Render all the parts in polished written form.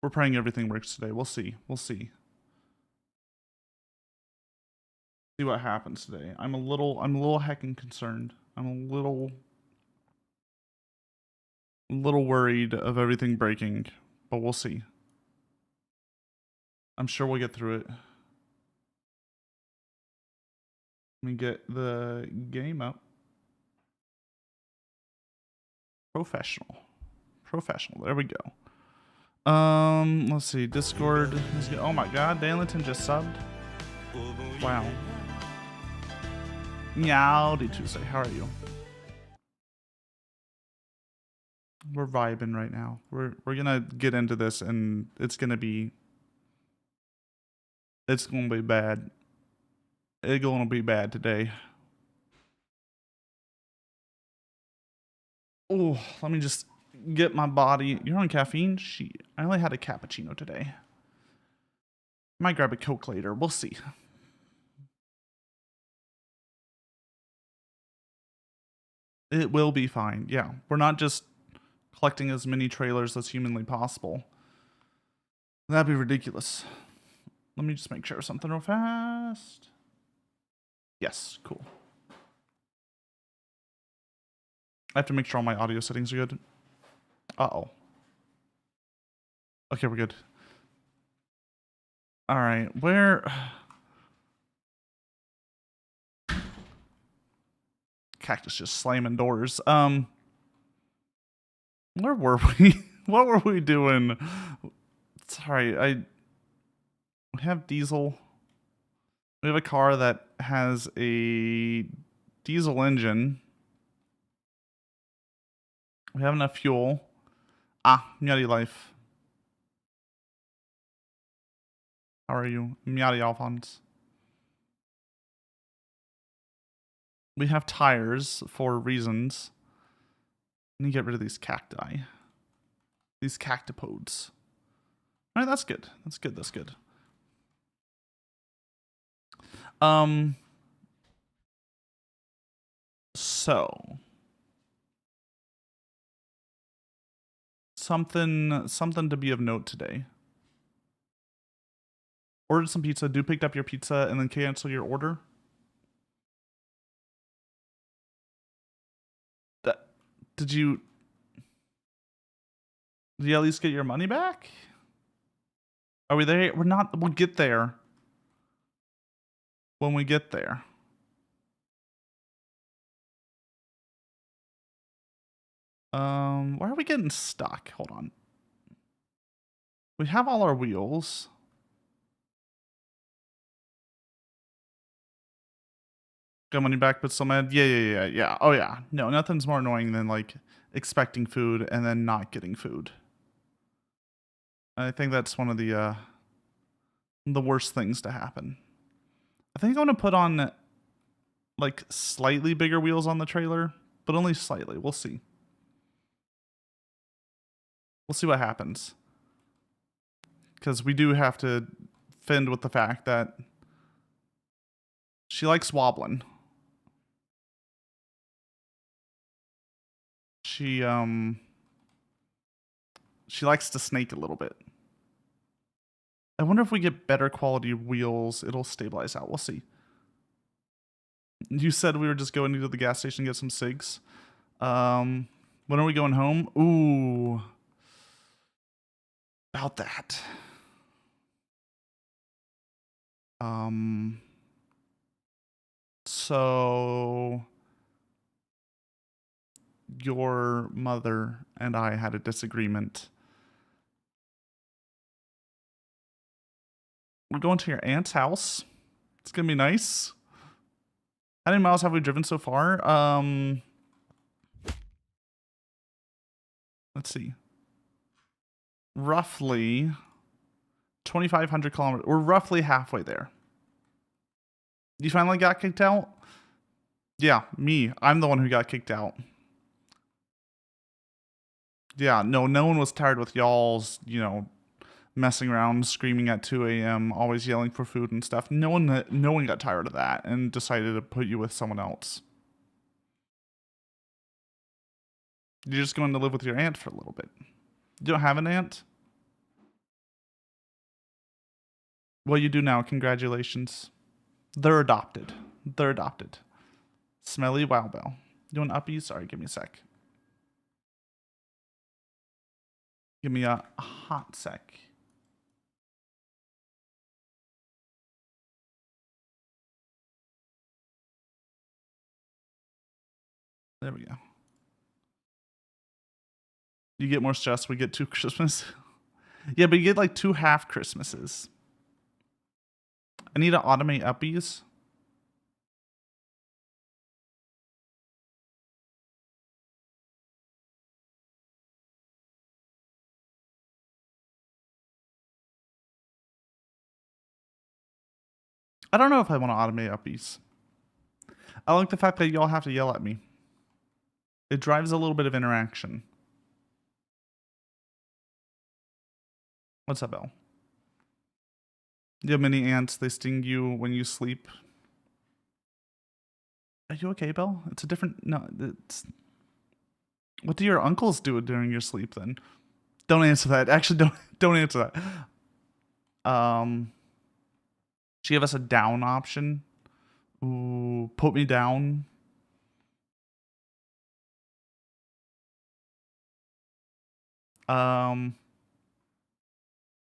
We're praying everything works today. We'll see. We'll see. See what happens today. I'm a little heckin' concerned. I'm a little worried of everything breaking, but we'll see. I'm sure we'll get through it. Let me get the game up. Professional. There we go. Let's see. Discord is good. Oh my god, Danlington just subbed. Wow. Meowdy Tuesday, how are you? We're vibing right now. We're gonna get into this and it's gonna be bad. It's gonna be bad today. Oh, let me just get my body. You're on caffeine? I only had a cappuccino today. Might grab a Coke later. We'll see. It will be fine. Yeah, we're not just collecting as many trailers as humanly possible. That'd be ridiculous. Let me just make sure something real fast. Yes, cool. I have to make sure all my audio settings are good. Uh-oh. Okay, we're good. All right, where... Cactus just slamming doors. Where were we? What were we doing? Sorry, we have diesel. We have a car that has a diesel engine. We have enough fuel. Meowdy life. How are you? Meowdy Alphonse. We have tires for reasons. Let me get rid of these cacti. These cactipodes. Alright, that's good. That's good. So something to be of note today. Ordered some pizza. Picked up your pizza and then cancel your order. Did you at least get your money back? Are we there? We're not. We'll get there. When we get there. Why are we getting stuck? Hold on. We have all our wheels. Got money back, but still mad? Yeah. Oh yeah. No, nothing's more annoying than like expecting food and then not getting food. I think that's one of the worst things to happen. I think I'm gonna put on like slightly bigger wheels on the trailer, but only slightly. We'll see. We'll see what happens. Because we do have to fend with the fact that she likes wobbling. She likes to snake a little bit. I wonder if we get better quality wheels, it'll stabilize out. We'll see. You said we were just going to the gas station to get some cigs. When are we going home? Ooh. About that. So your mother and I had a disagreement. We're going to your aunt's house. It's gonna be nice. How many miles have we driven so far? Let's see. Roughly 2,500 kilometers. We're roughly halfway there. You finally got kicked out? Yeah, me. I'm the one who got kicked out. Yeah, no one was tired with y'all's, messing around, screaming at 2 a.m., always yelling for food and stuff. No one got tired of that and decided to put you with someone else. You're just going to live with your aunt for a little bit. You don't have an aunt? What you do now, congratulations. They're adopted. They're adopted. Smelly Wow Bell. You want uppies? Sorry, give me a sec. Give me a hot sec. There we go. You get more stress. We get 2 Christmas. Yeah, but you get like 2 half Christmases. I need to automate uppies. I don't know if I want to automate uppies. I like the fact that y'all have to yell at me. It drives a little bit of interaction. What's up, Belle? You have many ants. They sting you when you sleep. Are you okay, Belle? It's a different... No, it's... What do your uncles do during your sleep, then? Don't answer that. Actually, don't answer that. She gave us a down option. Ooh, put me down.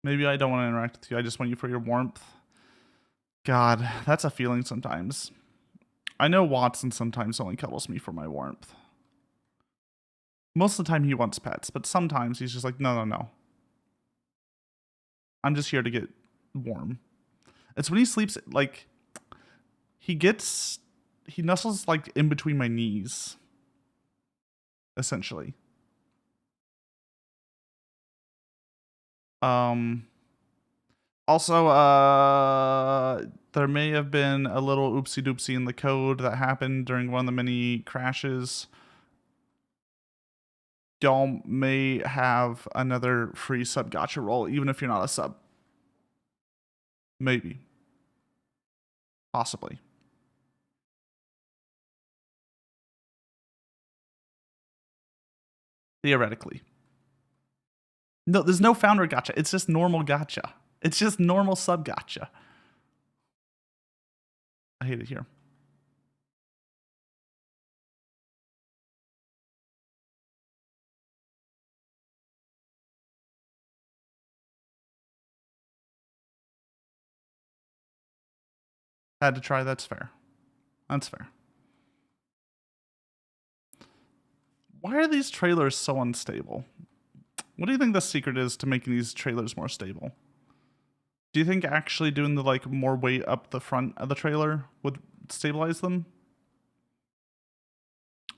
Maybe I don't want to interact with you. I just want you for your warmth. God, that's a feeling sometimes. I know Watson sometimes only cuddles me for my warmth. Most of the time he wants pets, but sometimes he's just like, no, no, no. I'm just here to get warm. It's when he sleeps, like, he nuzzles, like, in between my knees. Essentially. Also, there may have been a little oopsie doopsie in the code that happened during one of the many crashes. Y'all may have another free sub gacha roll, even if you're not a sub. Maybe. Possibly. Theoretically. No, there's no founder gacha. It's just normal gacha. It's just normal sub gacha. I hate it here. Had to try. That's fair. That's fair. Why are these trailers so unstable? What do you think the secret is to making these trailers more stable? Do you think actually doing the like more weight up the front of the trailer would stabilize them?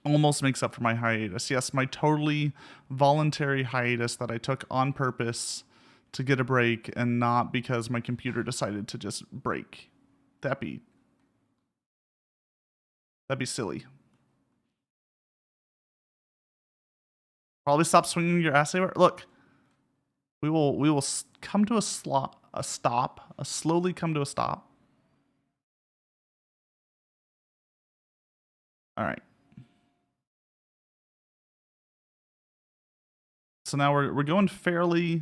Almost makes up for my hiatus. Yes, my totally voluntary hiatus that I took on purpose to get a break and not because my computer decided to just break. That'd be silly. Probably stop swinging your ass everywhere. Look, we will come to a slowly come to a stop. All right. So now we're going fairly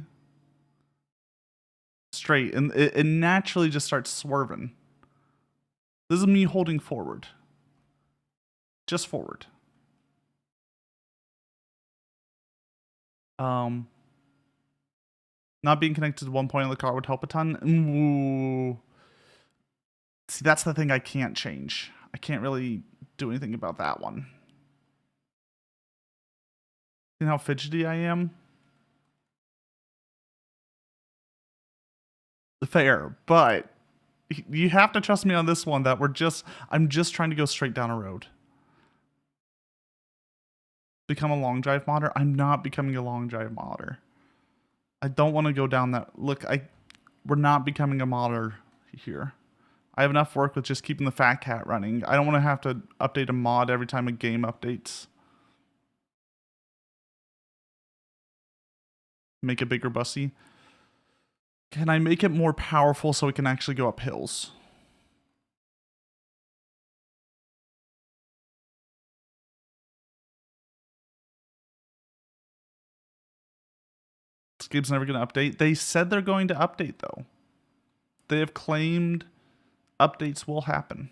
straight, and it naturally just starts swerving. This is me holding forward. Just forward. Not being connected to one point of the car would help a ton. Ooh. See, that's the thing I can't change. I can't really do anything about that one. You know how fidgety I am? Fair, but you have to trust me on this one that I'm just trying to go straight down a road. Become a long drive modder? I'm not becoming a long drive modder. I don't want to go down that. Look, we're not becoming a modder here. I have enough work with just keeping the Fat Cat running. I don't want to have to update a mod every time a game updates. Make it bigger bussy. Can I make it more powerful so it can actually go up hills? This game's never going to update. They said they're going to update, though. They have claimed updates will happen.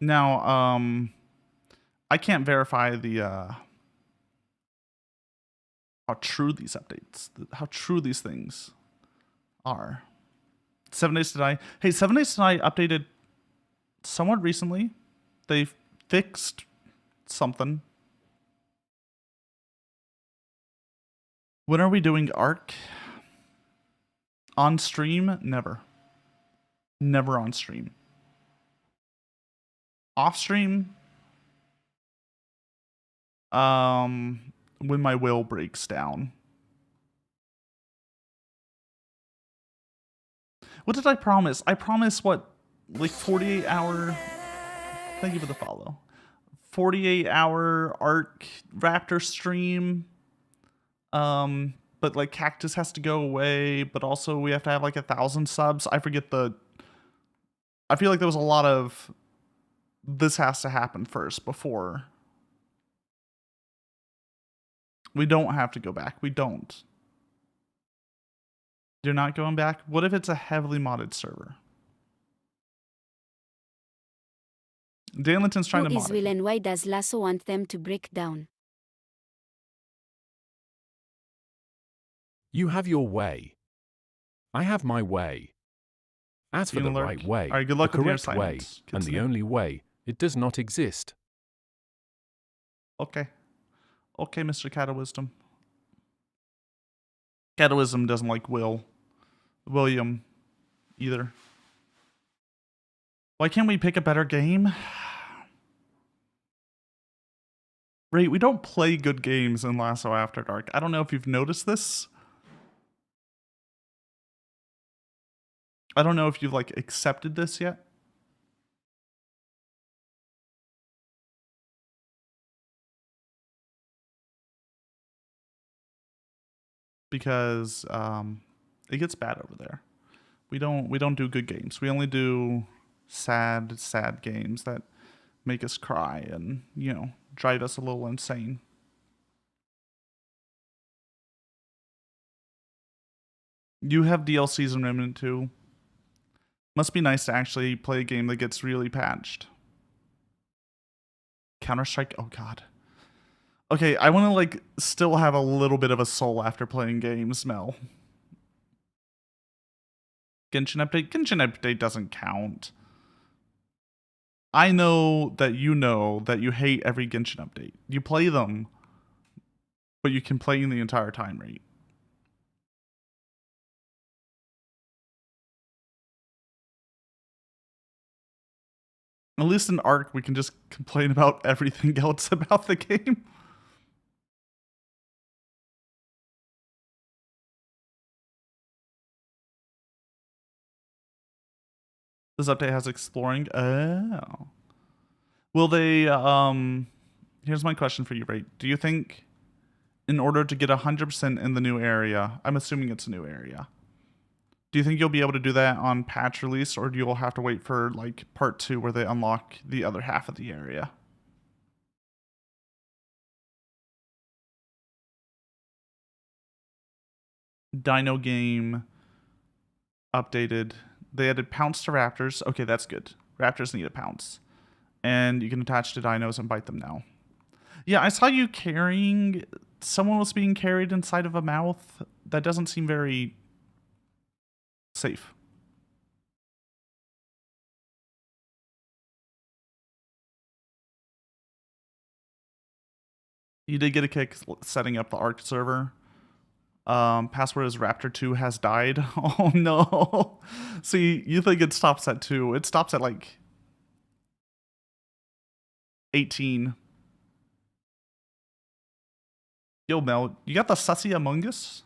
Now, I can't verify the how true these updates, how true these things are. 7 Days to Die. Hey, 7 Days to Die updated somewhat recently. They fixed something. When are we doing Arc? On stream? Never. Never on stream. Off stream? When my will breaks down. What did I promise? I promised what, like 48 hour. Thank you for the follow. 48-hour Arc Raptor stream. But like Cactus has to go away, but also we have to have like 1,000 subs. I forget I feel like there was a lot of this has to happen first before. We don't have to go back. We don't. You're not going back? What if it's a heavily modded server? Danlinton's trying to mod it. And why does Lasso want them to break down? You have your way. I have my way. As for the right way, all right, good luck the with your correct way, and the only way, it does not exist. Okay. Okay, Mr. Catawisdom. Catawisdom doesn't like William either. Why can't we pick a better game? Right, we don't play good games in Lasso After Dark. I don't know if you've noticed this. I don't know if you've like accepted this yet. Because it gets bad over there. We don't do good games. We only do sad games that make us cry and, you know, drive us a little insane. You have DLCs in Remnant 2. Must be nice to actually play a game that gets really patched. Counter-Strike? Oh god. Okay, I want to like still have a little bit of a soul after playing games, Mel. Genshin Update? Genshin Update doesn't count. I know that you hate every Genshin update. You play them, but you complain the entire time rate. At least in Arc, we can just complain about everything else about the game. This update has exploring. Oh. Will they, here's my question for you, Ray. Do you think in order to get 100% in the new area, I'm assuming it's a new area, do you think you'll be able to do that on patch release, or do you'll have to wait for like part 2 where they unlock the other half of the area? Dino game updated. They added pounce to raptors. Okay, that's good. Raptors need a pounce. And you can attach to dinos and bite them now. Yeah, I saw you carrying... Someone was being carried inside of a mouth. That doesn't seem very safe. You did get a kick setting up the Arc server. Password is Raptor2 has died. Oh no. See, you think it stops at 2. It stops at like 18. Yo, Mel, you got the Sussy Among Us?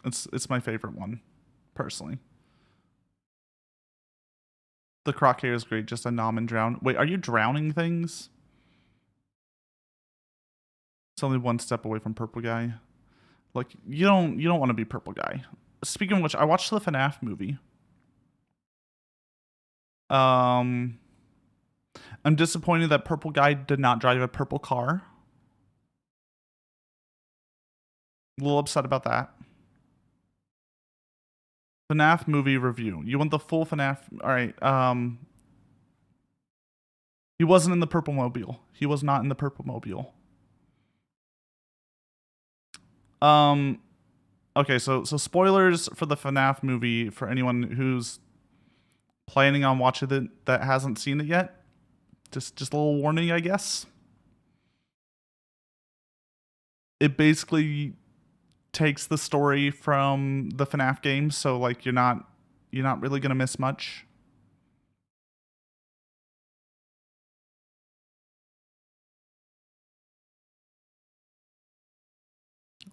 It's my favorite one, personally. The croc hair is great, just a nom and drown. Wait, are you drowning things? It's only one step away from purple guy. Like, you don't want to be purple guy. Speaking of which, I watched the FNAF movie. I'm disappointed that purple guy did not drive a purple car. A little upset about that. FNAF movie review. You want the full FNAF? All right. He wasn't in the purple mobile. He was not in the purple mobile. Okay, so spoilers for the FNAF movie for anyone who's planning on watching it that hasn't seen it yet. Just a little warning, I guess. It basically takes the story from the FNAF game, so like you're not really gonna miss much.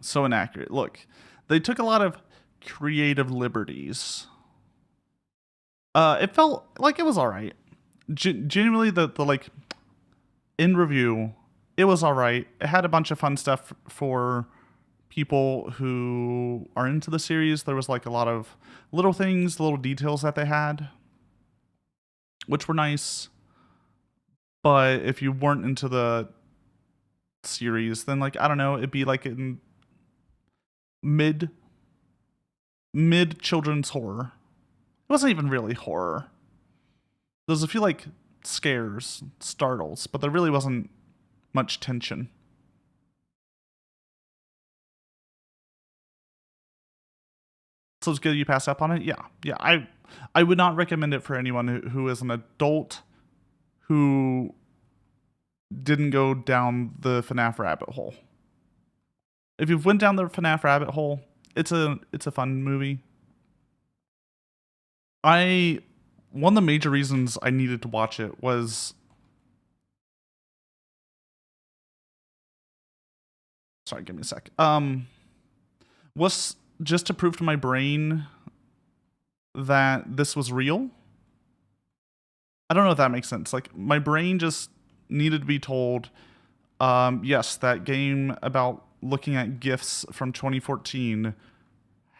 So inaccurate. Look, they took a lot of creative liberties. It felt like it was all right. Genuinely, the like in review, it was all right. It had a bunch of fun stuff for people who are into the series. There was like a lot of little things, little details that they had, which were nice. But if you weren't into the series, then like I don't know, it'd be like in mid children's horror. It wasn't even really horror. There's a few like scares, startles, but there really wasn't much tension. So it's good you pass up on it. Yeah. I would not recommend it for anyone who is an adult who didn't go down the FNAF rabbit hole. If you've went down the FNAF rabbit hole, it's a fun movie. One of the major reasons I needed to watch it was sorry, give me a sec. Was just to prove to my brain that this was real. I don't know if that makes sense. Like my brain just needed to be told, yes, that game about looking at GIFs from 2014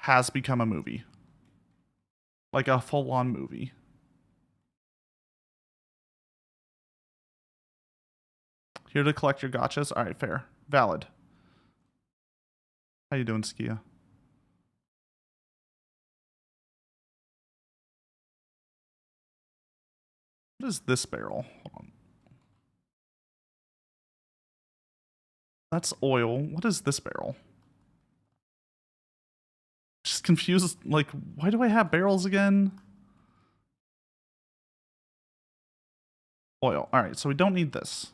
has become a movie. Like a full-on movie. Here to collect your gotchas? Alright, fair. Valid. How you doing, Skia? What is this barrel? Hold on. That's oil. What is this barrel? Just confused. Like, why do I have barrels again? Oil. All right, so we don't need this.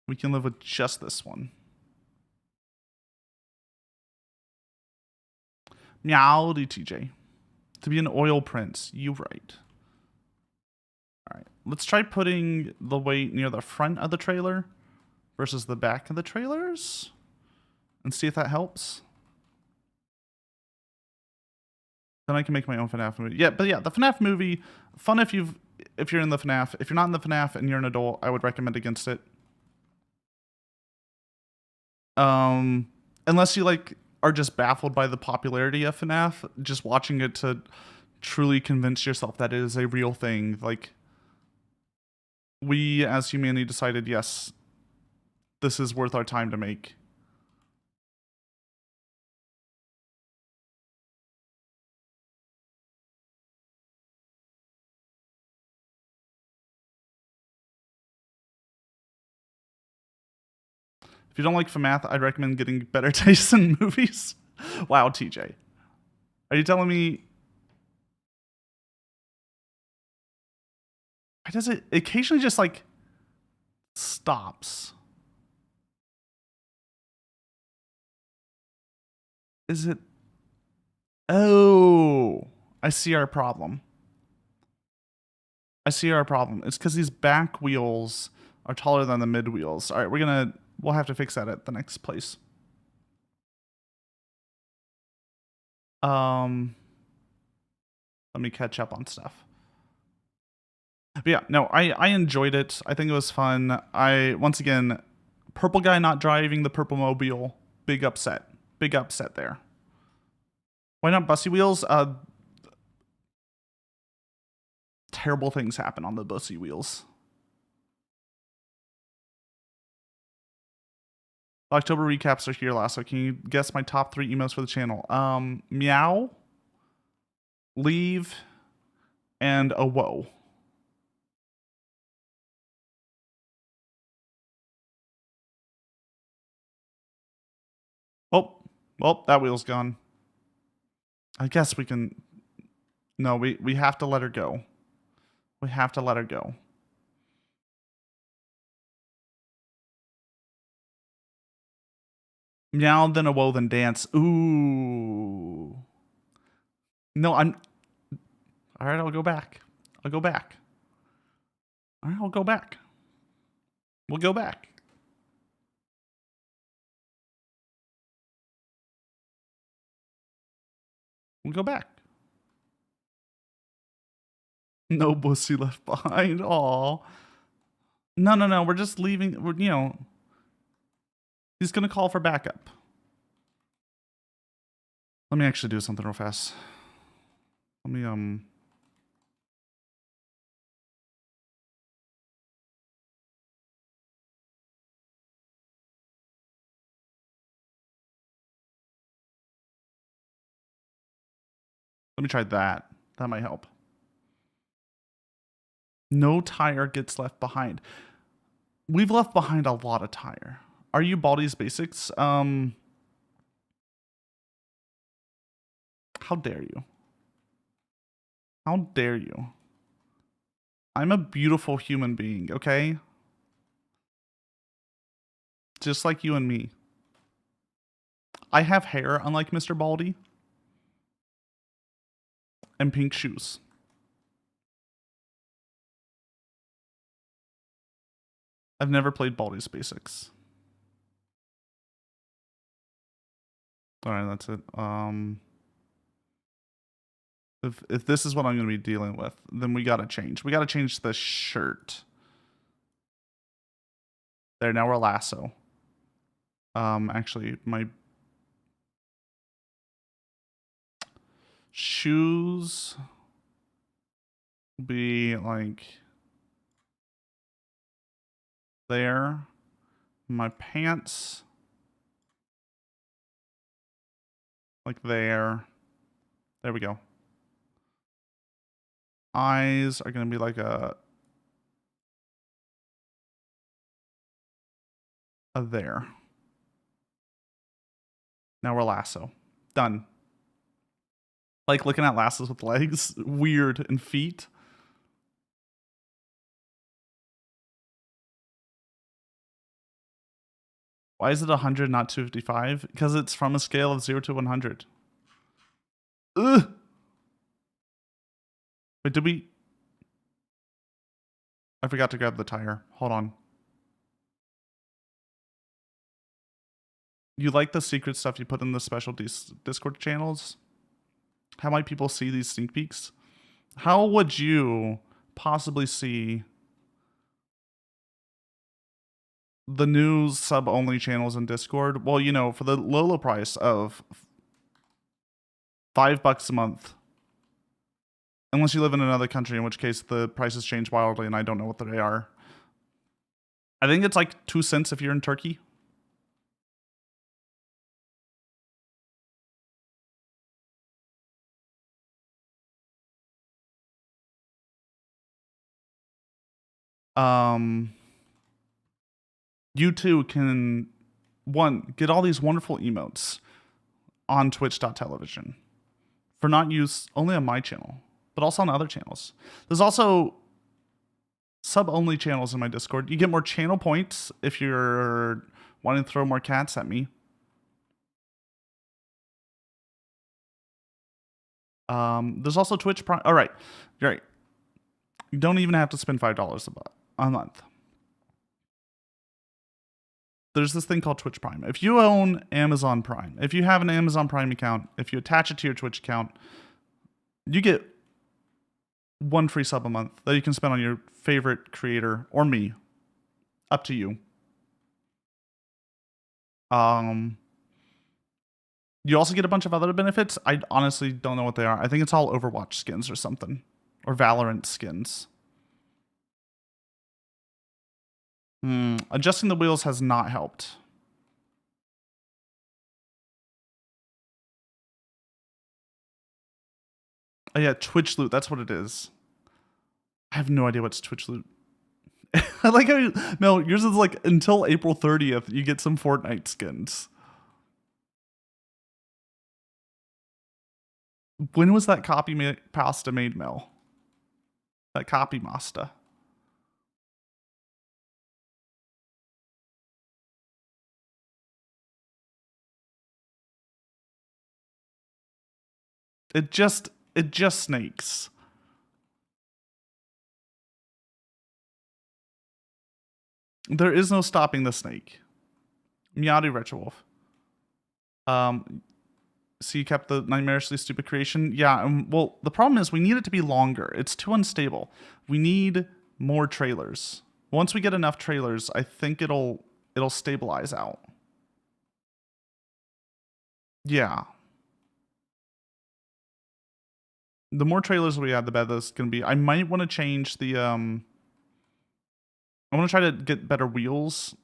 We can live with just this one. Meowdy, TJ. To be an oil prince. You right. All right, let's try putting the weight near the front of the trailer versus the back of the trailers and see if that helps. Then I can make my own FNAF movie. Yeah, but yeah, the FNAF movie, fun if you're in the FNAF. If you're not in the FNAF and you're an adult, I would recommend against it. Unless you like are just baffled by the popularity of FNAF, just watching it to truly convince yourself that it is a real thing. Like we as humanity decided, yes, this is worth our time to make. If you don't like FNAF, I'd recommend getting better taste in movies. Wow, TJ. Are you telling me... Why does it occasionally just, like, stops? Is it... Oh, I see our problem. It's because these back wheels are taller than the mid wheels. All right, we'll have to fix that at the next place. Let me catch up on stuff. But yeah, no, I enjoyed it. I think it was fun. Once again, purple guy not driving the purple mobile. Big upset there. Why not bussy wheels? terrible things happen on the bussy wheels. October recaps are here, Lasso. Can you guess my top 3 emails for the channel? Meow, leave, and a whoa. Oh, well, that wheel's gone. I guess we can... No, we have to let her go. We have to let her go. Meow, then a whoa, then dance. Ooh. No, I'm... All right, I'll go back. I'll go back. All right, I'll go back. We'll go back. We'll go back. No bussy left behind. Aw. No. We're just leaving. We're, you know. He's going to call for backup. Let me actually do something real fast. Let me, Let me try that. That might help. No tire gets left behind. We've left behind a lot of tire. Are you Baldi's Basics? How dare you? How dare you? I'm a beautiful human being, okay? Just like you and me. I have hair, unlike Mr. Baldi. And pink shoes. I've never played Baldi's Basics. Alright, that's it. If this is what I'm going to be dealing with, then we got to change. We got to change the shirt. There, now we're Lasso. Actually, my shoes will be like there. My pants like there. There we go. Eyes are going to be like a there. Now we're Lasso. Done. Like looking at lassos with legs. Weird. And feet. Why is it 100, not 255? Because it's from a scale of 0 to 100. Ugh! Wait, did we... I forgot to grab the tire. Hold on. You like the secret stuff you put in the special Discord channels? How might people see these sneak peeks? How would you possibly see the new sub-only channels in Discord? Well, you know, for the low price of $5 a month. Unless you live in another country, in which case the prices change wildly and I don't know what they are. I think it's like 2 cents if you're in Turkey. You too can, get all these wonderful emotes on twitch.tv for not use only on my channel, but also on other channels. There's also sub-only channels in my Discord. You get more channel points if you're wanting to throw more cats at me. There's also Twitch Prime. All right, you're right. You don't even have to spend $5 a month. There's this thing called Twitch Prime. If you own Amazon Prime, if you have an Amazon Prime account, if you attach it to your Twitch account, you get 1 free sub a month that you can spend on your favorite creator or me. Up to you. You also get a bunch of other benefits. I honestly don't know what they are. I think it's all Overwatch skins or something. Or Valorant skins. Adjusting the wheels has not helped. Oh yeah, Twitch loot. That's what it is. I have no idea what's Twitch loot. I like how no, yours is like until April 30th, you get some Fortnite skins. When was that copy pasta made, Mel? That copy pasta. It just snakes. There is no stopping the snake. Meowdy Retrowolf. So you kept the nightmarishly stupid creation? Yeah, well, the problem is we need it to be longer. It's too unstable. We need more trailers. Once we get enough trailers, I think it'll stabilize out. Yeah. The more trailers we add, the better this is going to be. I might want to change the I want to try to get better wheels.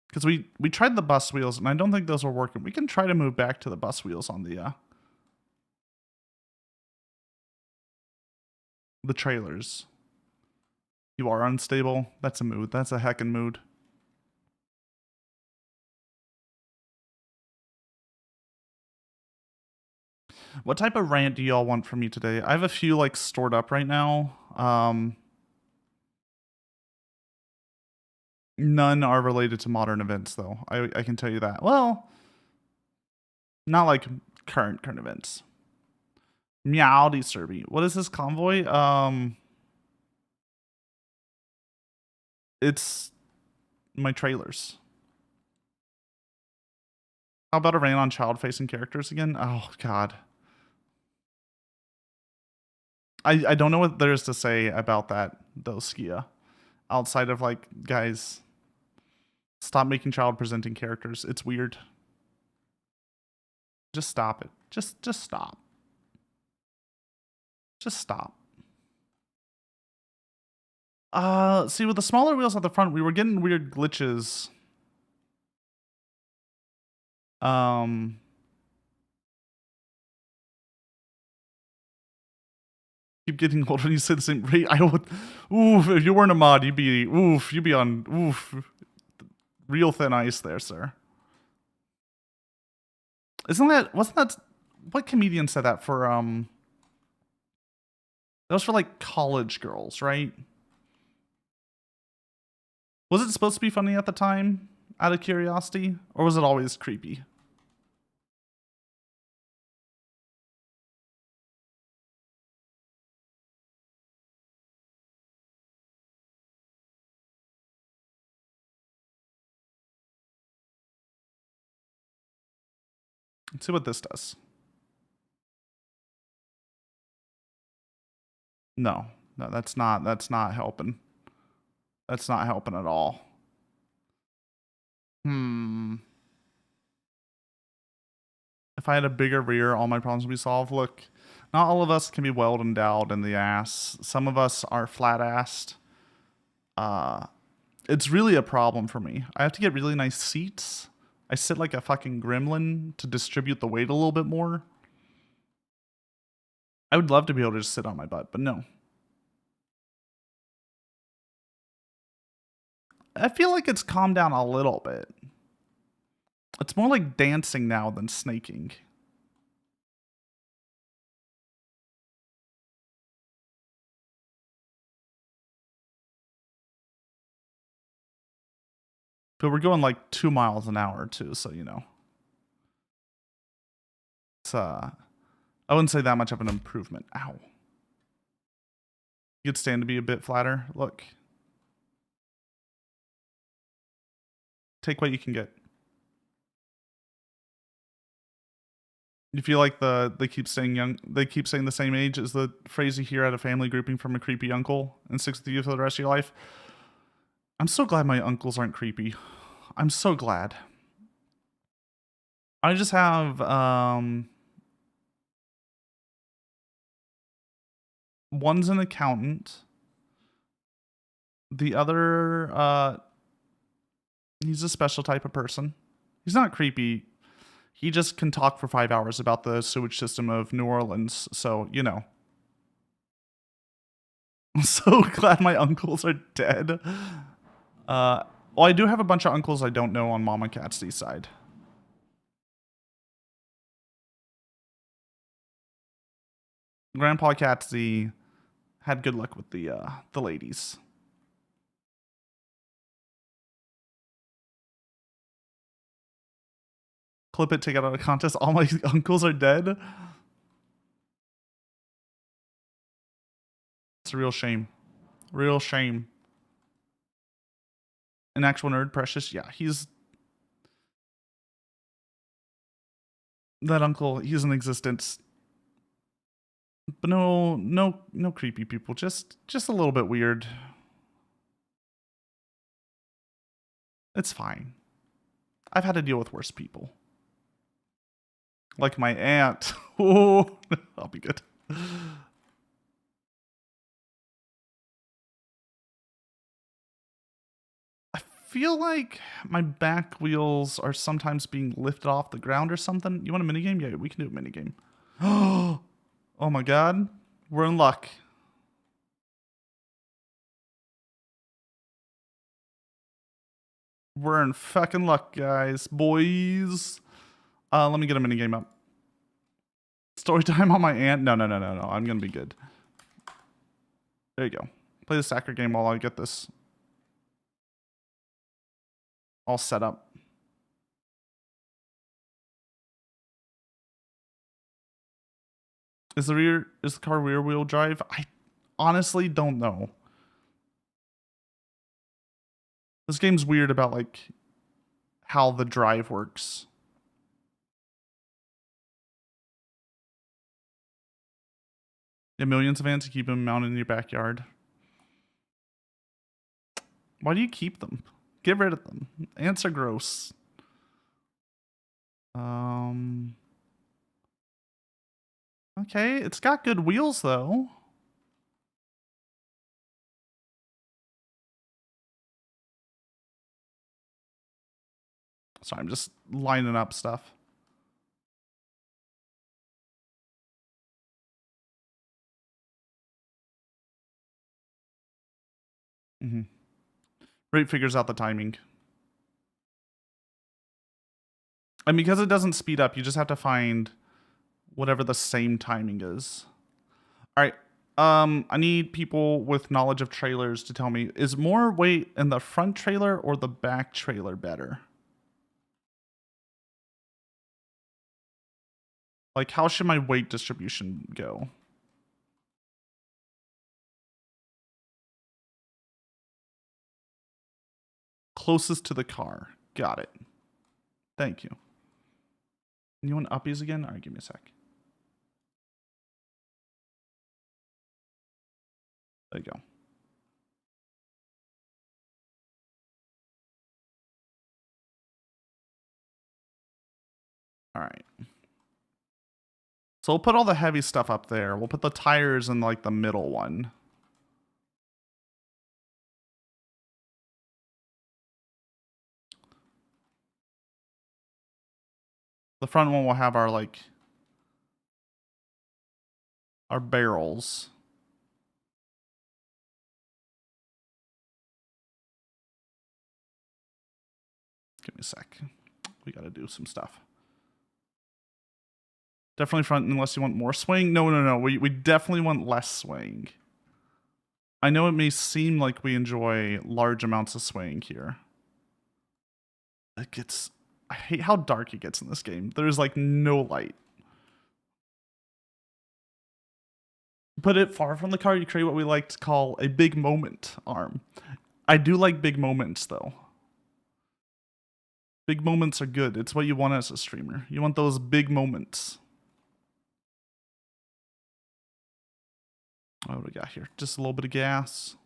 Because we tried the bus wheels, and I don't think those were working. We can try to move back to the bus wheels on the trailers. You are unstable. That's a mood. That's a heckin' mood. What type of rant do y'all want from me today? I have a few like stored up right now. None are related to modern events, though. I can tell you that. Well, not like current events. Meowdy Serby. What is this convoy? It's my trailers. How about a rant on child-facing characters again? Oh God. I don't know what there is to say about that, though, Skia. Outside of like, guys, stop making child-presenting characters. It's weird. Just stop it. Just stop. Just stop. See, with the smaller wheels at the front, we were getting weird glitches. Keep getting old when you say the same rate. I would, oof, if you weren't a mod, you'd be on, real thin ice there, sir. Wasn't that, what comedian said that for, that was for like college girls, right? Was it supposed to be funny at the time, out of curiosity? Or was it always creepy? Let's see what this does. No, that's not helping. That's not helping at all. If I had a bigger rear, all my problems would be solved. Look, not all of us can be well endowed in the ass. Some of us are flat-assed. It's really a problem for me. I have to get really nice seats. I sit like a fucking gremlin to distribute the weight a little bit more. I would love to be able to just sit on my butt, but no. I feel like it's calmed down a little bit. It's more like dancing now than snaking. But we're going like 2 miles an hour too, so you know. It's I wouldn't say that much of an improvement. Ow. You could stand to be a bit flatter. Look. Take what you can get. You feel like they keep saying young, they keep saying the same age is the phrase you hear at a family grouping from a creepy uncle and sticks with you for the rest of your life. I'm so glad my uncles aren't creepy. I'm so glad. I just have one's an accountant. The other he's a special type of person. He's not creepy. He just can talk for 5 hours about the sewage system of New Orleans. So, you know. I'm so glad my uncles are dead. Well, I do have a bunch of uncles I don't know on Mama Catsidy's side. Grandpa Catsidy had good luck with the ladies. Clip it, take it out of contest. All my uncles are dead. It's a real shame. Real shame. An actual nerd, Precious. Yeah, he's... That uncle, he's in existence. But no creepy people. Just a little bit weird. It's fine. I've had to deal with worse people. Like my aunt. Oh, I'll be good. I feel like my back wheels are sometimes being lifted off the ground or something. You want a minigame? Yeah, we can do a minigame. Oh my god. We're in luck. We're in fucking luck, guys. Boys. Let me get a minigame up. Story time on my aunt? No. I'm gonna be good. There you go. Play the sacker game while I get this all set up. Is the car rear wheel drive? I honestly don't know. This game's weird about like how the drive works. Yeah, millions of ants, you keep them mounted in your backyard. Why do you keep them? Get rid of them. Ants are gross. Okay, it's got good wheels though. Sorry, I'm just lining up stuff. Rate figures out the timing. And because it doesn't speed up, you just have to find whatever the same timing is. All right. I need people with knowledge of trailers to tell me, is more weight in the front trailer or the back trailer better? Like, how should my weight distribution go? Closest to the car. Got it. Thank you. You want uppies again? All right, give me a sec. There you go. All right. So we'll put all the heavy stuff up there. We'll put the tires in like the middle one. The front one will have our like our barrels. Give me a sec. We got to do some stuff. Definitely front unless you want more swing. No. We definitely want less swing. I know it may seem like we enjoy large amounts of swing here. It gets... I hate how dark it gets in this game. There's like no light. Put it far from the car, you create what we like to call a big moment arm. I do like big moments though. Big moments are good. It's what you want as a streamer. You want those big moments. What do we got here? Just a little bit of gas.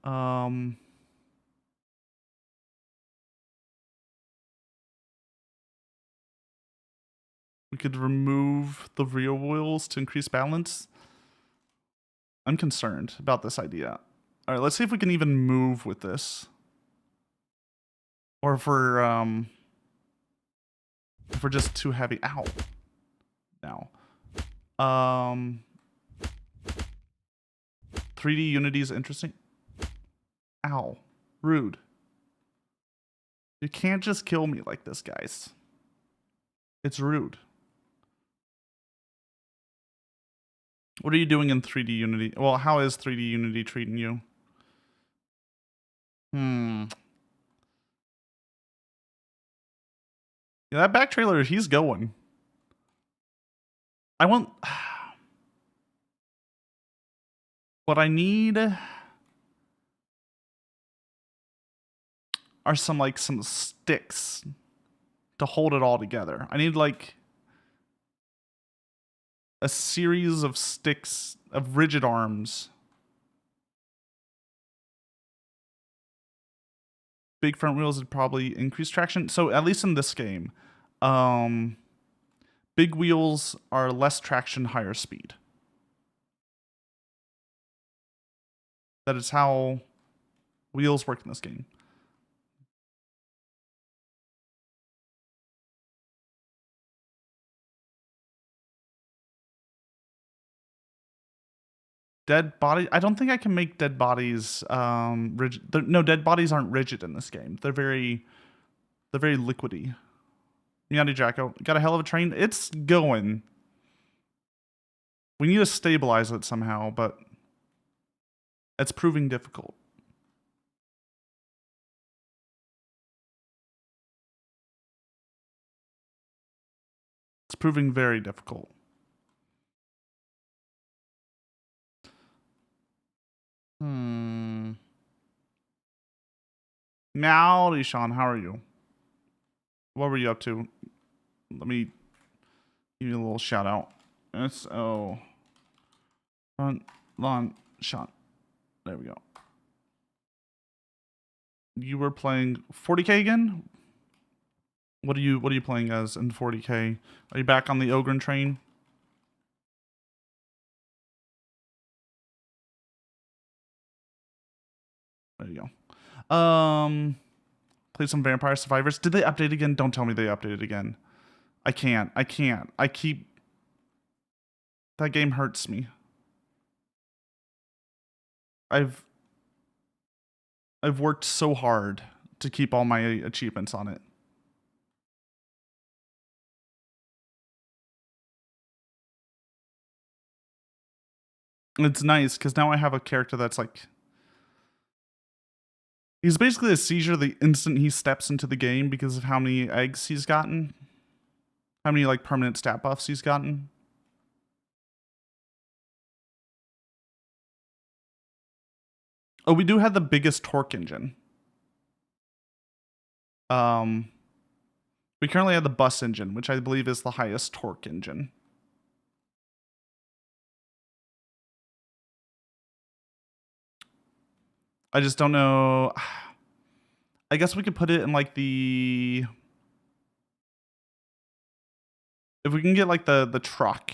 We could remove the rear wheels to increase balance. I'm concerned about this idea. All right, let's see if we can even move with this. Or if we're just too heavy. Ow. Now. 3D Unity is interesting. Ow. Rude. You can't just kill me like this, guys. It's rude. What are you doing in 3D Unity? Well, how is 3D Unity treating you? Yeah, that back trailer, he's going. I want... What I need are some sticks to hold it all together. I need like a series of sticks of rigid arms. Big front wheels would probably increase traction. So at least in this game, big wheels are less traction, higher speed. That is how wheels work in this game. Dead body. I don't think I can make dead bodies rigid. No, dead bodies aren't rigid in this game. They're very liquidy. Meowdy Jacko got a hell of a train. It's going. We need to stabilize it somehow, but it's proving difficult. It's proving very difficult. Meowdy, Sean, how are you? What were you up to? Let me give you a little shout out. S.O. Front lawn shot. There we go. You were playing 40k again? What are you playing as in 40k? Are you back on the Ogren train? There you go. Played some Vampire Survivors. Did they update again? Don't tell me they updated again. I can't. I keep... That game hurts me. I've worked so hard to keep all my achievements on it. It's nice because now I have a character that's like... He's basically a seizure the instant he steps into the game because of how many eggs he's gotten. How many like permanent stat buffs he's gotten. Oh, we do have the biggest torque engine. We currently have the bus engine, which I believe is the highest torque engine. I just don't know. I guess we could put it in like the... If we can get like the truck.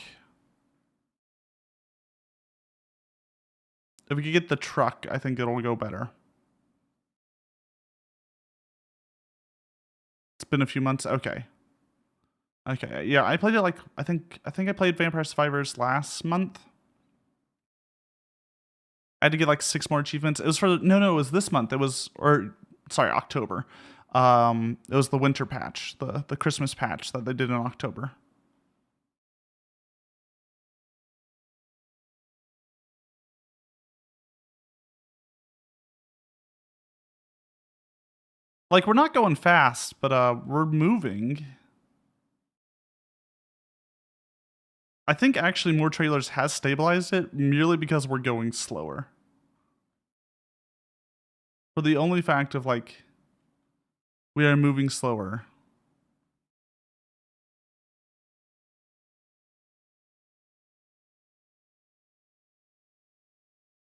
If we could get the truck, I think it'll go better. It's been a few months. Okay. Okay. Yeah, I played it like I think I played Vampire Survivors last month. I had to get like 6 more achievements. It was for no, it was this month. It was sorry, October. It was the winter patch, the Christmas patch that they did in October. Like, we're not going fast, but we're moving. I think actually More Trailers has stabilized it merely because we're going slower. For the only fact of like, we are moving slower.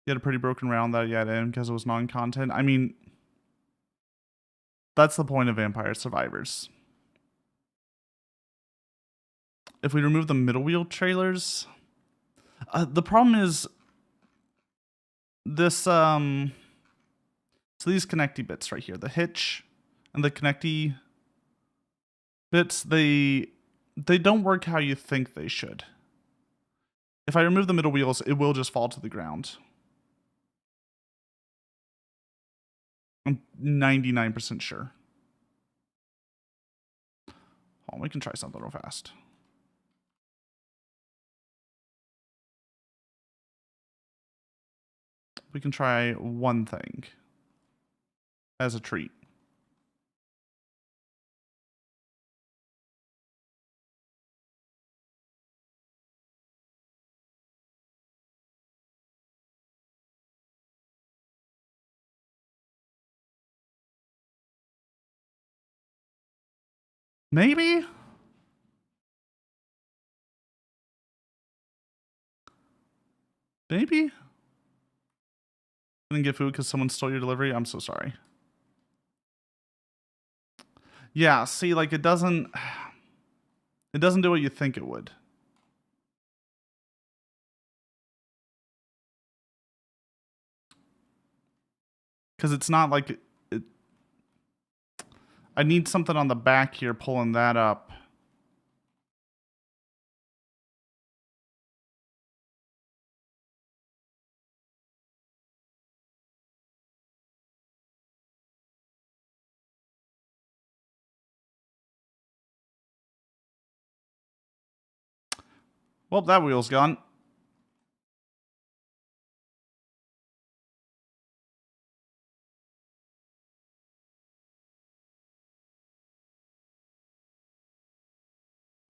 You had a pretty broken round that you had in because it was non-content. I mean, that's the point of Vampire Survivors. If we remove the middle wheel trailers, the problem is this, so these connecty bits right here, the hitch and the connecty bits, they don't work how you think they should. If I remove the middle wheels, it will just fall to the ground. I'm 99% sure. Hold on, we can try something real fast. We can try one thing as a treat. Maybe? Maybe? Didn't get food because someone stole your delivery? I'm so sorry. Yeah, see, like it doesn't do what you think it would. Because it's not like it. I need something on the back here pulling that up. Well, that wheel's gone.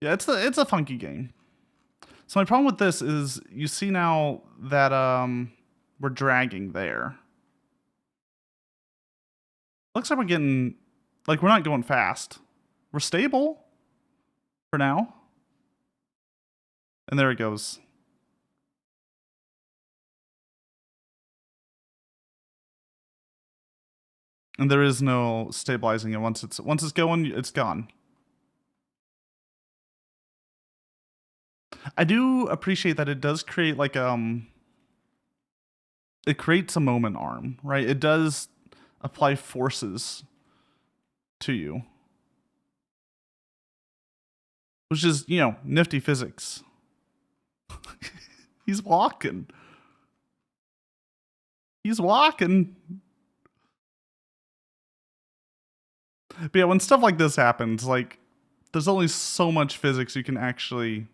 Yeah, it's a funky game. So my problem with this is you see now that we're dragging there. Looks like we're getting, like, we're not going fast. We're stable for now. And there it goes. And there is no stabilizing it. Once it's going, it's gone. I do appreciate that it does create like it creates a moment arm, right? It does apply forces to you. Which is, you know, nifty physics. He's walking. He's walking. But yeah, when stuff like this happens, like, there's only so much physics you can actually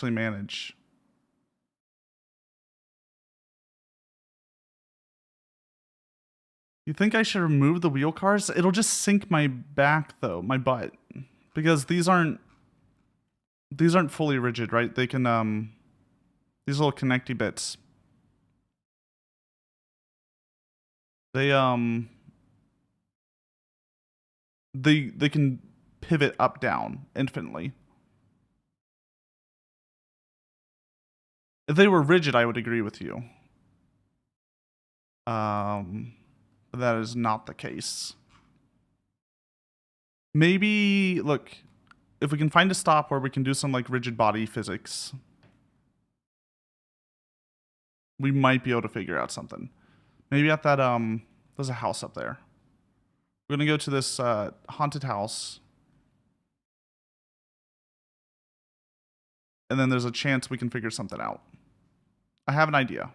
manage. You think I should remove the wheel cars? It'll just sink my back though, my butt. Because these aren't fully rigid, right? They can these little connecty bits. They they can pivot up down infinitely. If they were rigid, I would agree with you. But that is not the case. Maybe, look, if we can find a stop where we can do some like rigid body physics, we might be able to figure out something. Maybe at that, there's a house up there. We're gonna go to this haunted house. And then there's a chance we can figure something out. I have an idea.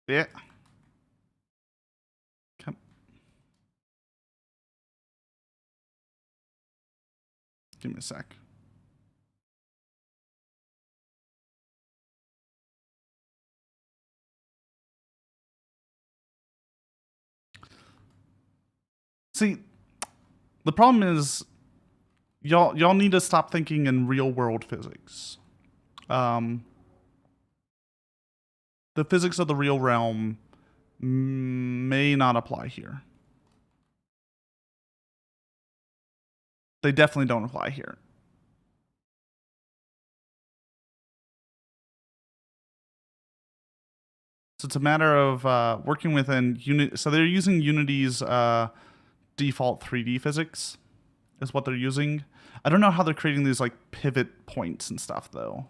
Yeah. Come. Give me a sec. See, the problem is y'all need to stop thinking in real world physics. The physics of the real realm may not apply here. They definitely don't apply here. So it's a matter of working within Unity. So they're using Unity's default 3D physics is what they're using. I don't know how they're creating these like pivot points and stuff though.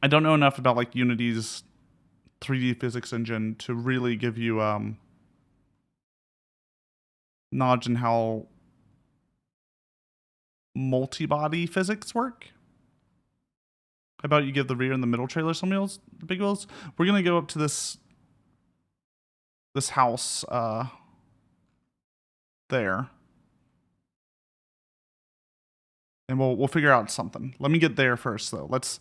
I don't know enough about like Unity's 3D physics engine to really give you knowledge in how multi-body physics work. How about you give the rear and the middle trailer some wheels, the big wheels? We're gonna go up to this house there. And we'll figure out something. Let me get there first though. Let's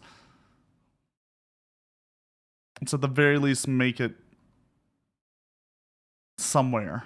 at the very least make it somewhere.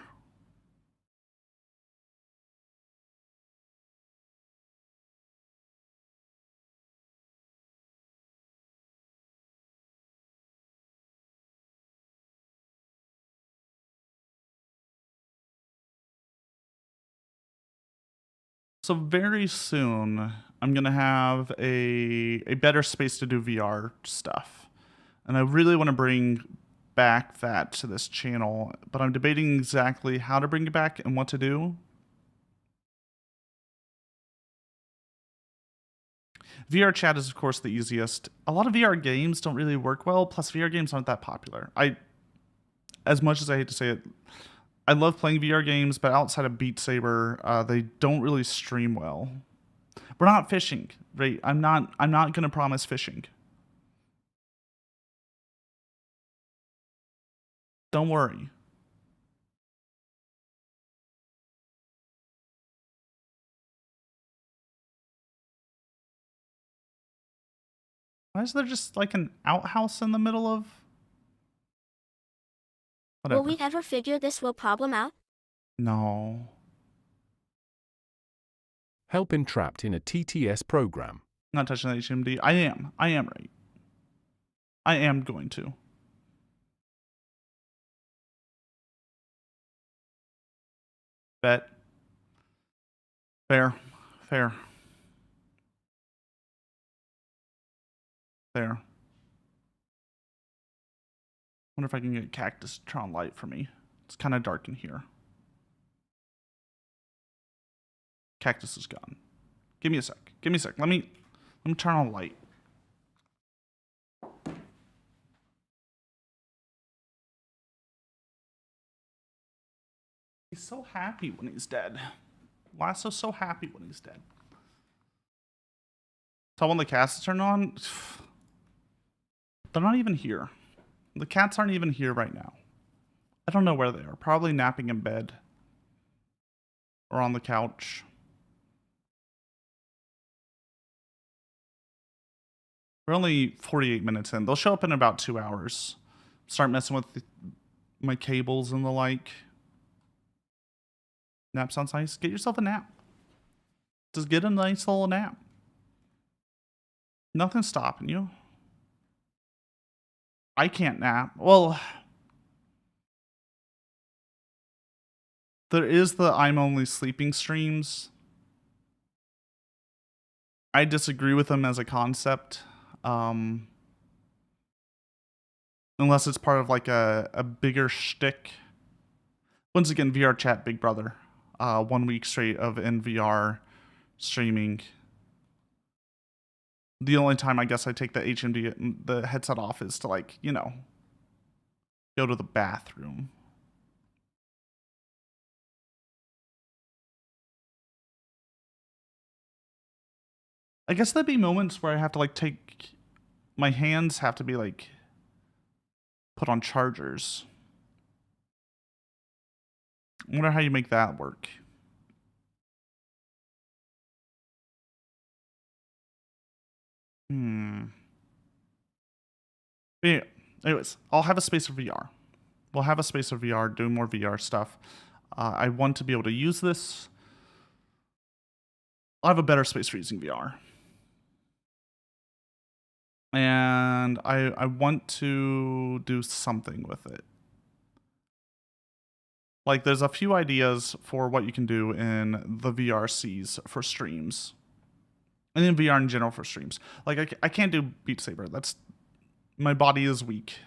So very soon, I'm going to have a better space to do VR stuff. And I really want to bring back that to this channel, but I'm debating exactly how to bring it back and what to do. VR chat is, of course, the easiest. A lot of VR games don't really work well, plus VR games aren't that popular. As much as I hate to say it, I love playing VR games, but outside of Beat Saber, they don't really stream well. We're not fishing, right? I'm not gonna promise fishing. Don't worry. Why is there just like an outhouse in the middle of? Whatever. Will we ever figure this will problem out? No. Help been trapped in a TTS program. Not touching that HMD. I am right. I am going to. Bet. Fair. Fair. Fair. Wonder if I can get cactus to turn on light for me. It's kind of dark in here. Cactus is gone. Give me a sec. Give me a sec. Let me turn on light. He's so happy when he's dead. Lasso's so happy when he's dead. So when the cats turn on, they're not even here. The cats aren't even here right now. I don't know where they are. Probably napping in bed. Or on the couch. We're only 48 minutes in. They'll show up in about 2 hours. Start messing with my cables and the like. Nap sounds nice. Get yourself a nap. Just get a nice little nap. Nothing's stopping you. I can't nap. Well, there is the I'm only sleeping streams. I disagree with them as a concept. Unless it's part of like a bigger shtick. Once again, VR chat, Big Brother. 1 week straight of NVR streaming. The only time I guess I take the HMD, the headset off is to like, you know, go to the bathroom. I guess there'd be moments where I have to like my hands have to be like put on chargers. I wonder how you make that work. But yeah, anyways, I'll have a space for VR. We'll have a space for VR, doing more VR stuff. I want to be able to use this. I'll have a better space for using VR. And I want to do something with it. Like, there's a few ideas for what you can do in the VRCs for streams. And in VR in general for streams. Like, I can't do Beat Saber. That's... My body is weak.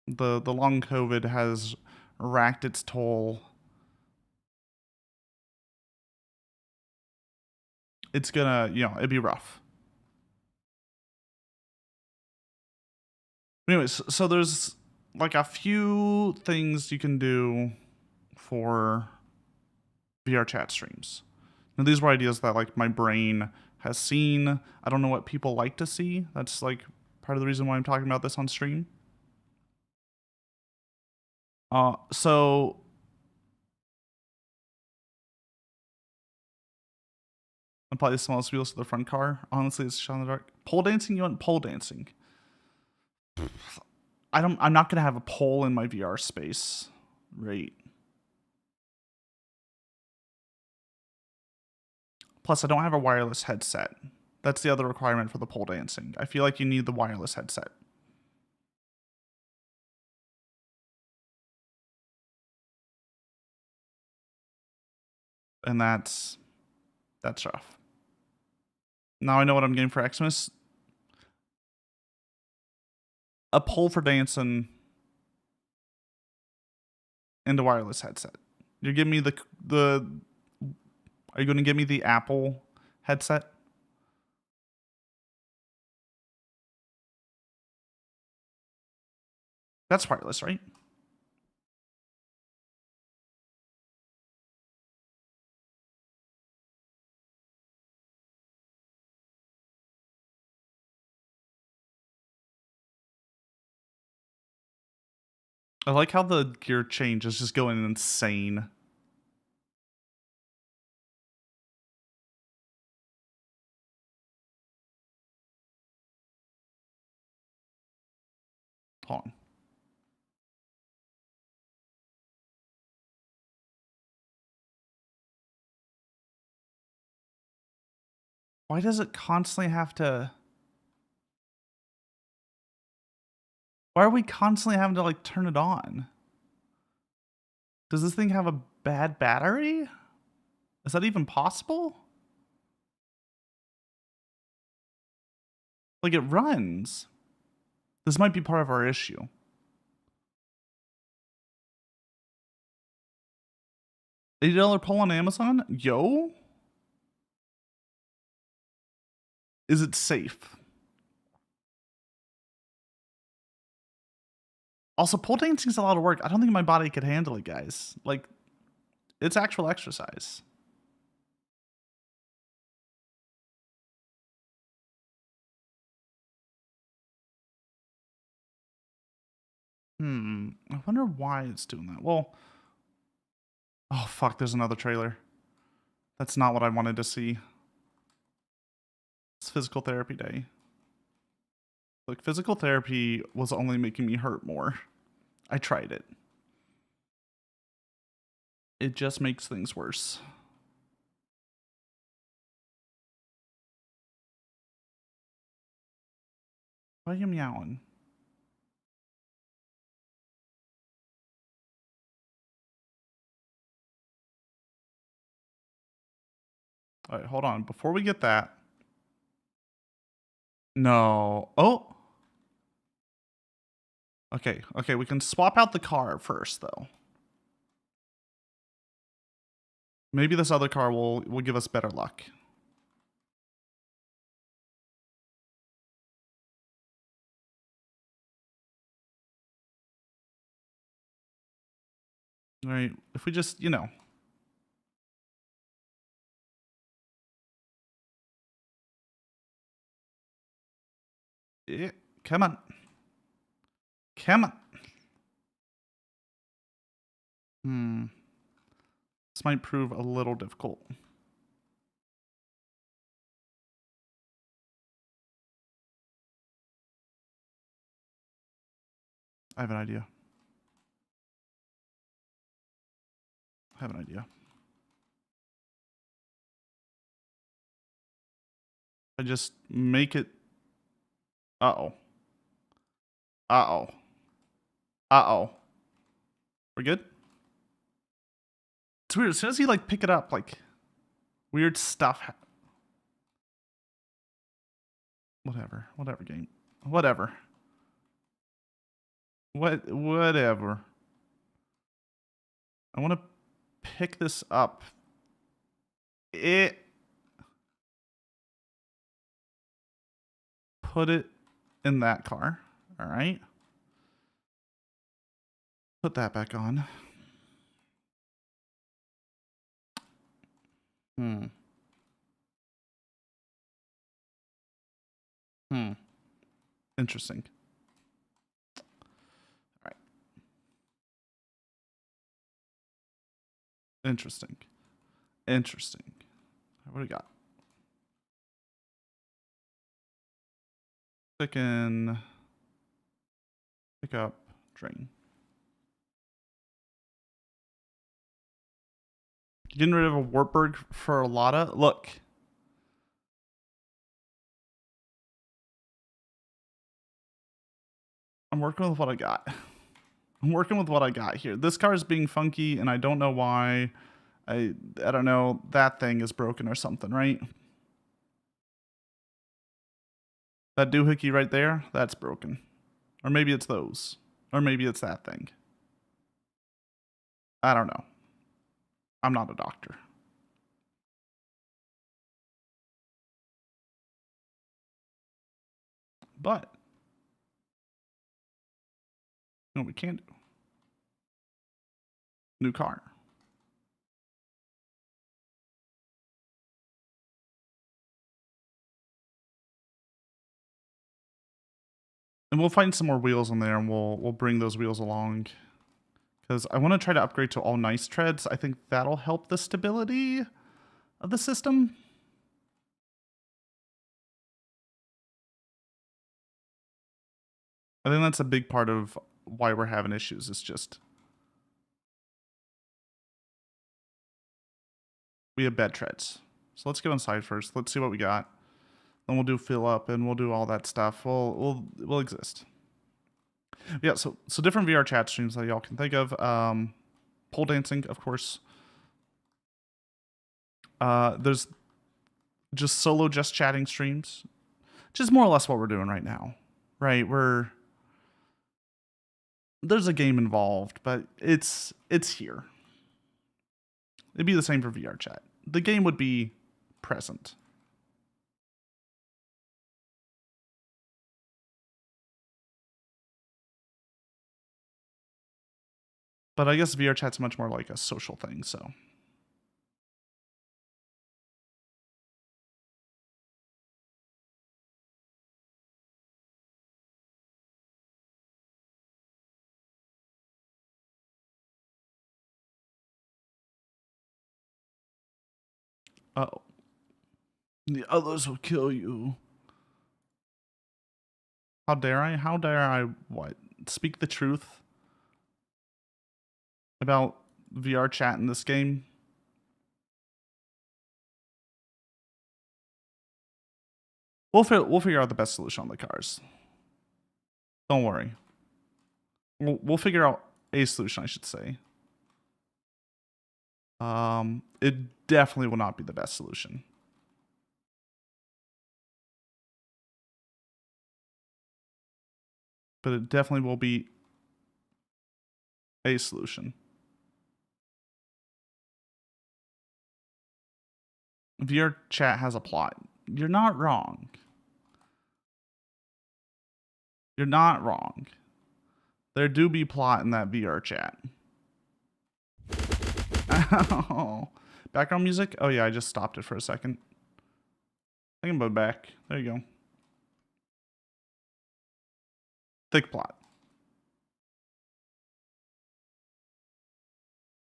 The long COVID has racked its toll. It's gonna, you know, it'd be rough. Anyways, so there's like a few things you can do for VR chat streams. Now, these were ideas that like my brain has seen. I don't know what people like to see. That's like part of the reason why I'm talking about this on stream. So apply the smallest wheels to the front car. Honestly, it's shot in the dark. Pole dancing? You want pole dancing? I'm not gonna have a pole in my VR space, right? Plus, I don't have a wireless headset. That's the other requirement for the pole dancing. I feel like you need the wireless headset. And that's rough. Now I know what I'm getting for Xmas. A pole for dancing and a wireless headset. You're giving me the are you going to give me the Apple headset? That's wireless, right? I like how the gear change is just going insane. Hold on. Why does it constantly have to... Why are we constantly having to, like, turn it on? Does this thing have a bad battery? Is that even possible? Like, it runs. This might be part of our issue. $80 poll on Amazon? Yo? Is it safe? Also, pole dancing is a lot of work. I don't think my body could handle it, guys. Like, it's actual exercise. I wonder why it's doing that. Well, oh fuck, there's another trailer. That's not what I wanted to see. It's physical therapy day. Look, physical therapy was only making me hurt more. I tried it. It just makes things worse. Why are you meowing? All right, hold on. Before we get that. No. Oh. Okay, we can swap out the car first, though. Maybe this other car will give us better luck. All right, if we just, you know. Yeah, come on. Come on. This might prove a little difficult. I have an idea. I just make it Uh-oh. Uh-oh. Uh-oh. We're good? It's weird. As soon as you, like, pick it up, like, weird stuff. Whatever. Whatever, game. Whatever. Whatever. I want to pick this up. Put it in that car. All right. Put that back on. Interesting. All right. Interesting. Interesting. What do we got? Chicken. Pick up. Drain. Getting rid of a Wartburg for a Lotta. Look. I'm working with what I got. I'm working with what I got here. This car is being funky, and I don't know why. I don't know. That thing is broken or something, right? That doohickey right there, that's broken. Or maybe it's those. Or maybe it's that thing. I don't know. I'm not a doctor. But you know what we can do? New car. And we'll find some more wheels in there, and we'll bring those wheels along. Because I want to try to upgrade to all nice treads. I think that'll help the stability of the system. I think that's a big part of why we're having issues. It's just we have bad treads. So let's go inside first. Let's see what we got. Then we'll do fill up and we'll do all that stuff. We'll exist. Yeah, so different VR chat streams that y'all can think of. Pole dancing, of course. There's just solo just chatting streams. Which is more or less what we're doing right now. Right? There's a game involved, but it's here. It'd be the same for VR chat. The game would be present. But I guess VR chat's much more like a social thing, so. Uh-oh. The others will kill you. How dare I? How dare I what? Speak the truth about VR chat in this game? We'll figure out the best solution on the cars. Don't worry. We'll figure out a solution, I should say. It definitely will not be the best solution. But it definitely will be a solution. VR chat has a plot. You're not wrong. You're not wrong. There do be plot in that VR chat. Ow. Background music? Oh yeah, I just stopped it for a second. I can go back. There you go. Thick plot.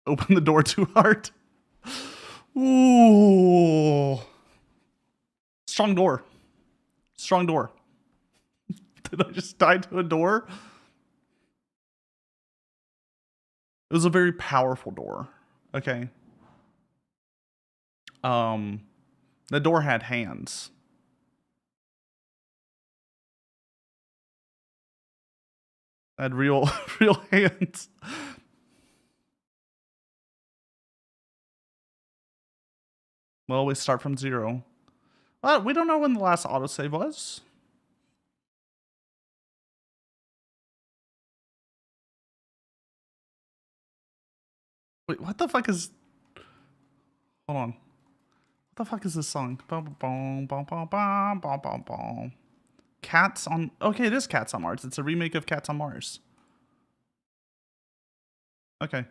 Open the door too hard. Ooh. Strong door. Strong door. Did I just die to a door? It was a very powerful door. Okay. The door had hands. I had real real hands. Well, we start from 0. We don't know when the last autosave was. Wait, what the fuck is... Hold on. What the fuck is this song? Cats on... Okay, it is Cats on Mars. It's a remake of Cats on Mars. Okay.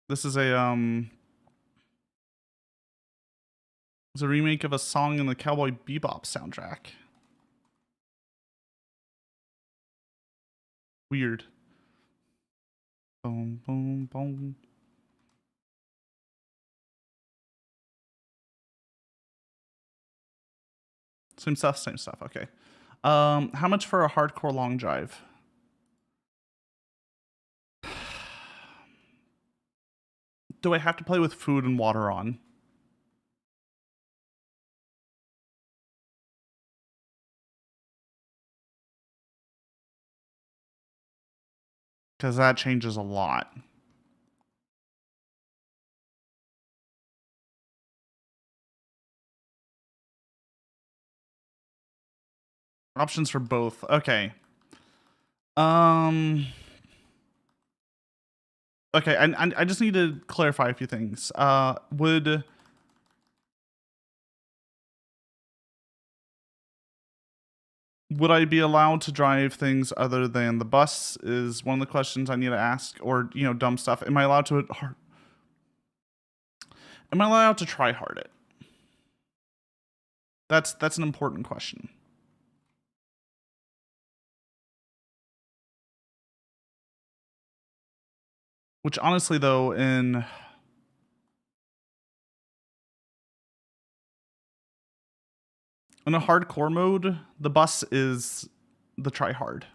This is a, it's a remake of a song in the Cowboy Bebop soundtrack. Weird. Boom, boom, boom. Same stuff, same stuff. Okay. How much for a hardcore long drive? Do I have to play with food and water on? Because that changes a lot. Options for both. Okay. Okay, I just need to clarify a few things. Would I be allowed to drive things other than the bus is one of the questions I need to ask, or, you know, dumb stuff. Am I allowed to try hard it? That's an important question. Which honestly though, in a hardcore mode, the bus is the try hard.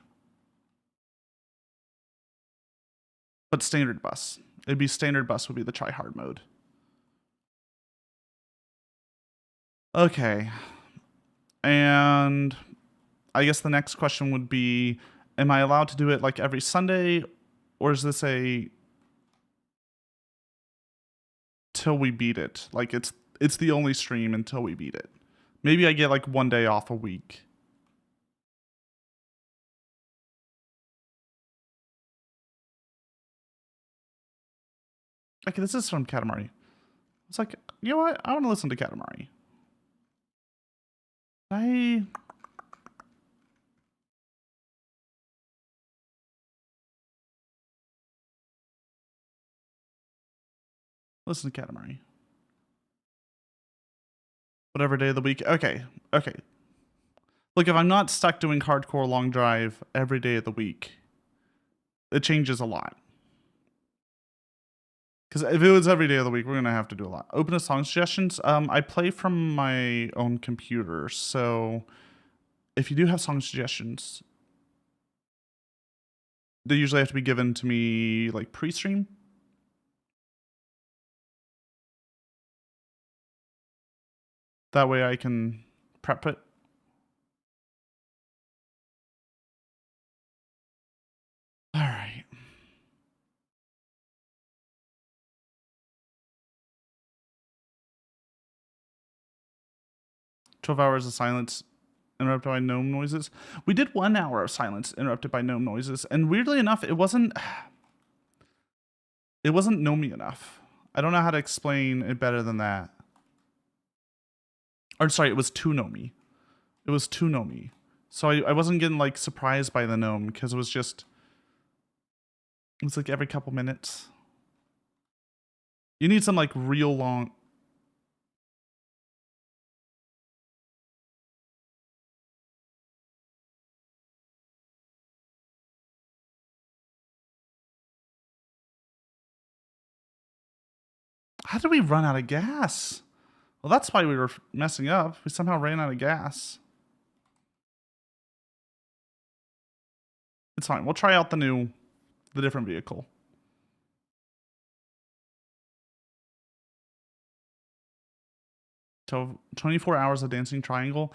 But standard bus. It'd be standard bus would be the try hard mode. Okay. And I guess the next question would be, am I allowed to do it like every Sunday, or is this a till we beat it? Like it's the only stream until we beat it. Maybe I get like one day off a week. Okay, this is from Katamari. It's like, you know what? I want to listen to Katamari. Listen to Katamari. Whatever day of the week. Okay. Okay. Look, if I'm not stuck doing hardcore long drive every day of the week, it changes a lot. Because if it was every day of the week, we're going to have to do a lot. Open a song suggestions. I play from my own computer. So if you do have song suggestions, they usually have to be given to me like pre-stream. That way I can prep it. All right. "12 hours of silence interrupted by gnome noises." We did 1 hour of silence interrupted by gnome noises, and weirdly enough, it wasn't gnomey enough. I don't know how to explain it better than that. Or sorry, it was too gnomey. It was too gnomey. So I wasn't getting like surprised by the gnome because it was like every couple minutes. You need some like real long. How did we run out of gas? Well, that's why we were messing up. We somehow ran out of gas. It's fine. We'll try out the different vehicle. 24 hours of dancing triangle.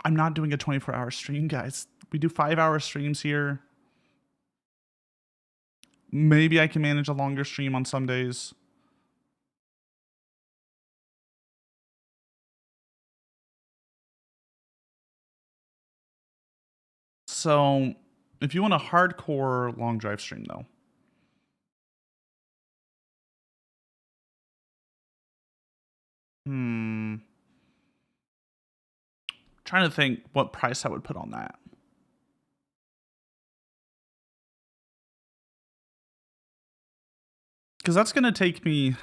I'm not doing a 24-hour stream, guys. We do 5-hour streams here. Maybe I can manage a longer stream on some days. So, if you want a hardcore long drive stream, though, trying to think what price I would put on that. Because that's going to take me...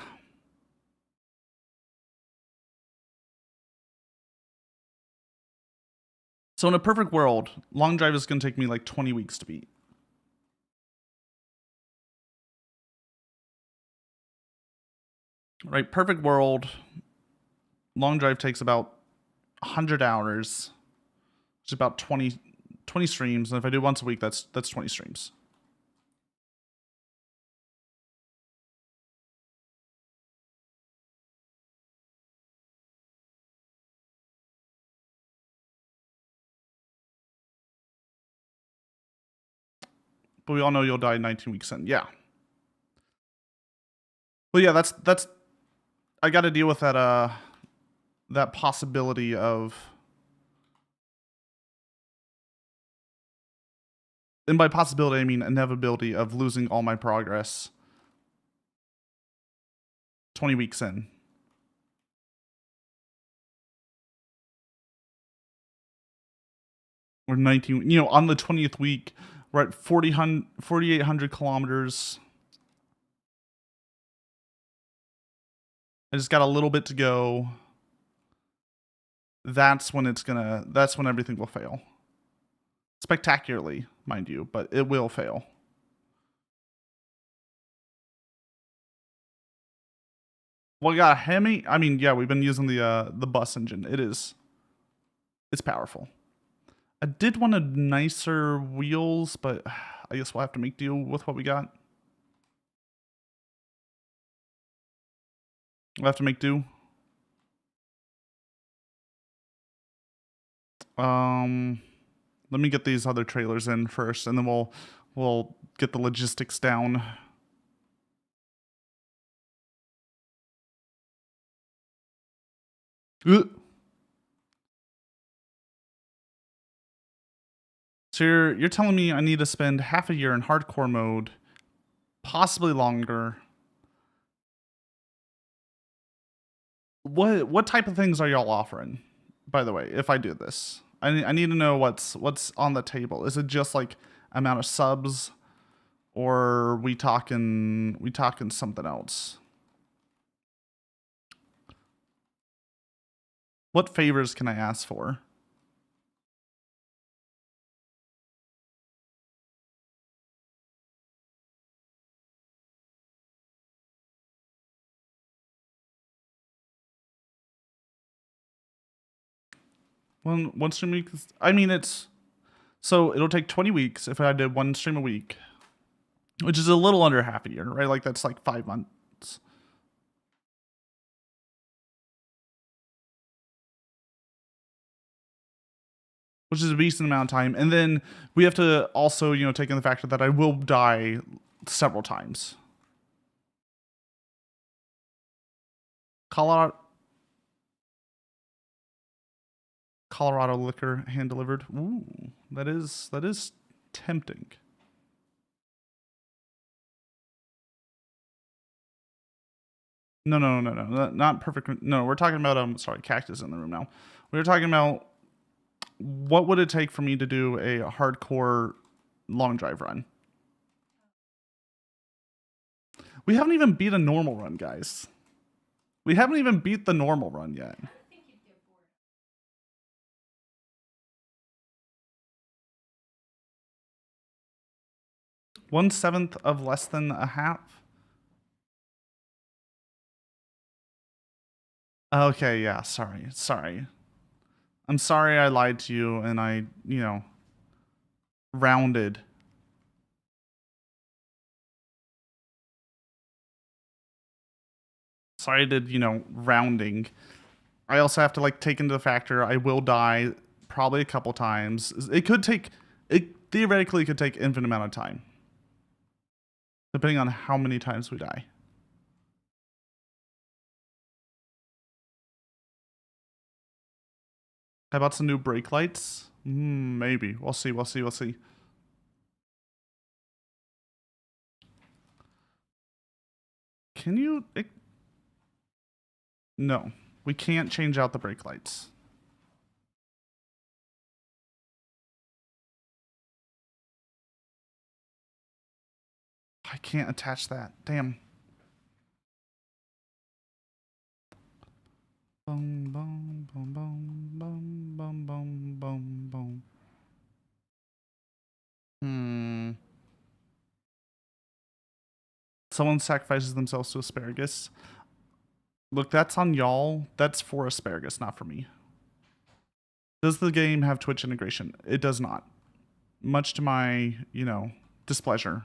So in a perfect world, long drive is going to take me like 20 weeks to beat. Right, perfect world, long drive takes about 100 hours, which is about 20 streams. And if I do once a week, that's 20 streams. But we all know you'll die 19 weeks in. Yeah. Well, yeah, that's I got to deal with that that possibility of, and by possibility I mean inevitability of losing all my progress 20 weeks in. Or 19, you know, on the 20th week, we're at 4,800 kilometers. I just got a little bit to go. That's when everything will fail. Spectacularly, mind you, but it will fail. Well, we got a Hemi. I mean, yeah, we've been using the bus engine. It's powerful. I did want a nicer wheels, but I guess we'll have to make do with what we got. We'll have to make do. Let me get these other trailers in first, and then we'll get the logistics down. Ugh. So you're telling me I need to spend half a year in hardcore mode, possibly longer. What type of things are y'all offering, by the way, if I do this? I need to know what's on the table. Is it just like amount of subs, or we talking something else? What favors can I ask for? One stream a week. I mean, so it'll take 20 weeks if I did one stream a week, which is a little under half a year, right? Like that's like 5 months. Which is a decent amount of time. And then we have to also, you know, take in the factor that I will die several times. Colorado liquor hand delivered. Ooh, that is tempting. No, not perfect. No, we're talking about sorry, Cactus in the room now. We were talking about what would it take for me to do a hardcore long drive run. We haven't even beat a normal run, guys. We haven't even beat the normal run yet. 1/7 of less than a half. Okay, yeah, sorry. I'm sorry I lied to you and I, you know, rounded. Sorry I did, you know, rounding. I also have to like take into the factor I will die probably a couple times. It theoretically could take infinite amount of time. Depending on how many times we die. How about some new brake lights? Maybe. We'll see. Can you... No. We can't change out the brake lights. I can't attach that. Damn. Boom, boom, boom, boom, boom, boom, boom, boom, boom. Someone sacrifices themselves to asparagus. Look, that's on y'all. That's for asparagus, not for me. Does the game have Twitch integration? It does not. Much to my, displeasure.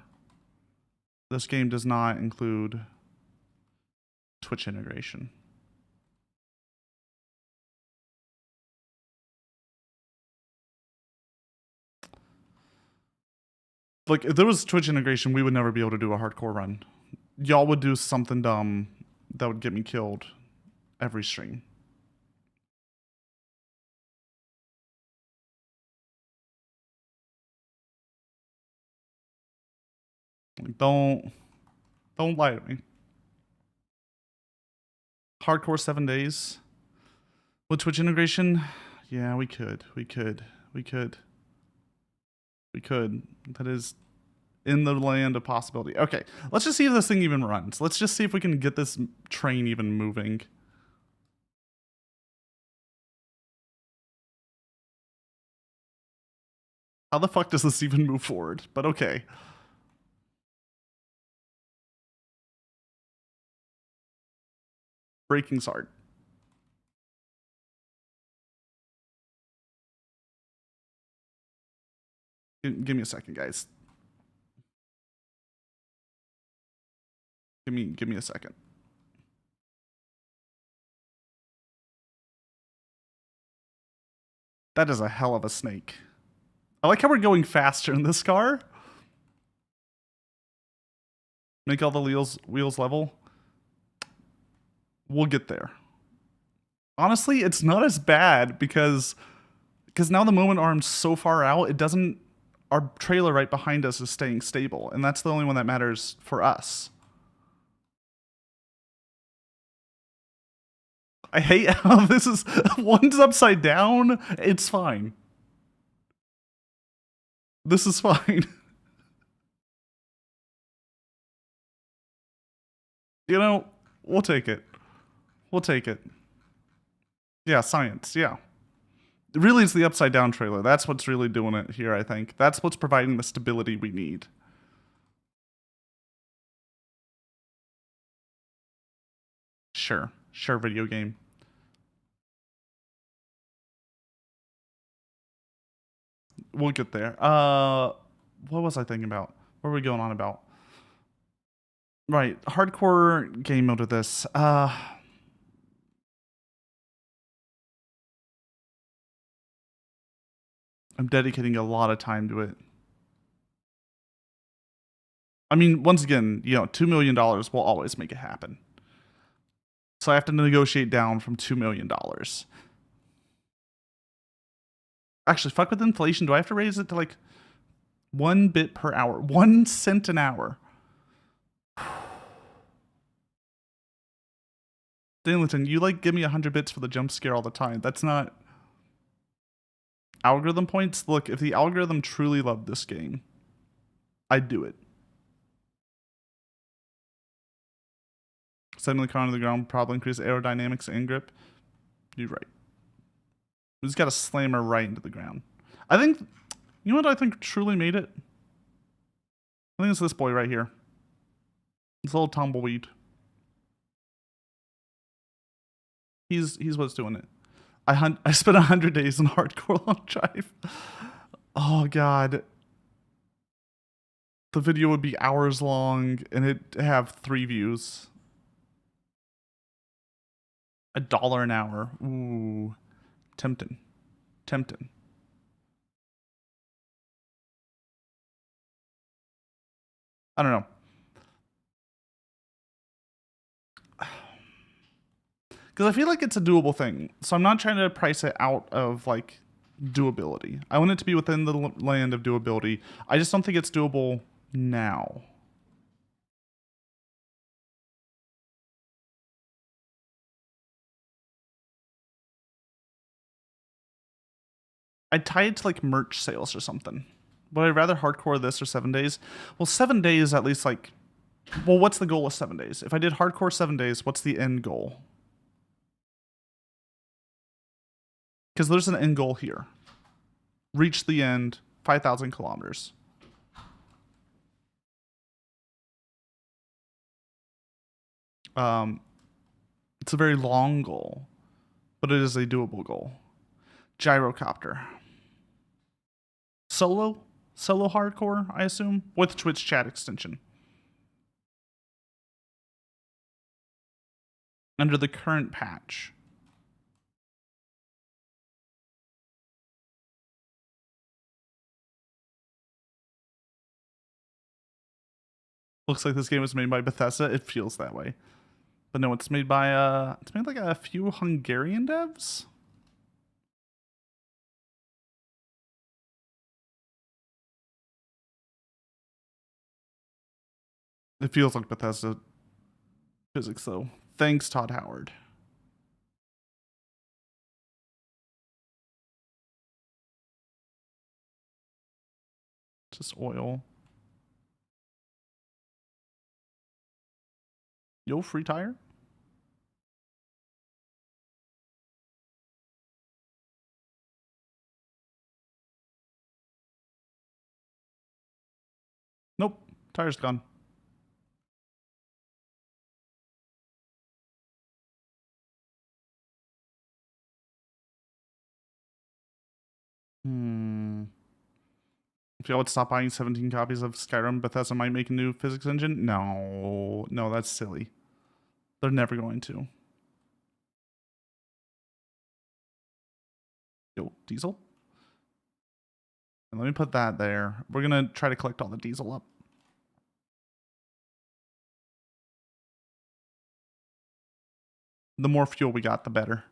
This game does not include Twitch integration. Like, if there was Twitch integration, we would never be able to do a hardcore run. Y'all would do something dumb that would get me killed every stream. Don't lie to me. Hardcore 7 days with Twitch integration? Yeah, we could. That is in the land of possibility. Okay, let's just see if this thing even runs. Let's just see if we can get this train even moving. How the fuck does this even move forward? But okay. Braking's hard. Give me a second, guys. Give me a second. That is a hell of a snake. I like how we're going faster in this car. Make all the wheels level. We'll get there. Honestly, it's not as bad because now the moment arm's so far out, it doesn't... Our trailer right behind us is staying stable, and that's the only one that matters for us. I hate how this is... One's upside down. It's fine. This is fine. We'll take it. We'll take it. Yeah, science, yeah. Really, it's the upside down trailer. That's what's really doing it here, I think. That's what's providing the stability we need. Sure, video game. We'll get there. What was I thinking about? What were we going on about? Right, hardcore game mode of this. I'm dedicating a lot of time to it. I mean, once again, $2 million will always make it happen. So I have to negotiate down from $2 million. Actually, fuck with inflation. Do I have to raise it to like 1 bit per hour? 1 cent an hour. Danielton, you give me 100 bits for the jump scare all the time. That's not... Algorithm points? Look, if the algorithm truly loved this game, I'd do it. Setting the car on the ground probably increase aerodynamics and grip. You're right. We just gotta slam her right into the ground. I think... You know what I think truly made it? I think it's this boy right here. This little tumbleweed. He's what's doing it. I spent 100 days in hardcore long drive. Oh god. The video would be hours long and it'd have 3 views. $1 an hour. Ooh. Tempting. I don't know. Because I feel like it's a doable thing. So I'm not trying to price it out of, like, doability. I want it to be within the land of doability. I just don't think it's doable now. I'd tie it to, like, merch sales or something. Would I rather hardcore this or 7 days? Well, 7 days at least, like... Well, what's the goal of 7 days? If I did hardcore 7 days, what's the end goal? Because there's an end goal here. Reach the end, 5,000 kilometers. It's a very long goal, but it is a doable goal. Gyrocopter. Solo hardcore, I assume, with Twitch chat extension. Under the current patch. Looks like this game was made by Bethesda. It feels that way. But no, it's made by it's made like a few Hungarian devs. It feels like Bethesda physics though. Thanks, Todd Howard. Just oil. Yo, free tire? Nope. Tire's gone. If y'all would stop buying 17 copies of Skyrim, Bethesda might make a new physics engine? No. No, that's silly. They're never going to. Yo, diesel? And let me put that there. We're going to try to collect all the diesel up. The more fuel we got, the better.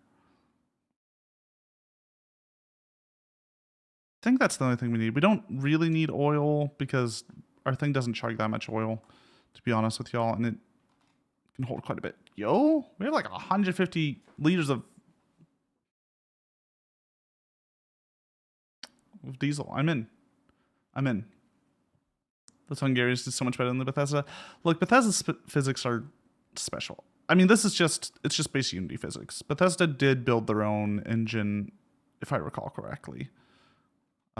I think that's the only thing we need. We don't really need oil because our thing doesn't chug that much oil, to be honest with y'all, and it can hold quite a bit. Yo, we have like 150 liters of diesel. I'm in. This Hungarians is so much better than the Bethesda. Look, Bethesda's physics are special. I mean, it's just base Unity physics. Bethesda did build their own engine, if I recall correctly.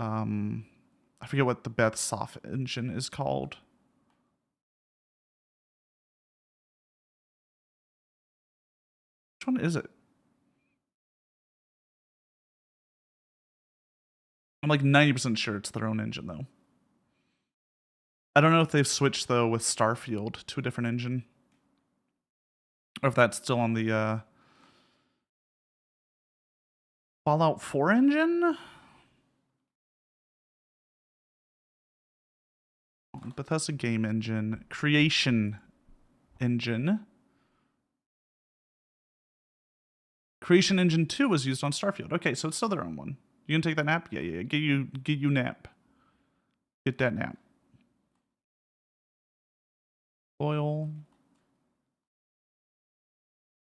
I forget what the Bethsoft engine is called. Which one is it? I'm like 90% sure it's their own engine, though. I don't know if they've switched, though, with Starfield to a different engine. Or if that's still on the Fallout 4 engine? Bethesda game engine. Creation engine. Creation Engine 2 was used on Starfield. Okay, so it's still their own one. You gonna take that nap? Yeah. Get you nap. Get that nap. Oil.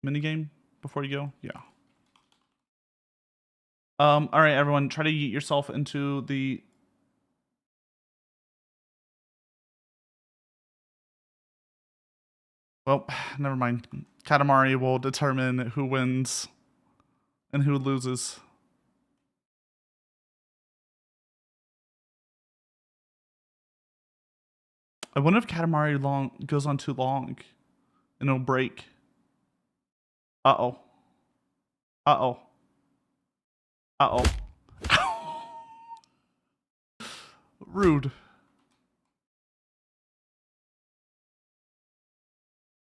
Minigame before you go? Yeah. All right, everyone, try to yeet yourself into the... Well, never mind. Katamari will determine who wins and who loses. I wonder if Katamari goes on too long and it'll break. Uh-oh. Uh-oh. Uh-oh. Rude.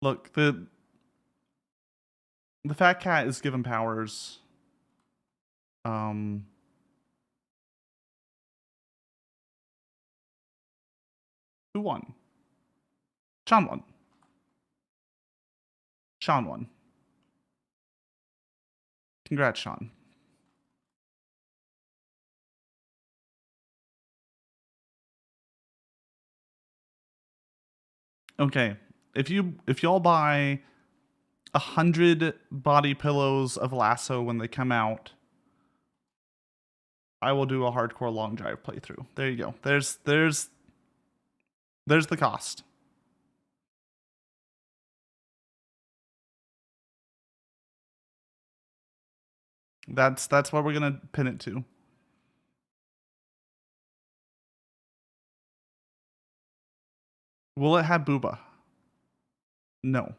Look, the fat cat is given powers. Who won? Sean won. Sean won. Congrats, Sean. Okay, if y'all buy 100 body pillows of Lasso when they come out, I will do a hardcore long drive playthrough. There you go. There's the cost. That's what we're gonna pin it to. Will it have Booba? No.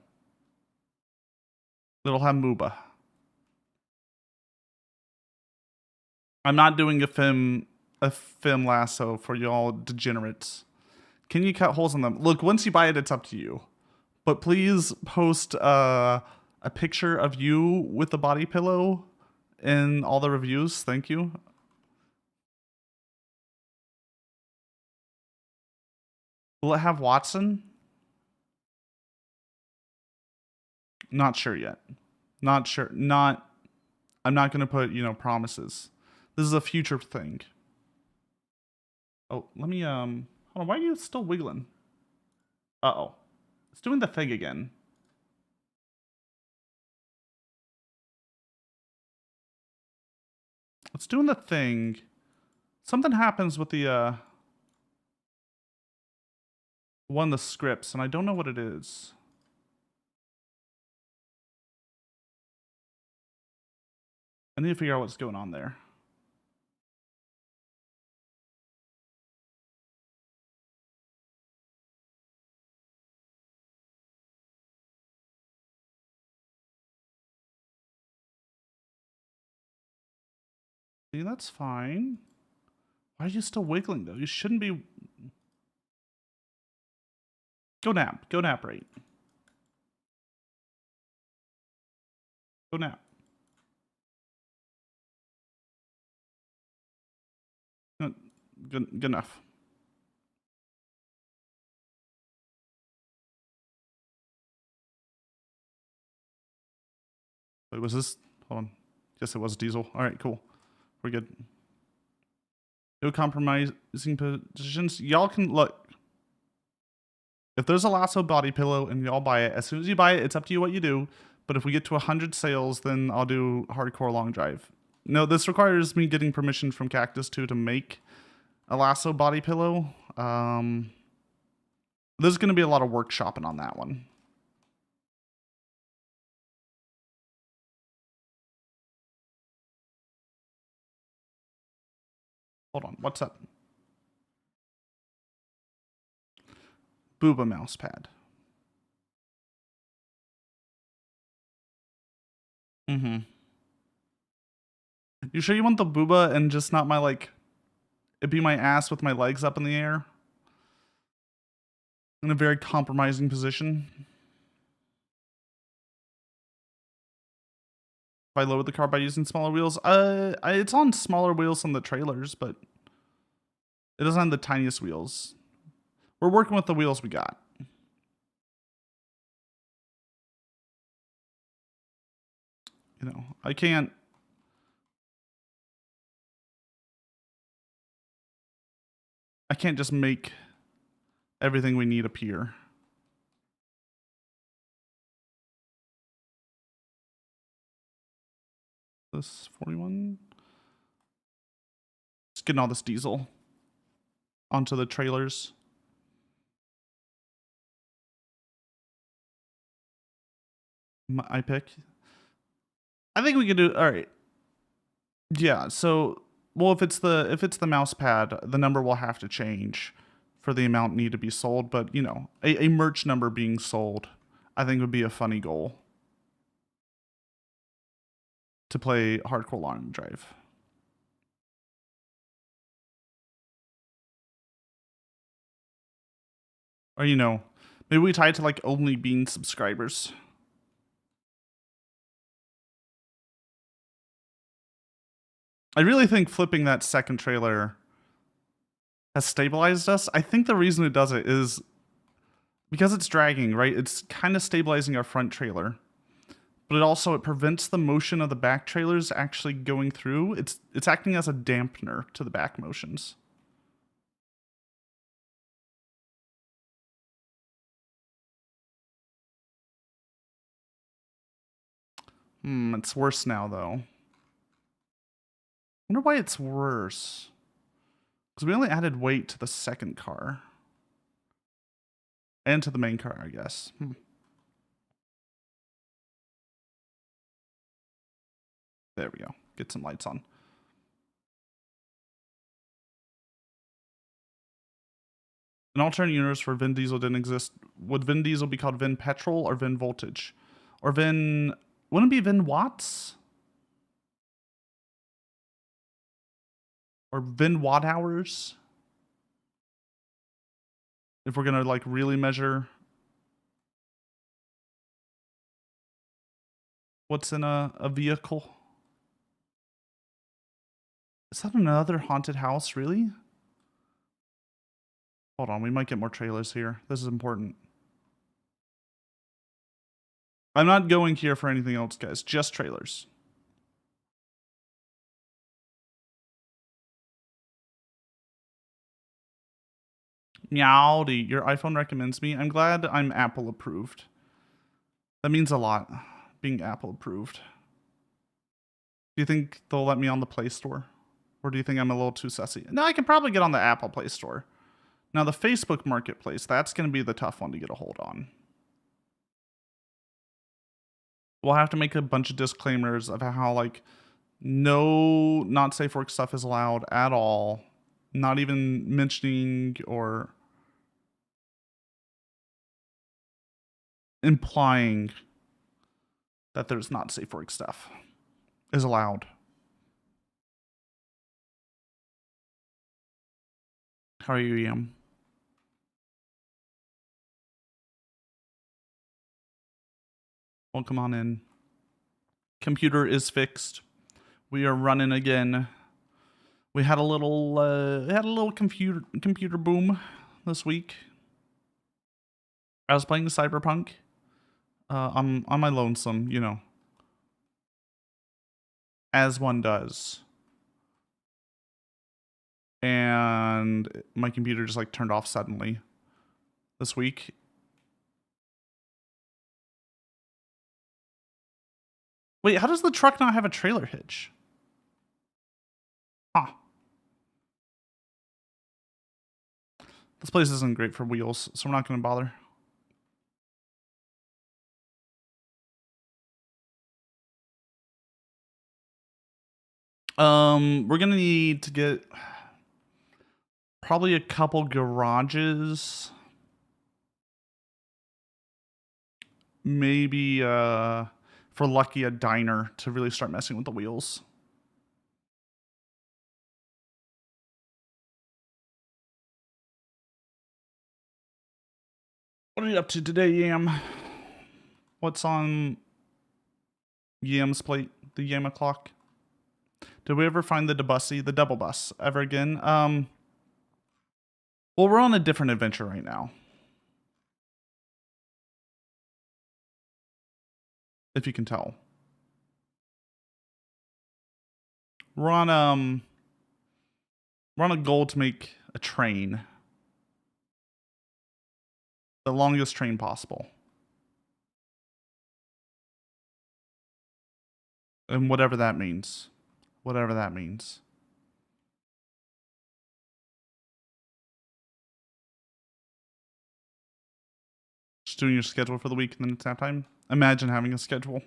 It'll have Mooba. I'm not doing a film Lasso for y'all degenerates. Can you cut holes in them? Look, once you buy it, it's up to you. But please post a picture of you with the body pillow in all the reviews. Thank you. Will it have Watson? Not sure yet. Not sure. I'm not going to put, promises. This is a future thing. Oh, let me, hold on. Why are you still wiggling? Uh-oh. It's doing the thing again. It's doing the thing. Something happens with the, one of the scripts, and I don't know what it is. I need to figure out what's going on there. See, that's fine. Why are you still wiggling, though? You shouldn't be... Go nap. Go nap right. Go nap. Good enough. Wait, was this? Hold on. Yes, it was Diesel. All right, cool. We're good. No compromising positions. Y'all can look. If there's a Lasso body pillow and y'all buy it, as soon as you buy it, it's up to you what you do. But if we get to 100 sales, then I'll do hardcore long drive. No, this requires me getting permission from Cactus 2 to make a Lasso body pillow. There's going to be a lot of workshopping on that one. Hold on, what's up? Booba mouse pad. Mm-hmm. You sure you want the booba and just not my, like, it be my ass with my legs up in the air? In a very compromising position. If I lowered the car by using smaller wheels, it's on smaller wheels than the trailers, but it doesn't have the tiniest wheels. We're working with the wheels we got. You know, I can't just make everything we need appear. This 41. Just getting all this diesel onto the trailers. I pick. I think we could do all right. Yeah, so well, if it's the mouse pad, the number will have to change for the amount need to be sold, but you know, a merch number being sold, I think would be a funny goal to play hardcore long drive. Or you know, maybe we tie it to like only Bean subscribers. I really think flipping that second trailer has stabilized us. I think the reason it does it is because it's dragging, right? It's kind of stabilizing our front trailer. But it prevents the motion of the back trailers actually going through. It's acting as a dampener to the back motions. It's worse now though. Wonder why it's worse. Because we only added weight to the second car. And to the main car, I guess. There we go. Get some lights on. An alternate universe where Vin Diesel didn't exist. Would Vin Diesel be called Vin Petrol or Vin Voltage? Or Vin... Wouldn't it be Vin Watts? Or Vin Watt Hours? If we're gonna like really measure what's in a vehicle. Is that another haunted house, really? Hold on, we might get more trailers here. This is important. I'm not going here for anything else, guys. Just trailers. Meowdy, your iPhone recommends me. I'm glad I'm Apple approved. That means a lot, being Apple approved. Do you think they'll let me on the Play Store? Or do you think I'm a little too sussy? No, I can probably get on the Apple Play Store. Now, the Facebook Marketplace, that's going to be the tough one to get a hold on. We'll have to make a bunch of disclaimers of how, like, no not safe work stuff is allowed at all. Not even mentioning or implying that there's not safe work stuff is allowed. How are you, Ian? Welcome on in. Computer is fixed. We are running again. We had a little computer boom this week. I was playing Cyberpunk. On my lonesome, you know, as one does. And my computer just like turned off suddenly this week. Wait, how does the truck not have a trailer hitch? Huh. This place isn't great for wheels, so we're not going to bother. We're going to need to get probably a couple garages. Maybe, for lucky, a diner to really start messing with the wheels. What are you up to today, Yam? What's on Yam's plate? The Yam o'clock? Did we ever find the double bus ever again? Well, we're on a different adventure right now. If you can tell. We're on a goal to make a train. The longest train possible. And whatever that means. Whatever that means. Just doing your schedule for the week and then it's nap time. Imagine having a schedule.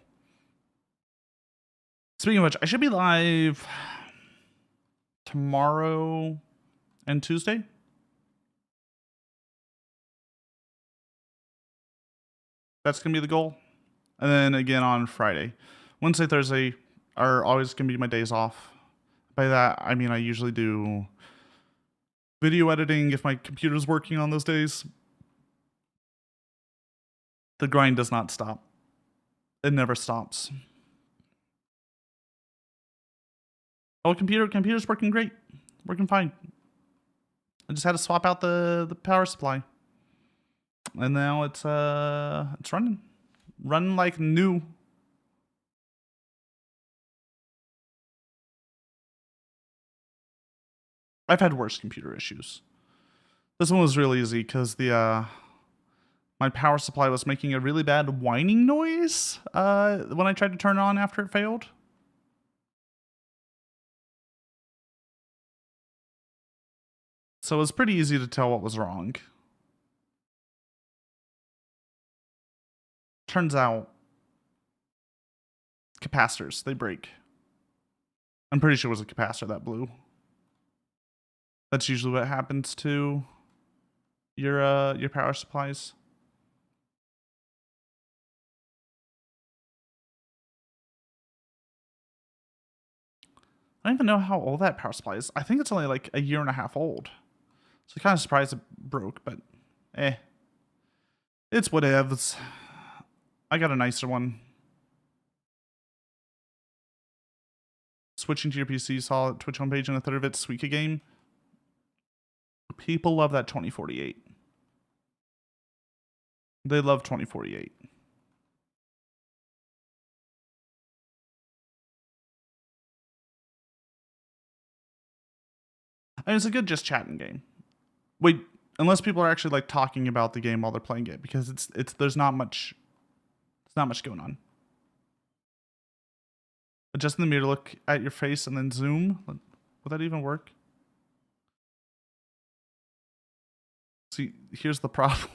Speaking of which, I should be live tomorrow and Tuesday. That's going to be the goal. And then again on Friday. Wednesday, Thursday are always going to be my days off. By that, I mean I usually do video editing if my computer's working on those days. The grind does not stop. It never stops. Oh, computer's working great. Working fine. I just had to swap out the power supply. And now it's running. Running like new. I've had worse computer issues. This one was really easy because the my power supply was making a really bad whining noise when I tried to turn it on after it failed. So it was pretty easy to tell what was wrong. Turns out, capacitors, they break. I'm pretty sure it was a capacitor that blew. That's usually what happens to your power supplies. I don't even know how old that power supply is. I think it's only like a year and a half old. So I'm kind of surprised it broke, but it's whatevs. I got a nicer one. Switching to your PC, saw Twitch homepage and a third of it's Suika game. People love that 2048. They love 2048. And it's a good just chatting game. Wait, unless people are actually like talking about the game while they're playing it, because there's not much going on. Adjusting the mirror to look at your face and then zoom. Would that even work? See, here's the problem.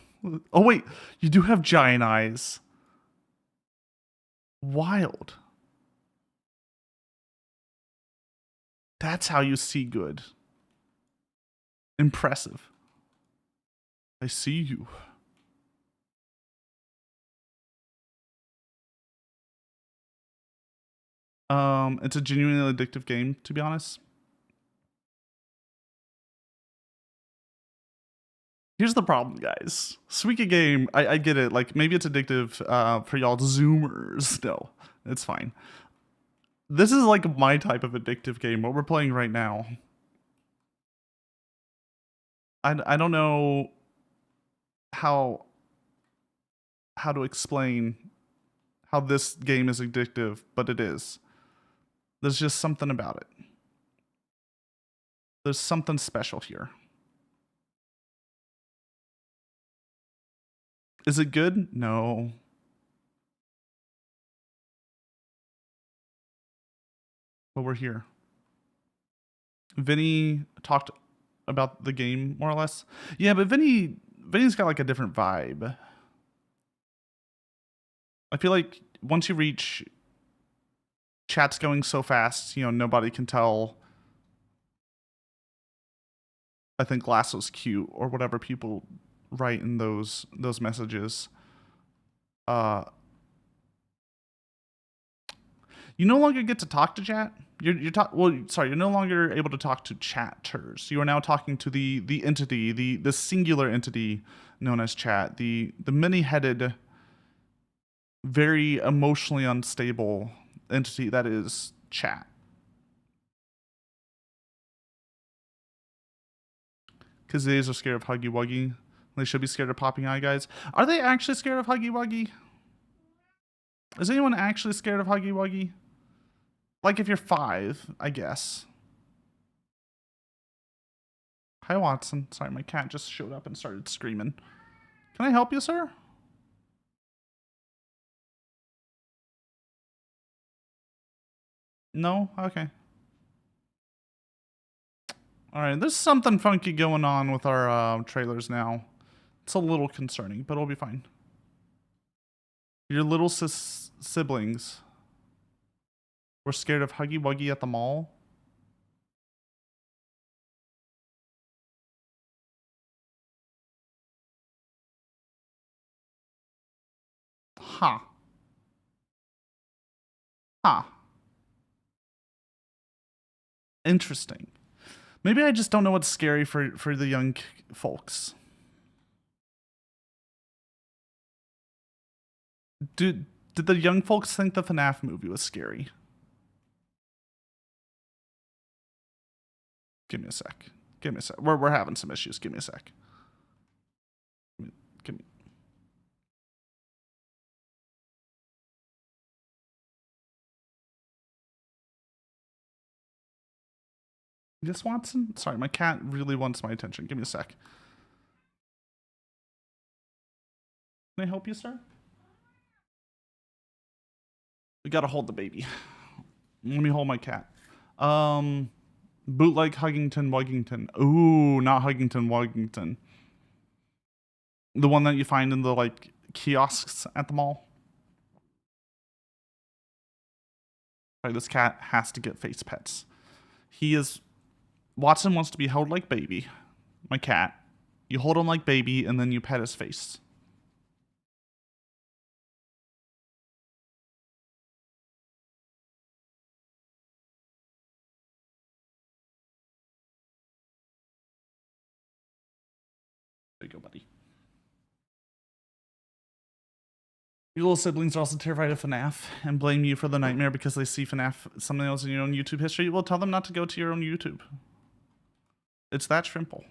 Oh wait, you do have giant eyes. Wild. That's how you see good. Impressive. I see you. It's a genuinely addictive game, to be honest. Here's the problem, guys. Suika game, I get it. Like, maybe it's addictive for y'all Zoomers. No, it's fine. This is like my type of addictive game, what we're playing right now. I don't know how to explain how this game is addictive, but it is. There's just something about it. There's something special here. Is it good? No. But we're here. Vinny talked about the game more or less. Yeah, but Vinny's got like a different vibe. I feel like once you reach chat's going so fast, you know, nobody can tell. I think Lasso's cute or whatever people write in those messages. You no longer get to talk to chat. You're no longer able to talk to chatters. You are now talking to the entity, the singular entity known as chat, the many-headed, very emotionally unstable entity that is chat. Because they are scared of Huggy Wuggy. They should be scared of Popping Eye guys. Are they actually scared of Huggy Wuggy? Is anyone actually scared of Huggy Wuggy? Like if you're 5, I guess. Hi, Watson. Sorry, my cat just showed up and started screaming. Can I help you, sir? No? Okay. Alright, there's something funky going on with our trailers now. It's a little concerning, but it'll be fine. Your little siblings were scared of Huggy Wuggy at the mall? Huh. Huh. Interesting. Maybe I just don't know what's scary for the young folks. Did the young folks think the FNAF movie was scary? Give me a sec. Give me a sec. We're having some issues. Give me a sec. Give me. Yes, Watson? Sorry, my cat really wants my attention. Give me a sec. Can I help you, sir? We gotta hold the baby. Let me hold my cat. Bootleg Huggington Wuggington. Ooh, not Huggington Wuggington. The one that you find in the, like, kiosks at the mall. Sorry, this cat has to get face pets. Watson wants to be held like baby. My cat. You hold him like baby, and then you pet his face. There you go, buddy. Your little siblings are also terrified of FNAF and blame you for the nightmare because they see FNAF something else in your own YouTube history. Well, tell them not to go to your own YouTube. It's that simple.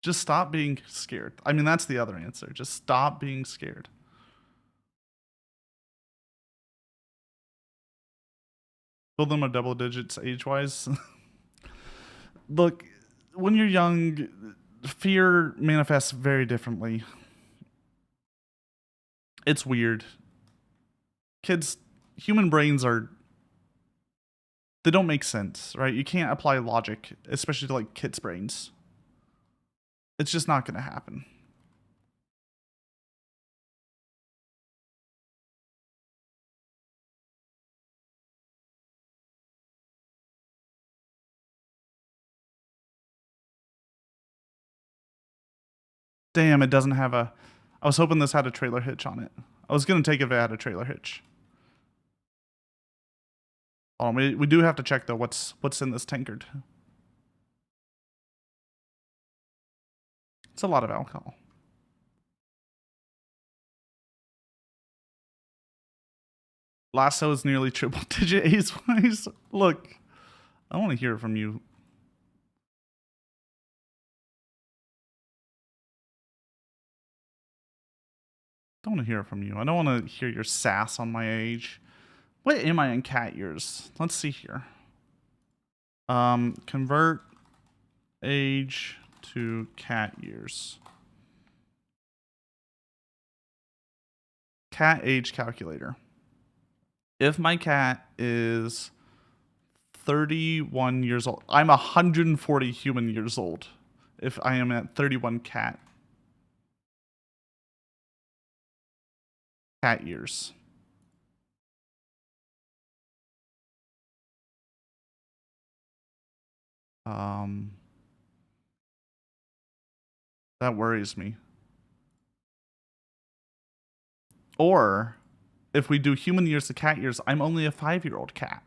Just stop being scared. I mean, that's the other answer. Just stop being scared. Both of them are double digits age-wise. Look, when you're young, fear manifests very differently. It's weird. Kids, human brains they don't make sense, right? You can't apply logic, especially to like kids' brains. It's just not going to happen. Damn, it doesn't have a... I was hoping this had a trailer hitch on it. I was going to take it if it had a trailer hitch. Oh, we do have to check, though, what's in this tankard. It's a lot of alcohol. Lasso is nearly triple digit age-wise. Look, I want to hear from you. Don't want to hear from you. I don't want to hear your sass on my age. What am I in cat years? Let's see here. Convert age to cat years. Cat age calculator. If my cat is 31 years old, I'm 140 human years old if I am at 31 cat years. That worries me. Or if we do human years to cat years, I'm only a 5-year-old cat.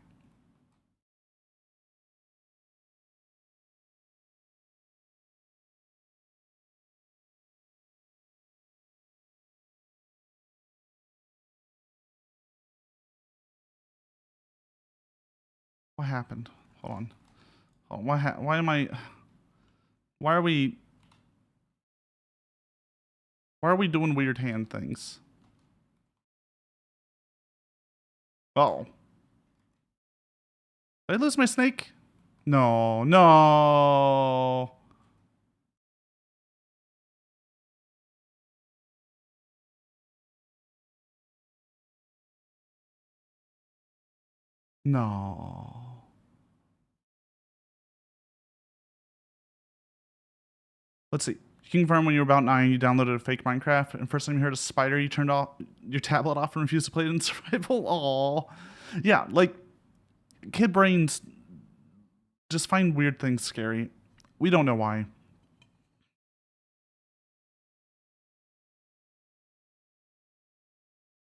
What happened? Hold on. Oh, why am I... Why are we doing weird hand things? Oh. Did I lose my snake? No, no. No. Let's see. You can confirm when you were about 9, you downloaded a fake Minecraft, and first time you heard a spider, you turned off your tablet off and refused to play it in survival. Aw. Yeah, like, kid brains just find weird things scary. We don't know why.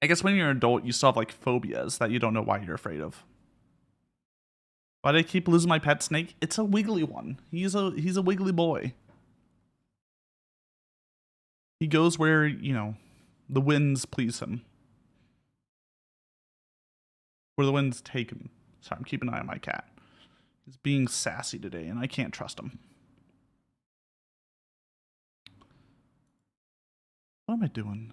I guess when you're an adult, you still have, like, phobias that you don't know why you're afraid of. Why do I keep losing my pet snake? It's a wiggly one. He's a wiggly boy. He goes where, you know, the winds please him. Where the winds take him. Sorry, I'm keeping an eye on my cat. He's being sassy today, and I can't trust him. What What am I doing?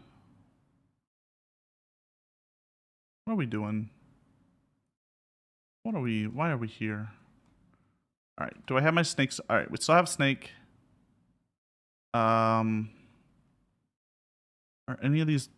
What are we doing? What are we? Why are we here? All right. Do I have my snakes? All right. We still have snake. Are any of these?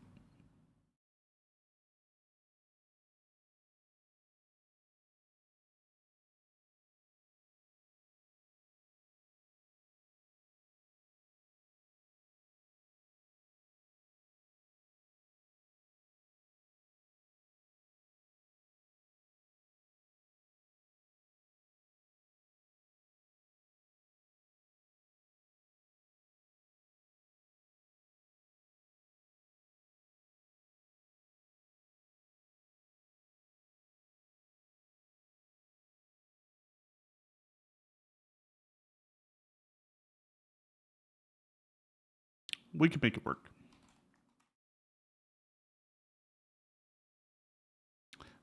We can make it work.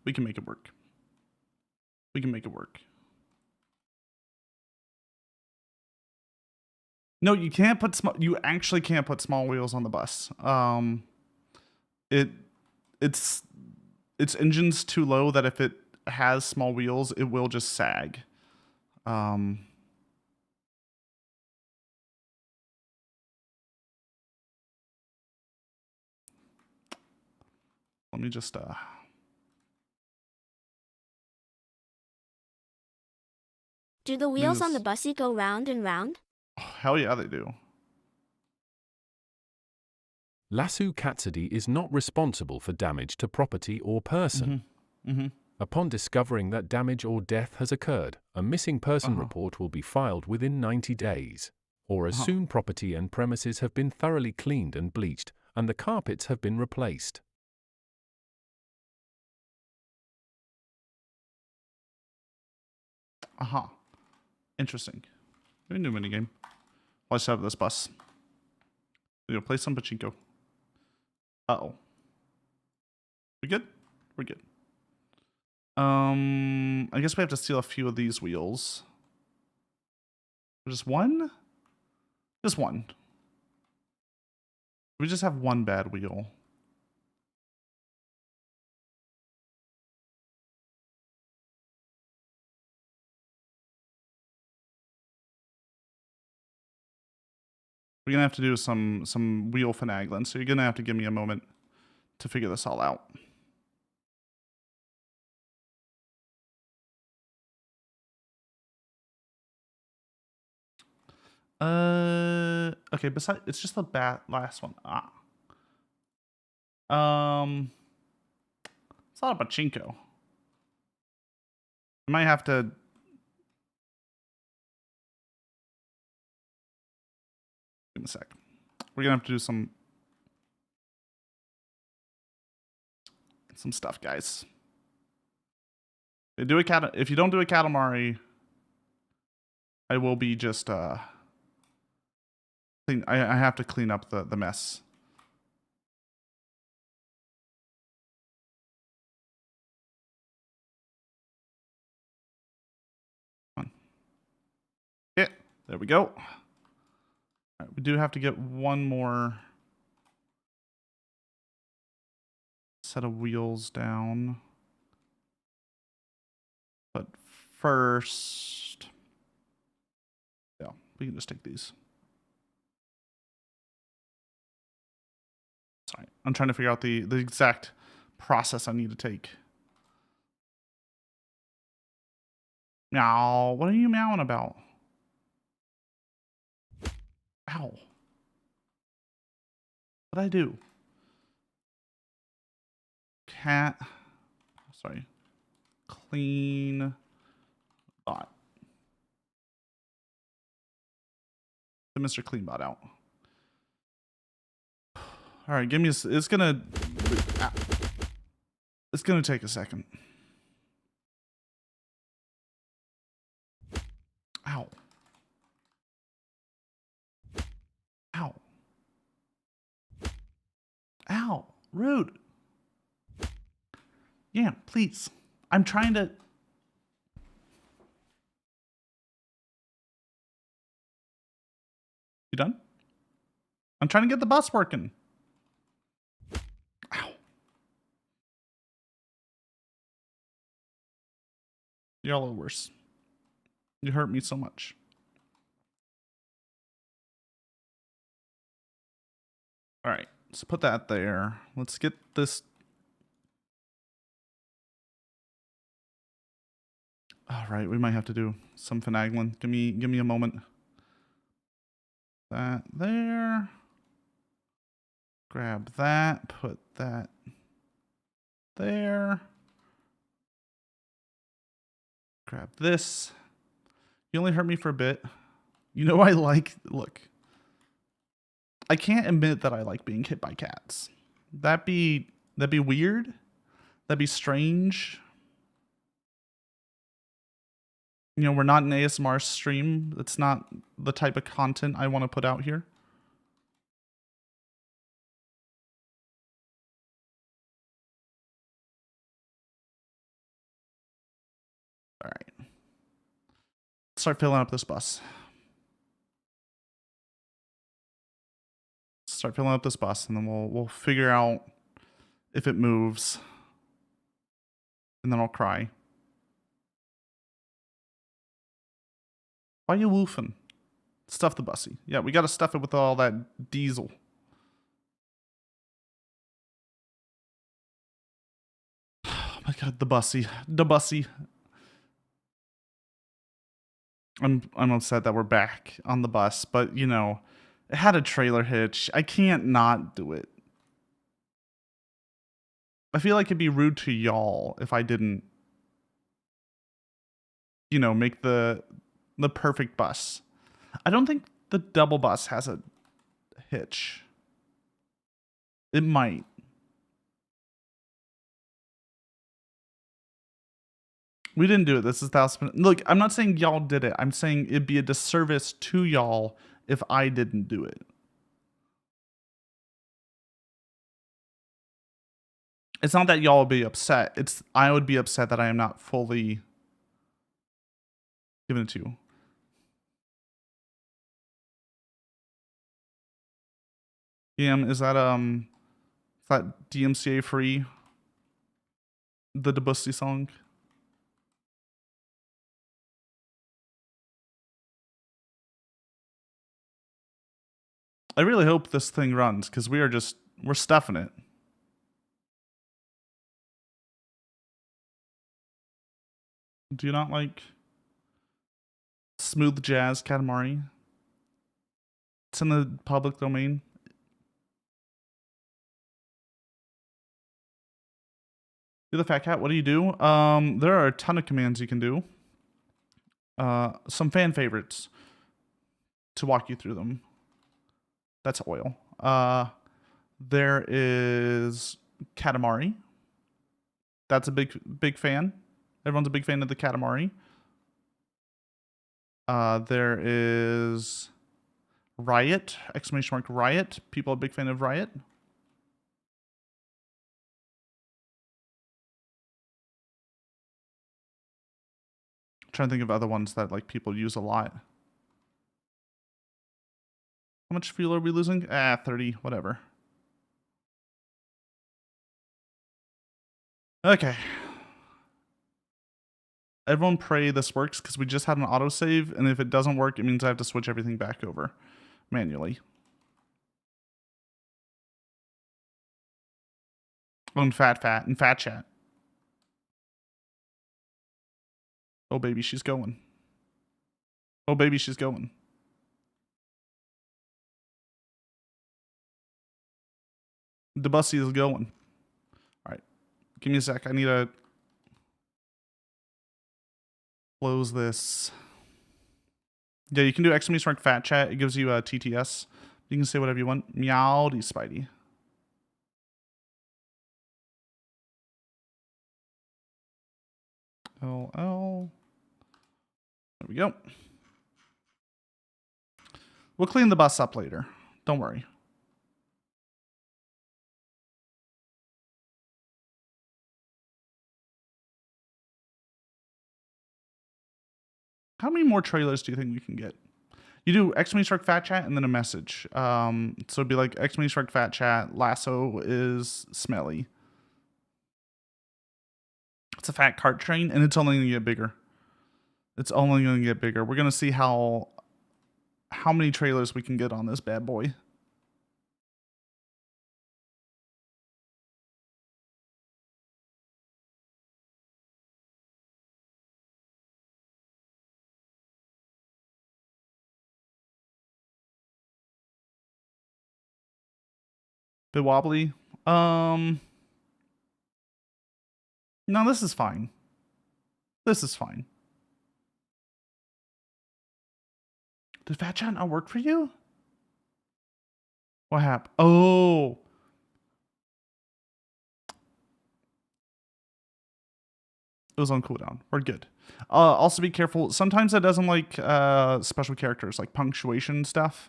We can make it work. We can make it work. No, you can't put small. You actually can't put small wheels on the bus. Its engine's too low that if it has small wheels, it will just sag. Let me just Do the wheels on the bussy go round and round? Oh, hell yeah, they do. Lasso Catsidy is not responsible for damage to property or person. Upon discovering that damage or death has occurred, a missing person report will be filed within 90 days, or as soon property and premises have been thoroughly cleaned and bleached, and the carpets have been replaced. Interesting. Very new minigame. Let's have this bus. We're gonna play some pachinko. Uh-oh. We good? We're good. I guess we have to steal a few of these wheels. Just one? Just one. We just have one bad wheel. We're gonna have to do some wheel finagling, so you're gonna have to give me a moment to figure this all out. Okay, besides, it's just the last one. It's not a pachinko. I might have to. Give me a sec. We're gonna have to do some stuff, guys. If you don't do a Katamari, I will be just I have to clean up the mess. Come on. Yeah, there we go. All right, we do have to get one more set of wheels down. But first, yeah, we can just take these. Sorry, I'm trying to figure out the exact process I need to take. Meow, what are you meowing about? Ow. What'd I do? Cat. Sorry. Clean bot. The Mr. Cleanbot out. All right, give me it's gonna take a second. Ow. Ow. Ow. Rude. Yeah, please. I'm trying to. You done? I'm trying to get the bus working. Y'all are worse. You hurt me so much. All right, so put that there. Let's get this. All right, we might have to do some finagling. Give me a moment. That there. Grab that. Put that there. Grab this. You only hurt me for a bit. You know I like. Look. I can't admit that I like being hit by cats. That'd be weird. That'd be strange. You know, we're not an ASMR stream. That's not the type of content I want to put out here. All right. Start filling up this bus. Start filling up this bus, and then we'll figure out if it moves. And then I'll cry. Why are you woofing? Stuff the bussy. Yeah, we gotta stuff it with all that diesel. Oh my god, the bussy. The bussy. I'm upset that we're back on the bus, but you know, it had a trailer hitch. I can't not do it. I feel like it'd be rude to y'all if I didn't, you know, make the perfect bus. I don't think the double bus has a hitch. It might. We didn't do it. This is 1,000. Look, I'm not saying y'all did it. I'm saying it'd be a disservice to y'all if I didn't do it. It's not that y'all would be upset. It's I would be upset that I am not fully giving it to you. Is that DMCA free? The Debussy song? I really hope this thing runs, because we're stuffing it. Do you not like smooth jazz Katamari? It's in the public domain. You're the fat cat. What do you do? There are a ton of commands you can do. Some fan favorites to walk you through them. That's oil. There is Katamari. That's a big fan. Everyone's a big fan of the Katamari. There is Riot, exclamation mark Riot. People are a big fan of Riot. I'm trying to think of other ones that like people use a lot. How much fuel are we losing? 30, whatever. Okay. Everyone pray this works, because we just had an autosave, and if it doesn't work, it means I have to switch everything back over manually. Oh, and fat chat. Oh, baby, she's going. Oh, baby, she's going. The bussy is going. All right. Give me a sec. I need to close this. Yeah, you can do exclamation mark fat chat. It gives you a TTS. You can say whatever you want. Meowdy Spidey. LL. There we go. We'll clean the bus up later. Don't worry. How many more trailers do you think we can get? You do exclamation mark fat chat and then a message. So it'd be like exclamation mark fat chat. Lasso is smelly. It's a fat cart train, and it's only going to get bigger. It's only going to get bigger. We're going to see how many trailers we can get on this bad boy. Bit wobbly. No, this is fine. This is fine. Did Fat Chat not work for you? What happened? Oh. It was on cooldown. We're good. Also be careful. Sometimes it doesn't like special characters, like punctuation stuff.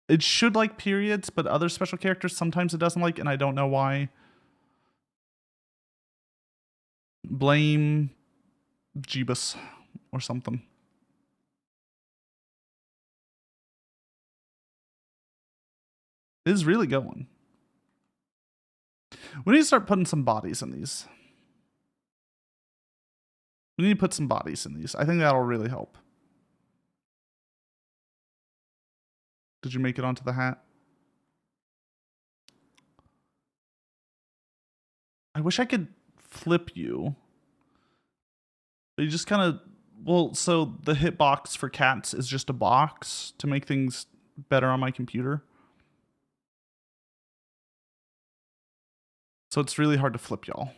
It should like periods, but other special characters sometimes it doesn't like, and I don't know why. Blame Jeebus or something. It is really going. We need to start putting some bodies in these. We need to put some bodies in these. I think that'll really help. Did you make it onto the hat? I wish I could flip you. But you just kind of... Well, so the hitbox for cats is just a box to make things better on my computer. So it's really hard to flip y'all.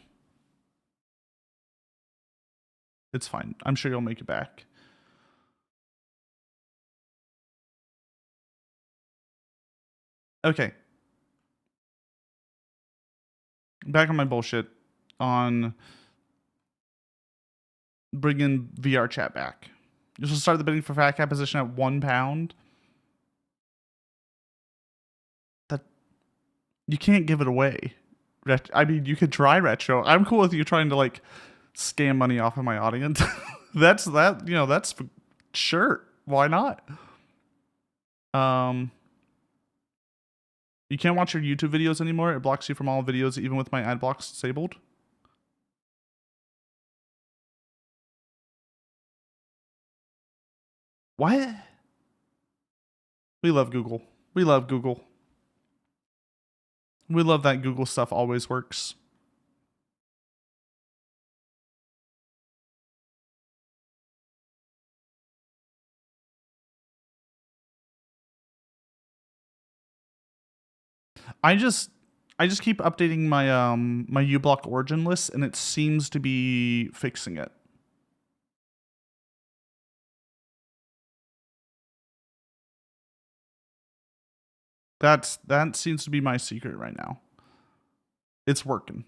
It's fine. I'm sure you'll make it back. Okay. Back on my bullshit on bringing VR chat back. You should start the bidding for Fat Cat position at £1. That you can't give it away. I mean, you could try retro. I'm cool with you trying to like scam money off of my audience. That's for sure. Why not? You can't watch your YouTube videos anymore. It blocks you from all videos, even with my ad blocks disabled. What? We love Google. We love Google. We love that Google stuff always works. I just keep updating my my uBlock origin list, and it seems to be fixing it. That seems to be my secret right now. It's working.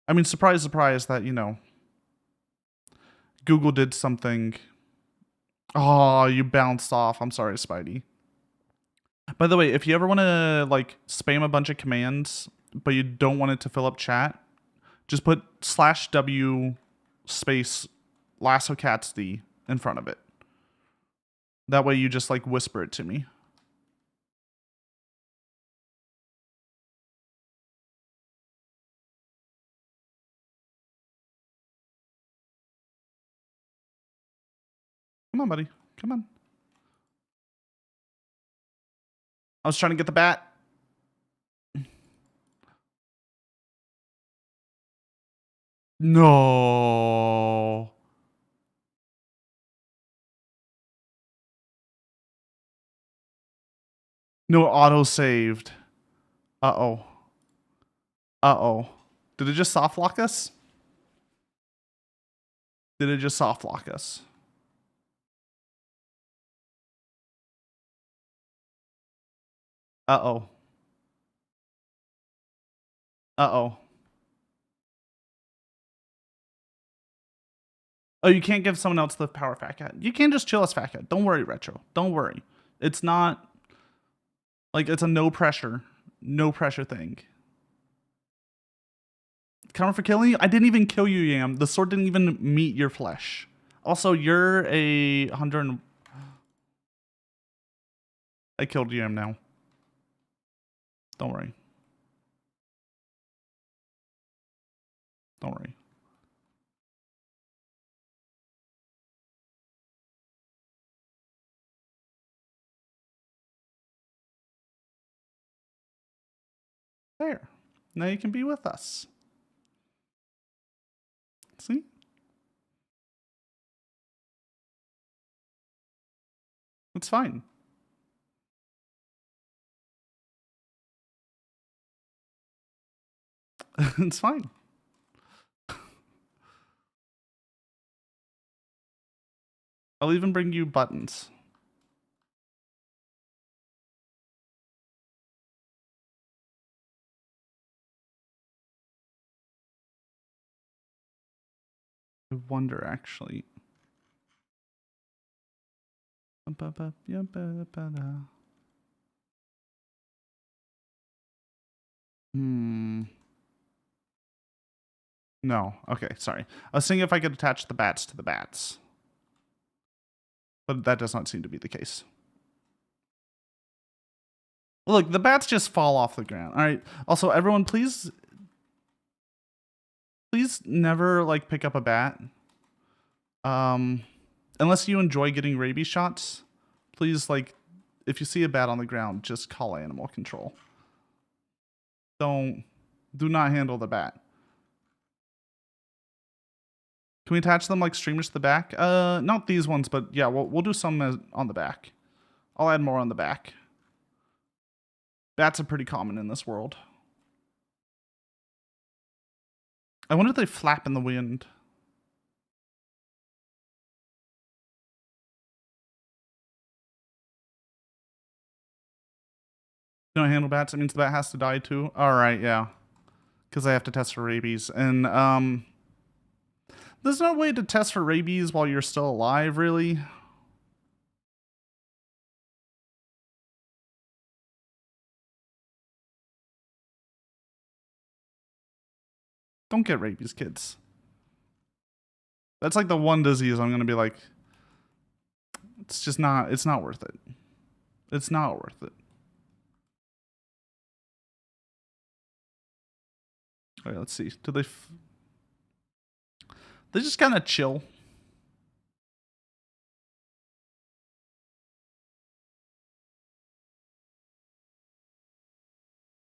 I mean, surprise, surprise that, you know, Google did something. Oh, you bounced off. I'm sorry, Spidey. By the way, if you ever want to like spam a bunch of commands, but you don't want it to fill up chat, just put /W space Lasso Catsidy in front of it. That way you just like whisper it to me. Come on, buddy. Come on. I was trying to get the bat. No. No, auto saved. Uh-oh. Uh-oh. Did it just soft lock us? Did it just soft lock us? Uh-oh. Uh-oh. Oh, you can't give someone else the power, Fat Cat. You can just chill as Fat Cat. Don't worry, Retro. Don't worry. It's not... Like, it's a no pressure thing. Counter for killing you? I didn't even kill you, Yam. The sword didn't even meet your flesh. Also, you're a 100... I killed Yam now. Don't worry. Don't worry. There. Now you can be with us. See? It's fine. It's fine. I'll even bring you buttons. I wonder, actually. No. Okay, sorry. I was seeing if I could attach the bats to the bats. But that does not seem to be the case. Look, the bats just fall off the ground. All right. Also, everyone, please never like pick up a bat. Unless you enjoy getting rabies shots, please, like, if you see a bat on the ground, just call animal control. Do not handle the bat. Can we attach them like streamers to the back? Not these ones, but yeah, we'll do some on the back. I'll add more on the back. Bats are pretty common in this world. I wonder if they flap in the wind. Don't handle bats, it means the bat has to die too. Alright, yeah. Because I have to test for rabies. And there's no way to test for rabies while you're still alive, really. Don't get rabies, kids. That's like the one disease I'm gonna be like, it's just not, it's not worth it. It's not worth it. All right, let's see. Do they just kind of chill?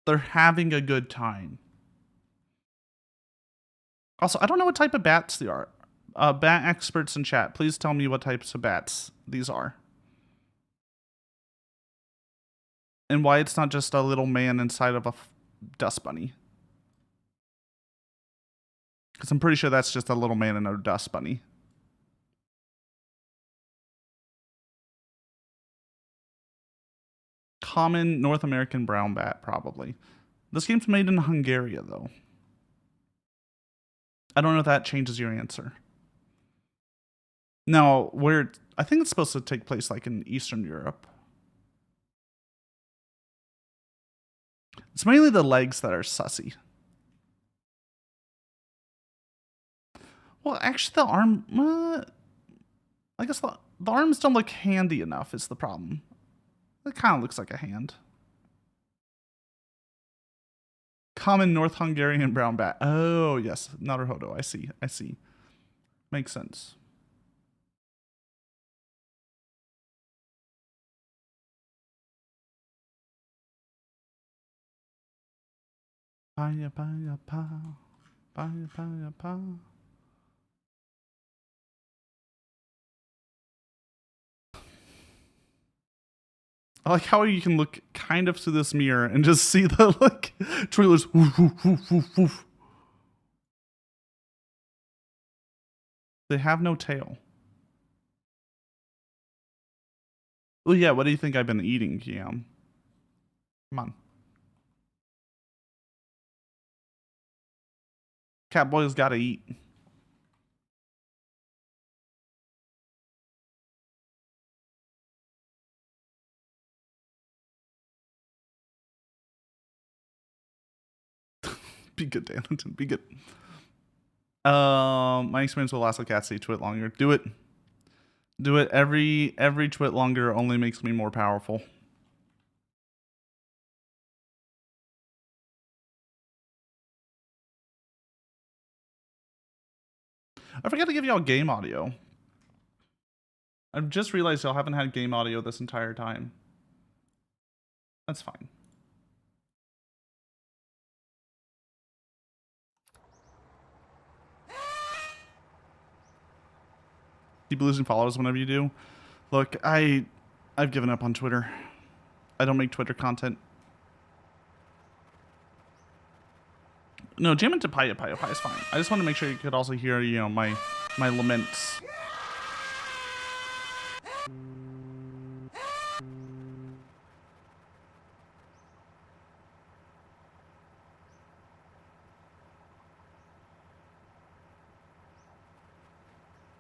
They're having a good time. Also, I don't know what type of bats they are. Bat experts in chat, please tell me what types of bats these are. And why it's not just a little man inside of a dust bunny. Because I'm pretty sure that's just a little man in a dust bunny. Common North American brown bat, probably. This game's made in Hungary, though. I don't know if that changes your answer. No, I think it's supposed to take place like in Eastern Europe. It's mainly the legs that are sussy. Well, actually, the arm... I guess the arms don't look handy enough is the problem. It kind of looks like a hand. Common North Hungarian brown bat. Oh, yes. Naruhodo. I see. I see. Makes sense. Paya, paya, pa. Paya, paya, pa. I like how you can look kind of through this mirror and just see the like trailers. Woof, woof, woof, woof, woof. They have no tail. Well, yeah, what do you think I've been eating, Kiam? Come on. Catboy's gotta eat. Be good, Danton. Be good. My experience with Lasso Catsidy, twit longer. Do it. Do it. Every twit longer only makes me more powerful. I forgot to give y'all game audio. I've just realized y'all haven't had game audio this entire time. That's fine. Keep losing followers whenever you do. Look, I've given up on Twitter. I don't make Twitter content. No, jam into Pie is fine. I just want to make sure you could also hear, you know, my laments.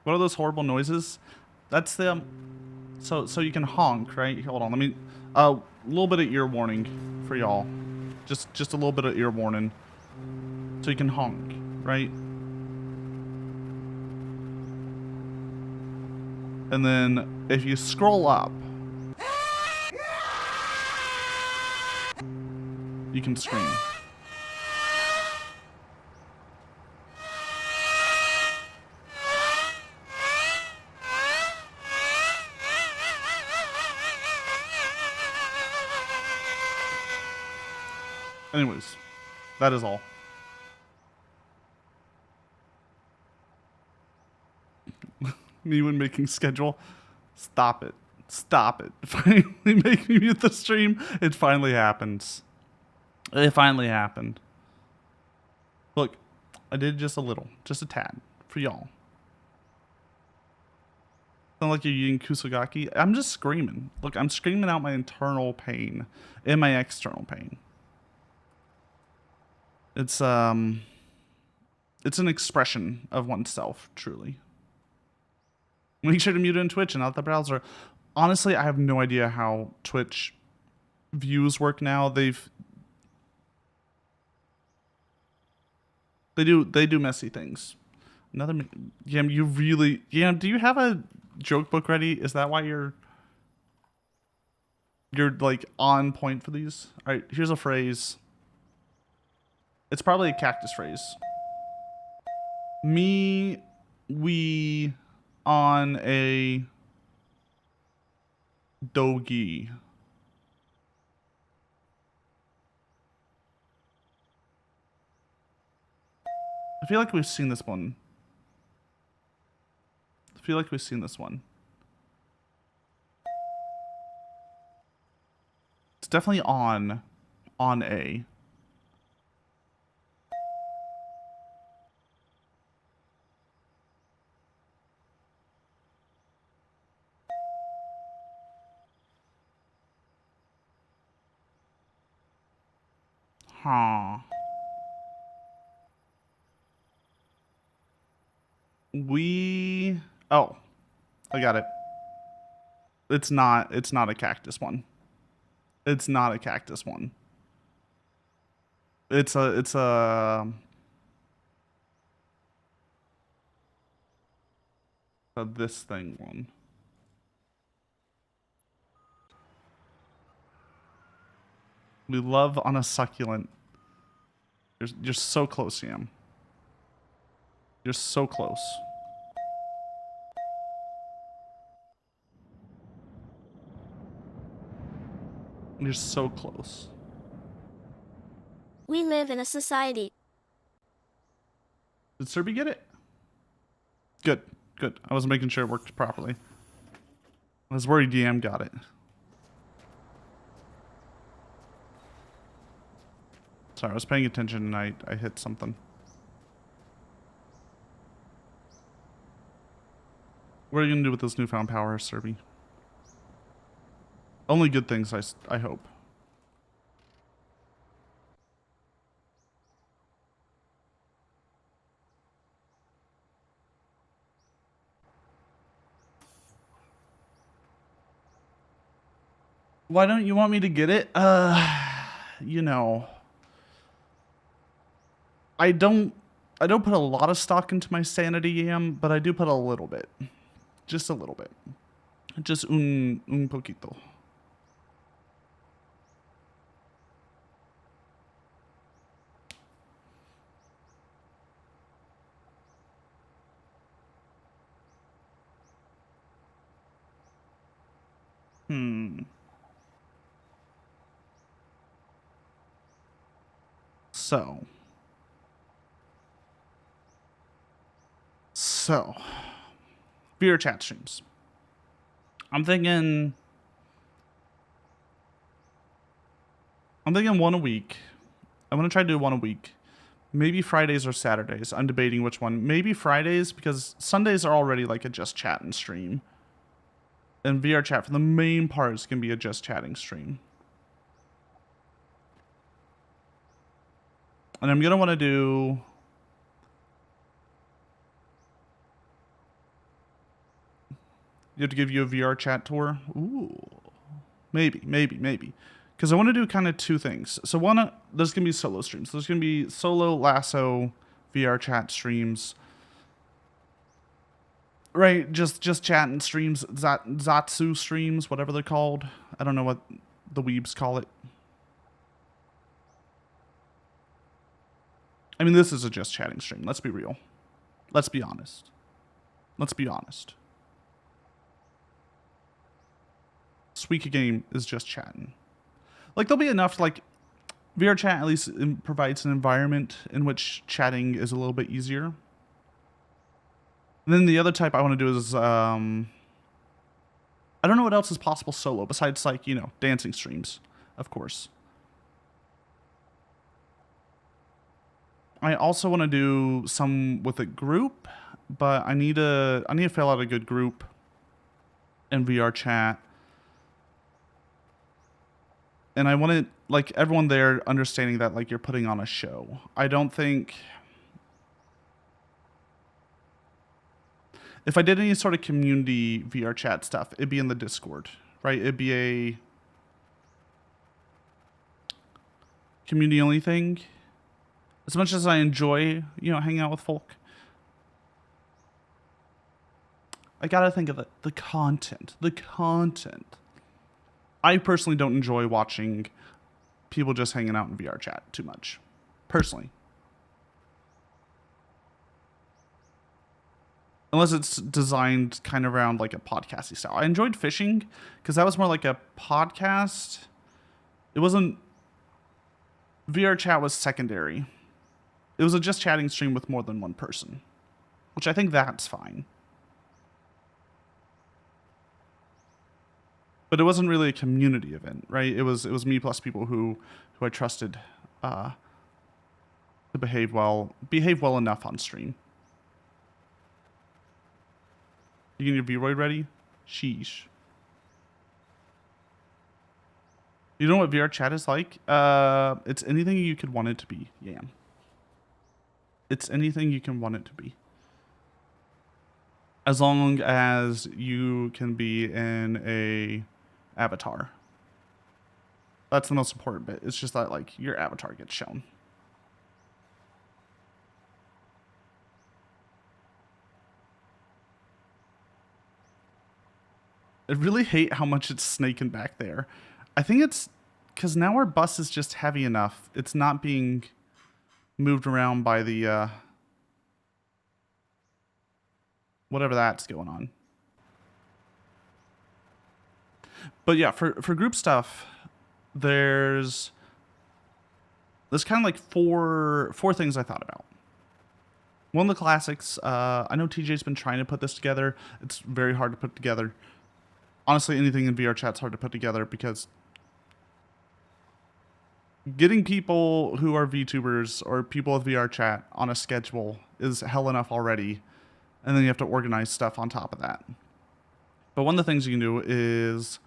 What are those horrible noises? That's the so you can honk, right? Hold on, let me a little bit of ear warning for y'all. Just a little bit of ear warning. So you can honk, right? And then if you scroll up, you can scream. Anyways, that is all. Me when making schedule. Stop it. Stop it. Finally make me mute the stream. It finally happens. It finally happened. Look, I did just a little. Just a tad. For y'all. Sound like you're eating kusogaki. I'm just screaming. Look, I'm screaming out my internal pain. And my external pain. It's an expression of oneself, truly. Make sure to mute it in Twitch and not the browser. Honestly, I have no idea how Twitch views work now. They do messy things. Yam, you really, Yam, do you have a joke book ready? Is that why you're like on point for these? All right, here's a phrase. It's probably a cactus phrase. Me, we, on a dogi. I feel like we've seen this one. It's definitely on a. Huh. Oh, I got it. It's not a cactus one. It's not a cactus one. It's a this thing one. We love on a succulent. You're so close, Sam. You're so close. You're so close. We live in a society. Did Serby get it? Good, good. I was making sure it worked properly. I was worried DM got it. Sorry, I was paying attention and I hit something. What are you gonna do with this newfound power, Serby? Only good things, I hope. Why don't you want me to get it? You know, I don't put a lot of stock into my sanity, Yam, but I do put a little bit. Just a little bit. Just un poquito. So, VR chat streams. I'm thinking one a week. I'm going to try to do one a week. Maybe Fridays or Saturdays. I'm debating which one. Maybe Fridays, because Sundays are already like a just chatting stream. And VR chat for the main parts can be a just chatting stream. And I'm going to want to do... You have to give you a VR chat tour? Ooh. Maybe. Because I want to do kind of two things. So one, there's going to be solo streams. There's going to be solo Lasso VR chat streams. Right, just chatting streams, Zatsu streams, whatever they're called. I don't know what the weebs call it. I mean, this is a just chatting stream. Let's be real. Let's be honest. Suika game is just chatting. Like, there'll be enough, like, VR chat at least provides an environment in which chatting is a little bit easier. And then the other type I want to do is, I don't know what else is possible solo besides, like, you know, dancing streams, of course. I also want to do some with a group, but I need to fill out a good group in VR chat. And I want it, like, everyone there understanding that, like, you're putting on a show. I don't think... If I did any sort of community VR chat stuff, it'd be in the Discord, right? It'd be a community-only thing. As much as I enjoy, you know, hanging out with folk, I gotta think of the content. The content. I personally don't enjoy watching people just hanging out in VR chat too much. Personally. Unless it's designed kind of around like a podcasty style. I enjoyed fishing because that was more like a podcast. It wasn't... VR chat was secondary. It was a just chatting stream with more than one person. Which I think that's fine. But it wasn't really a community event, right? It was me plus people who I trusted to behave well enough on stream. You getting your V-Roid ready? Sheesh. You know what VR chat is like? It's anything you could want it to be, Yam. It's anything you can want it to be. As long as you can be in a avatar. That's the most important bit. It's just that, like, your avatar gets shown. I really hate how much it's snaking back there. I think it's because now our bus is just heavy enough. It's not being moved around by the whatever that's going on. But yeah, for group stuff, there's kind of like four things I thought about. One of the classics, I know TJ's been trying to put this together. It's very hard to put together. Honestly, anything in VR chat's hard to put together because getting people who are VTubers or people with VR chat on a schedule is hell enough already. And then you have to organize stuff on top of that. But one of the things you can do is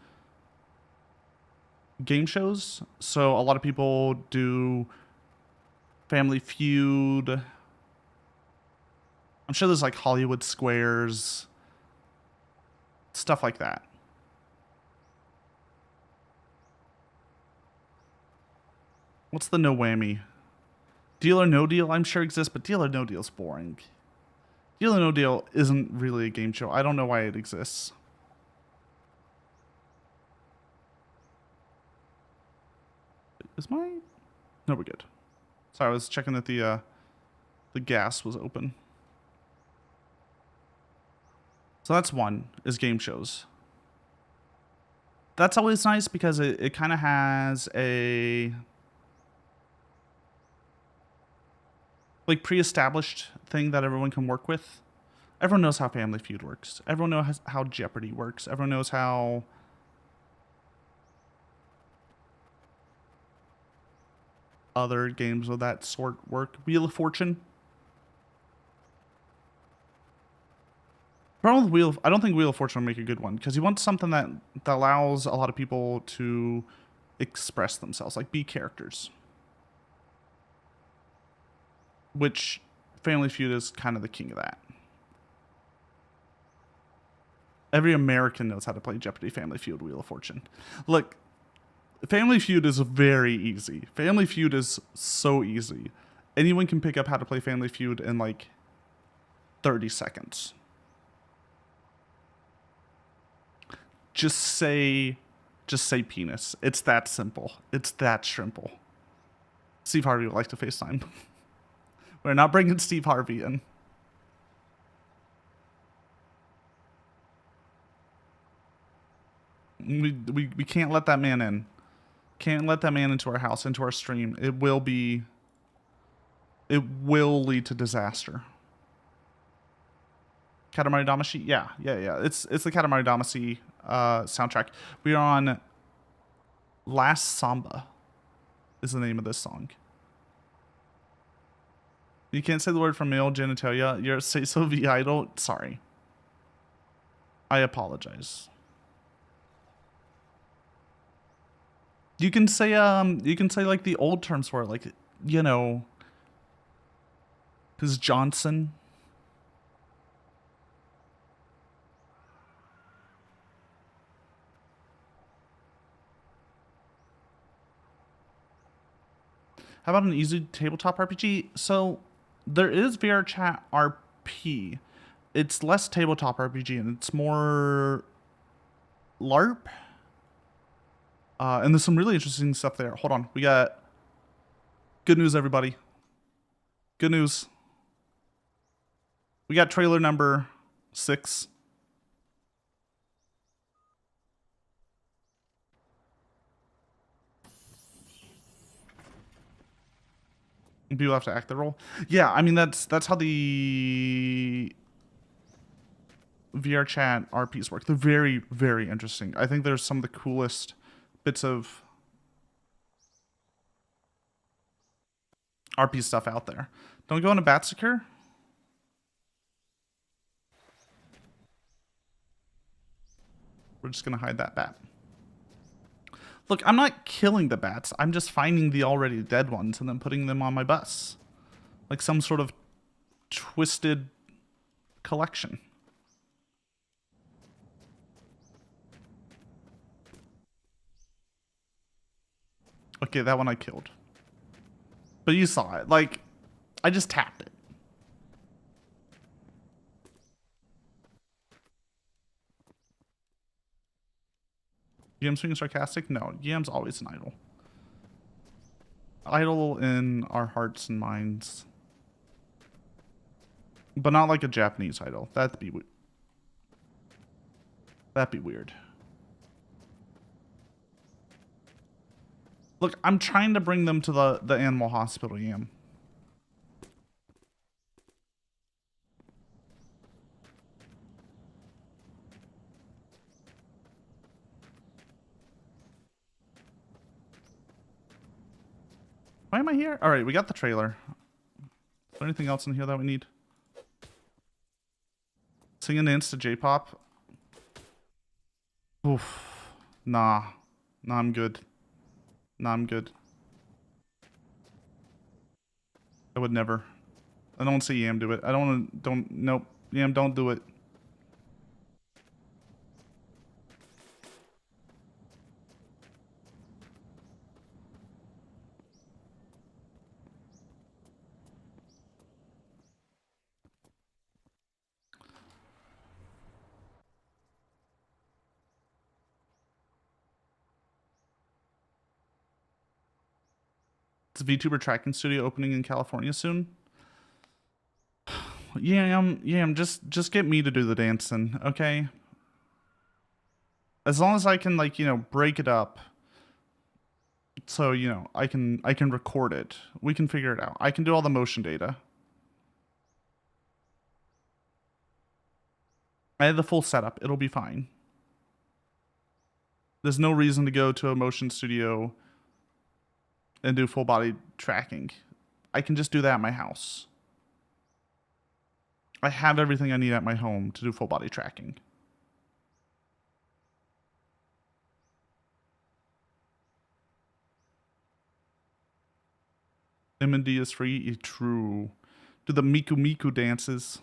game shows. So a lot of people do Family Feud. I'm sure there's like Hollywood Squares, stuff like that. What's the no whammy? Deal or No Deal, I'm sure exists, but Deal or No Deal's boring. Deal or No Deal isn't really a game show. I don't know why it exists. Is my... No, we're good. Sorry, I was checking that the gas was open. So that's one, is game shows. That's always nice because it kind of has a... like pre-established thing that everyone can work with. Everyone knows how Family Feud works. Everyone knows how Jeopardy works. Everyone knows how other games of that sort work. Wheel of Fortune. Problem with I don't think Wheel of Fortune will make a good one because you want something that allows a lot of people to express themselves, like be characters. Which Family Feud is kind of the king of that. Every American knows how to play Jeopardy, Family Feud, Wheel of Fortune. Look, Family Feud is very easy. Family Feud is so easy. Anyone can pick up how to play Family Feud in like 30 seconds. Just say penis. It's that simple. It's that simple. Steve Harvey would like to FaceTime. We're not bringing Steve Harvey in. We can't let that man in. Can't let that man into our house, into our stream. It will lead to disaster. Katamari Damacy? Yeah. It's the Katamari Damacy soundtrack. We are on Last Samba is the name of this song. You can't say the word for male genitalia. You're say so V idol. Sorry. I apologize. You can say like the old terms for it, like, you know, who's Johnson? How about an easy tabletop RPG? So there is VR Chat RP. It's less tabletop RPG and it's more LARP. And there's some really interesting stuff there. Hold on. We got good news, everybody. Good news. We got trailer number 6. People have to act their role. Yeah, I mean that's how the VR Chat RPs work. They're very, very interesting. I think there's some of the coolest bits of RP stuff out there. Don't go into Bat Secure. We're just gonna hide that bat. Look, I'm not killing the bats. I'm just finding the already dead ones and then putting them on my bus. Like some sort of twisted collection. Okay, that one I killed. But you saw it. Like, I just tapped it. Yam's being sarcastic? No, Yam's always an idol. Idol in our hearts and minds. But not like a Japanese idol. That'd be weird. Look, I'm trying to bring them to the animal hospital, Yam. Why am I here? All right, we got the trailer. Is there anything else in here that we need? Sing and dance to J-pop. Oof. Nah. Nah, I'm good. Nah, I'm good. I would never. I don't want to see Yam do it. I nope. Yam, don't do it. Is VTuber tracking studio opening in California soon? Yeah, just get me to do the dancing, okay? As long as I can, like, you know, break it up. So, you know, I can record it. We can figure it out. I can do all the motion data. I had the full setup. It'll be fine. There's no reason to go to a motion studio and do full body tracking. I can just do that at my house. I have everything I need at my home to do full body tracking. M&D is free. True. Do the Miku Miku dances.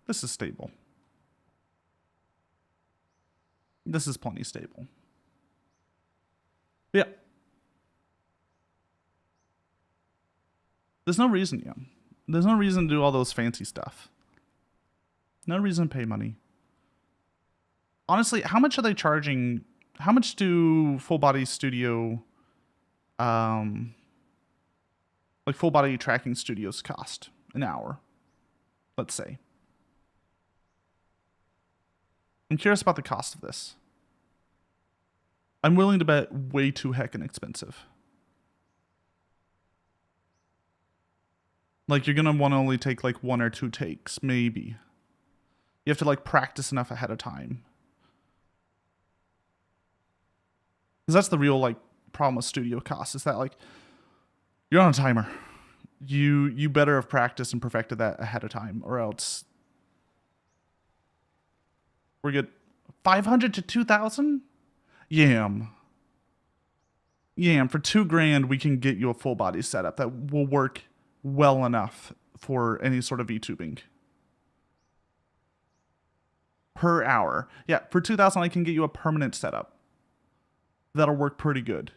This is stable. This is plenty stable. Yeah. There's no reason, yeah. There's no reason to do all those fancy stuff. No reason to pay money. Honestly, how much are they charging? How much do full body studio, like full body tracking studios cost an hour? Let's say. I'm curious about the cost of this. I'm willing to bet way too heckin' expensive. Like, you're gonna want to only take like 1 or 2 takes, maybe. You have to like practice enough ahead of time. Because that's the real like problem with studio costs, is that like you're on a timer. You better have practiced and perfected that ahead of time, or else we're good. 500 to 2,000? Yam. For $2,000 we can get you a full body setup that will work well enough for any sort of VTubing. Per hour. Yeah, for 2,000 I can get you a permanent setup. That'll work pretty good.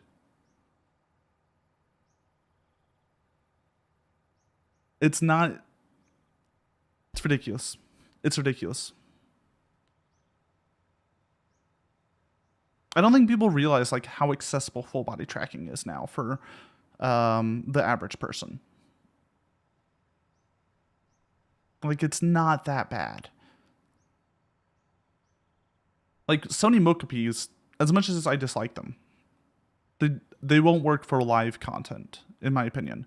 It's not... It's ridiculous. It's ridiculous. I don't think people realize like how accessible full body tracking is now for the average person. Like, it's not that bad. Like, Sony Mokapis, as much as I dislike them, they won't work for live content, in my opinion.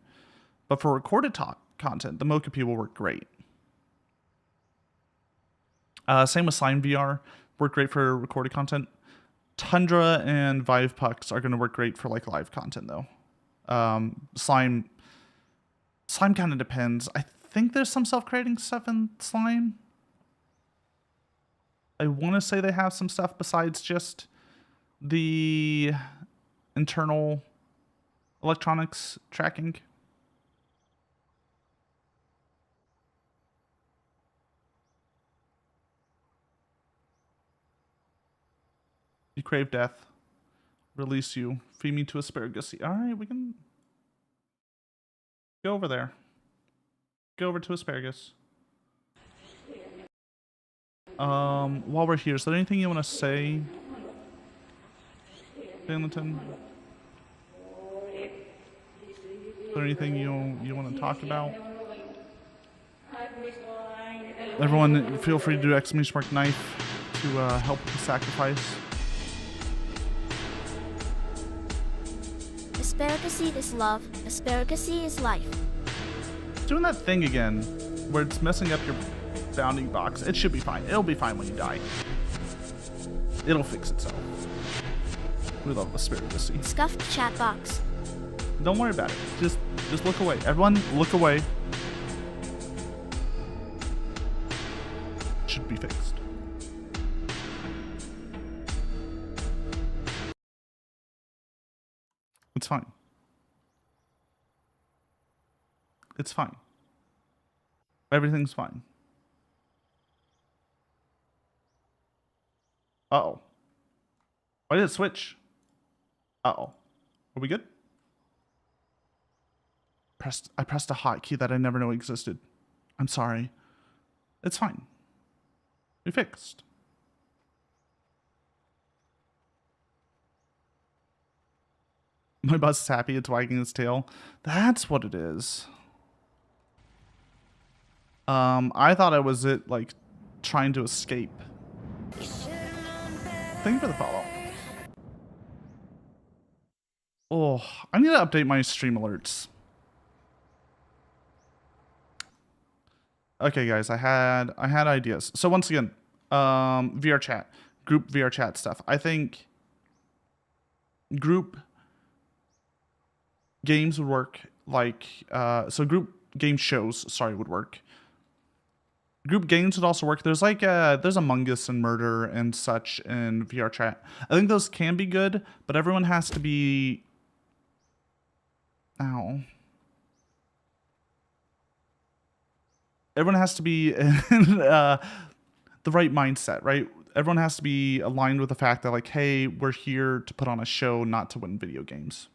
But for recorded content, the Mokapi will work great. Same with Slime VR, work great for recorded content. Tundra and Vive Pucks are going to work great for like live content though. Slime kind of depends. I think there's some self-creating stuff in Slime. I want to say they have some stuff besides just the internal electronics tracking. You crave death. Release you. Feed me to asparagus. Alright, we can go over there. Go over to asparagus. While we're here, is there anything you want to say, Danilton? Is there anything you want to talk about? Everyone, feel free to do ! knife to help with the sacrifice. Asparagus is love. Asparagus is life. It's doing that thing again, where it's messing up your bounding box. It should be fine. It'll be fine when you die. It'll fix itself. We love asparagus. Scuffed chat box. Don't worry about it. Just look away. Everyone, look away. Should be fixed. It's fine. It's fine. Everything's fine. Uh-oh. Why did it switch? Uh-oh. Are we good? I pressed a hotkey that I never knew existed. I'm sorry. It's fine. We fixed. My bus is happy. It's wagging its tail. That's what it is. I thought it was like trying to escape. Thank you for the follow. Oh, I need to update my stream alerts. Okay, guys, I had ideas. So once again, VR chat, group VR chat stuff. I think group games would work. Like, so group game shows, sorry, would work. Group games would also work. There's like there's Among Us and Murder and such in VR chat. I think those can be good, but everyone has to be. Ow. Everyone has to be in the right mindset, right? Everyone has to be aligned with the fact that, like, hey, we're here to put on a show, not to win video games.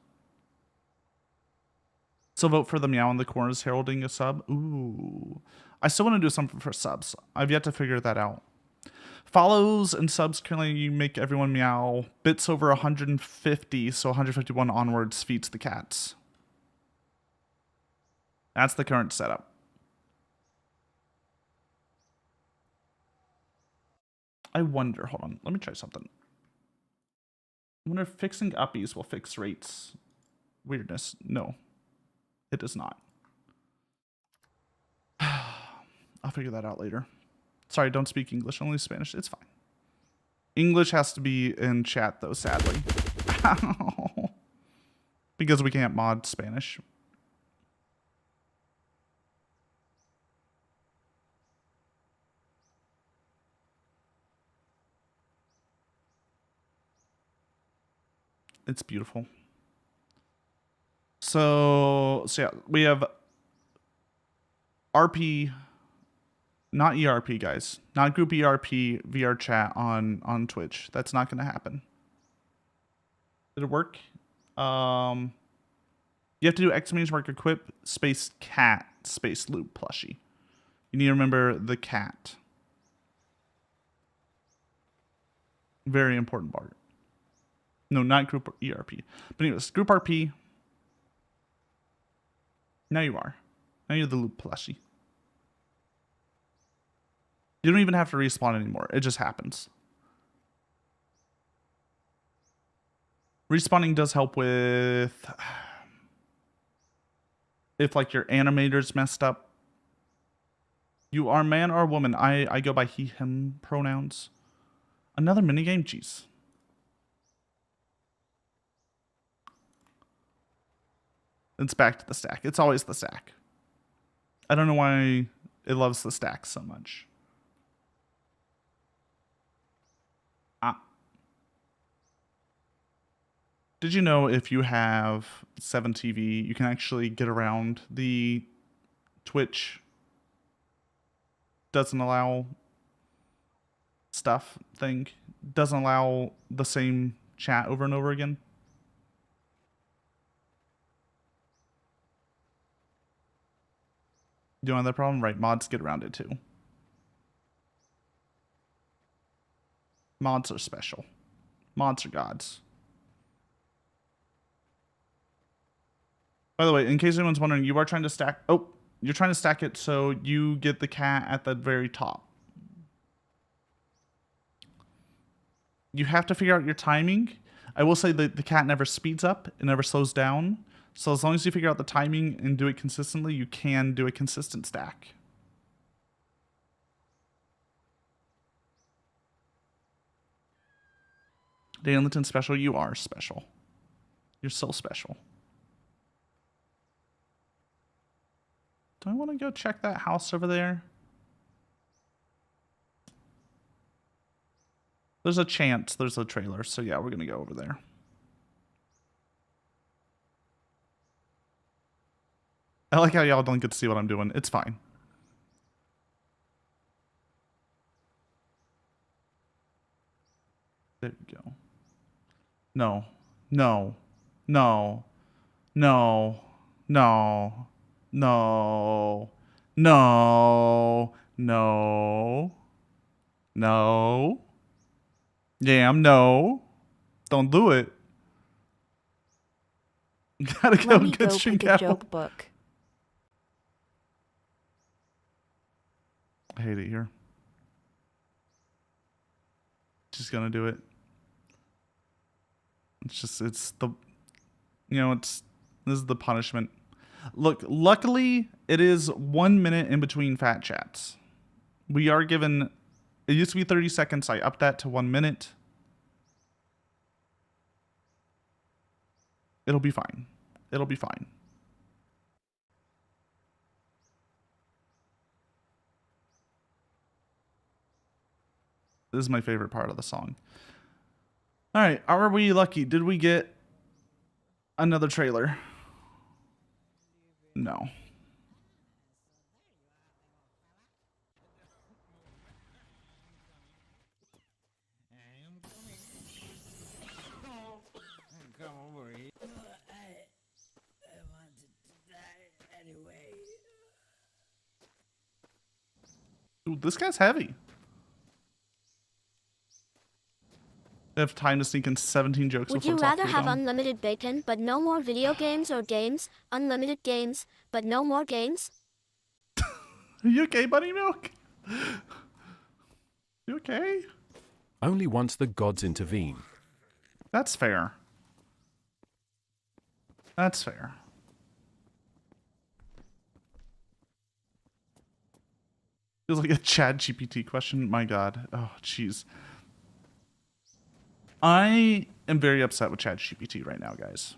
So vote for the Meow in the corners heralding a sub. Ooh. I still want to do something for subs. I've yet to figure that out. Follows and subs currently make everyone meow. Bits over 150, so 151 onwards feeds the cats. That's the current setup. I wonder, hold on, let me try something. I wonder if fixing uppies will fix rates. Weirdness. No, it does not. I'll figure that out later. Sorry, don't speak English, only Spanish. It's fine. English has to be in chat, though, sadly. Because we can't mod Spanish. It's beautiful. So yeah, we have RP, not ERP, guys. Not group ERP VR chat on Twitch. That's not going to happen. Did it work? You have to do exclamation mark equip space cat space loop plushie. You need to remember the cat. Very important part. No, not group ERP. But anyways, group RP. Now you are. Now you're the loop plushie. You don't even have to respawn anymore. It just happens. Respawning does help with if like your animator's messed up. You are man or woman. I go by he, him pronouns. Another minigame? Jeez. It's back to the stack. It's always the stack. I don't know why it loves the stack so much. Did you know if you have 7 TV, you can actually get around the Twitch doesn't allow stuff thing? Doesn't allow the same chat over and over again? You don't have that problem? Right, mods get around it too. Mods are special. Mods are gods. By the way, in case anyone's wondering, you are trying to stack... Oh, you're trying to stack it so you get the cat at the very top. You have to figure out your timing. I will say that the cat never speeds up. It never slows down. So as long as you figure out the timing and do it consistently, you can do a consistent stack. Danielton special, you are special. You're so special. Do I want to go check that house over there? There's a chance there's a trailer, so yeah, we're going to go over there. I like how y'all don't get to see what I'm doing. It's fine. There you go. No. No. No. No. No. No. No. No. No. Damn, no. Don't do it. Gotta go Let me good go stream pick a capital. joke book. I hate it here. Just gonna do it. It's the, you know, this is the punishment. Look, luckily, it is 1 minute in between fat chats. We are given, it used to be 30 seconds. I upped that to 1 minute. It'll be fine. It'll be fine. This is my favorite part of the song. All right, are we lucky? Did we get another trailer? No. Ooh, this guy's heavy. They have time to sneak in 17 jokes. Would you rather have unlimited bacon but no more video games, or games, unlimited games, but no more games? Are you okay, Bunny Milk? You okay? Only once the gods intervene. That's fair. That's fair. Feels like a Chad GPT question. My God. Oh, jeez. I am very upset with Chad GPT right now, guys.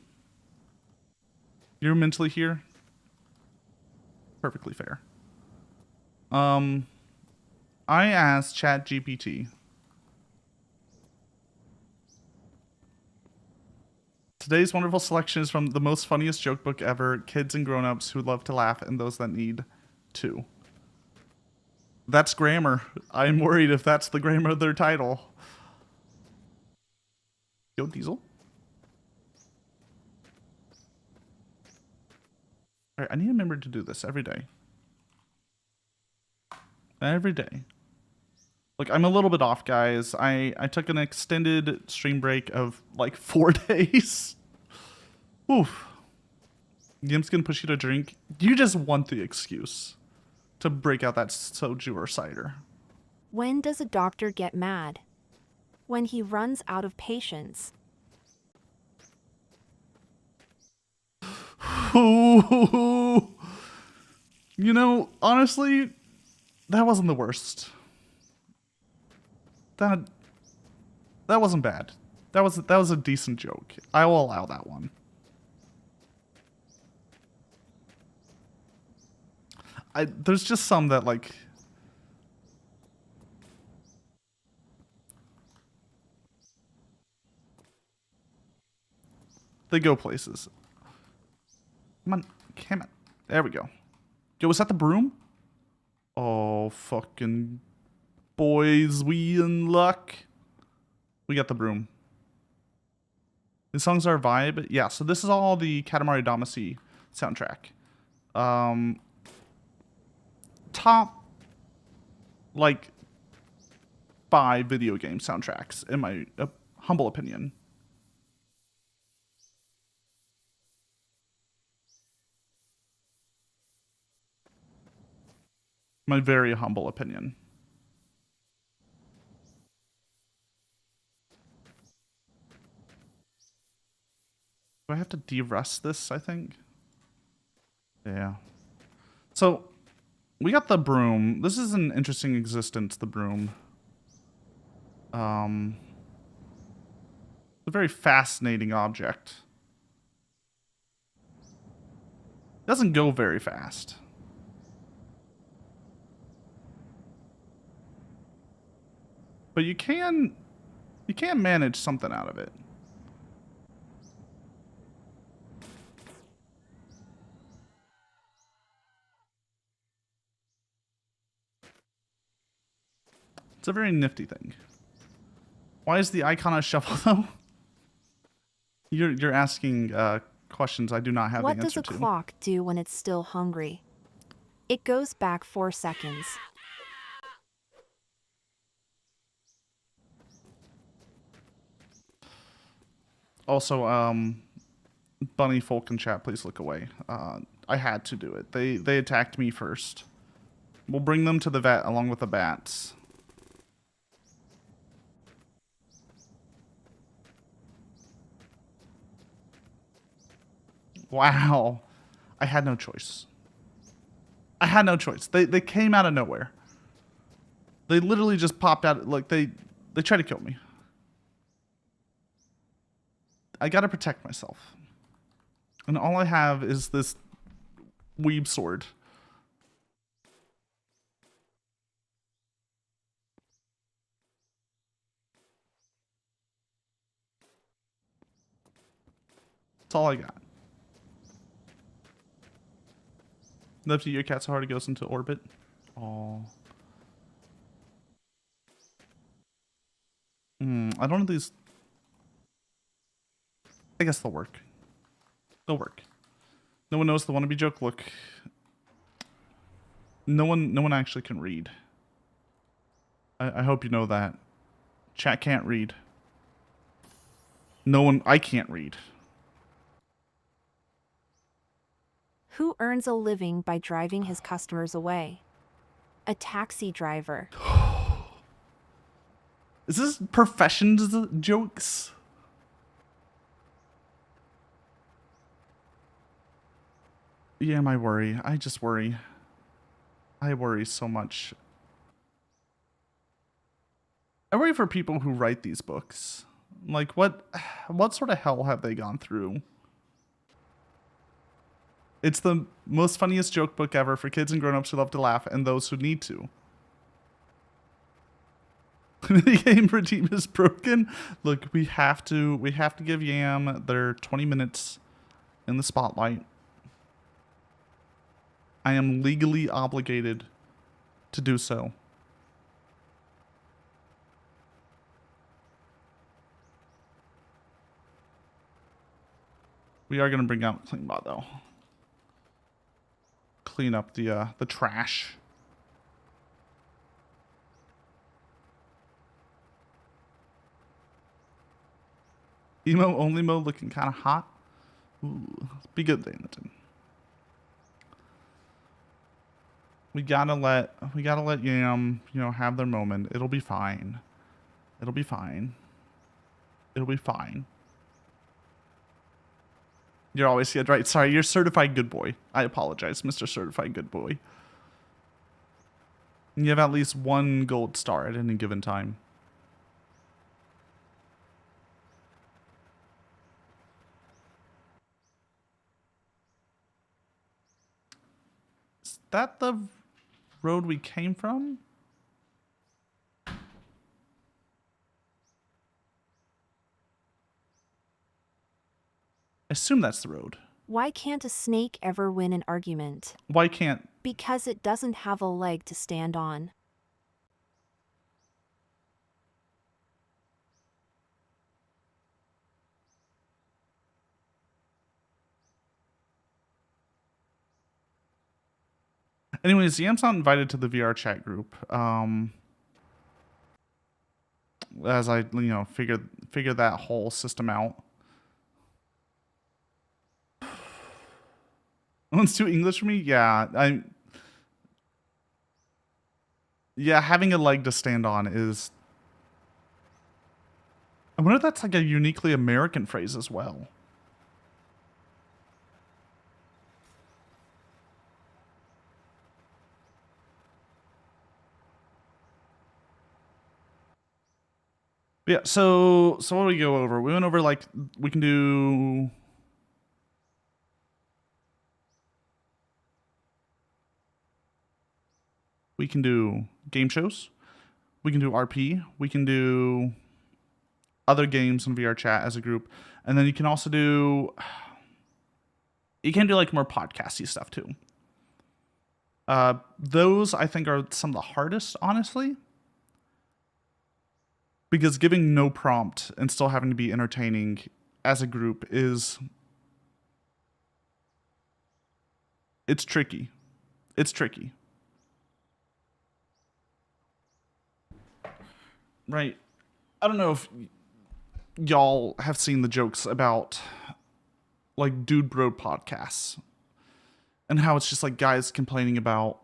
You're mentally here? Perfectly fair. I asked Chad GPT. Today's wonderful selection is from the most funniest joke book ever. Kids and grown-ups who love to laugh and those that need to. That's grammar. I'm worried if that's the grammar of their title. Yo, Diesel. All right, I need to remember to do this every day. Every day. Look, I'm a little bit off, guys. I took an extended stream break of like 4 days. Oof. Yim's gonna push you to drink. You just want the excuse to break out that soju or cider. When does a doctor get mad? When he runs out of patience. You know, honestly, that wasn't the worst. That wasn't bad. That was a decent joke. I will allow that one. There's just some that like they go places. Come on, come on. There we go. Yo, was that the broom? Oh, fucking boys, we in luck. We got the broom. These songs are a vibe. Yeah, so this is all the Katamari Damacy soundtrack. Top, like, 5 video game soundtracks, in my humble opinion. My very humble opinion. Do I have to de-rust this, I think? Yeah. So, we got the broom. This is an interesting existence, the broom. A very fascinating object. Doesn't go very fast. But you can manage something out of it. It's a very nifty thing. Why is the icon a shovel though? You're asking questions I do not have the answer to. What does a clock do when it's still hungry? It goes back 4 seconds. Also, Bunny Folk in chat, please look away. I had to do it. They attacked me first. We'll bring them to the vet along with the bats. Wow. I had no choice. I had no choice. They came out of nowhere. They literally just popped out. Like, they tried to kill me. I gotta protect myself. And all I have is this weeb sword. That's all I got. Love to eat your cat so hard it goes into orbit. Oh. I don't know these. I guess they'll work. They'll work. No one knows the wannabe joke. Look. No one actually can read. I hope you know that. Chat can't read. I can't read. Who earns a living by driving his customers away? A taxi driver. Is this professions jokes? Yeah, I worry. I just worry. I worry so much. I worry for people who write these books. Like, what sort of hell have they gone through? It's the most funniest joke book ever for kids and grown-ups who love to laugh and those who need to. The game redeem is broken. Look, we have to give Yam their 20 minutes in the spotlight. I am legally obligated to do so. We are gonna bring out CleanBot though. Clean up the trash. Emo only mode looking kind of hot. Ooh, be good, Daneton. We gotta let Yam, have their moment. It'll be fine. It'll be fine. It'll be fine. You're always right. Sorry, you're certified good boy. I apologize, Mr. Certified Good Boy. You have at least one gold star at any given time. Is that the road we came from? I assume that's the road. Why can't a snake ever win an argument? Why can't? Because it doesn't have a leg to stand on. Anyways, Yam's not invited to the VR chat group. As I, figure that whole system out. One's too English for me? Yeah, yeah, having a leg to stand on is... I wonder if that's like a uniquely American phrase as well. Yeah, so what do we go over? We went over, like, we can do... We can do game shows. We can do RP. We can do other games in VR chat as a group. And then you can also do... You can do, like, more podcasty stuff, too. Those, I think, are some of the hardest, honestly. Because giving no prompt and still having to be entertaining as a group is... It's tricky. It's tricky. Right. I don't know if y'all have seen the jokes about, like, dude bro podcasts. And how it's just, like, guys complaining about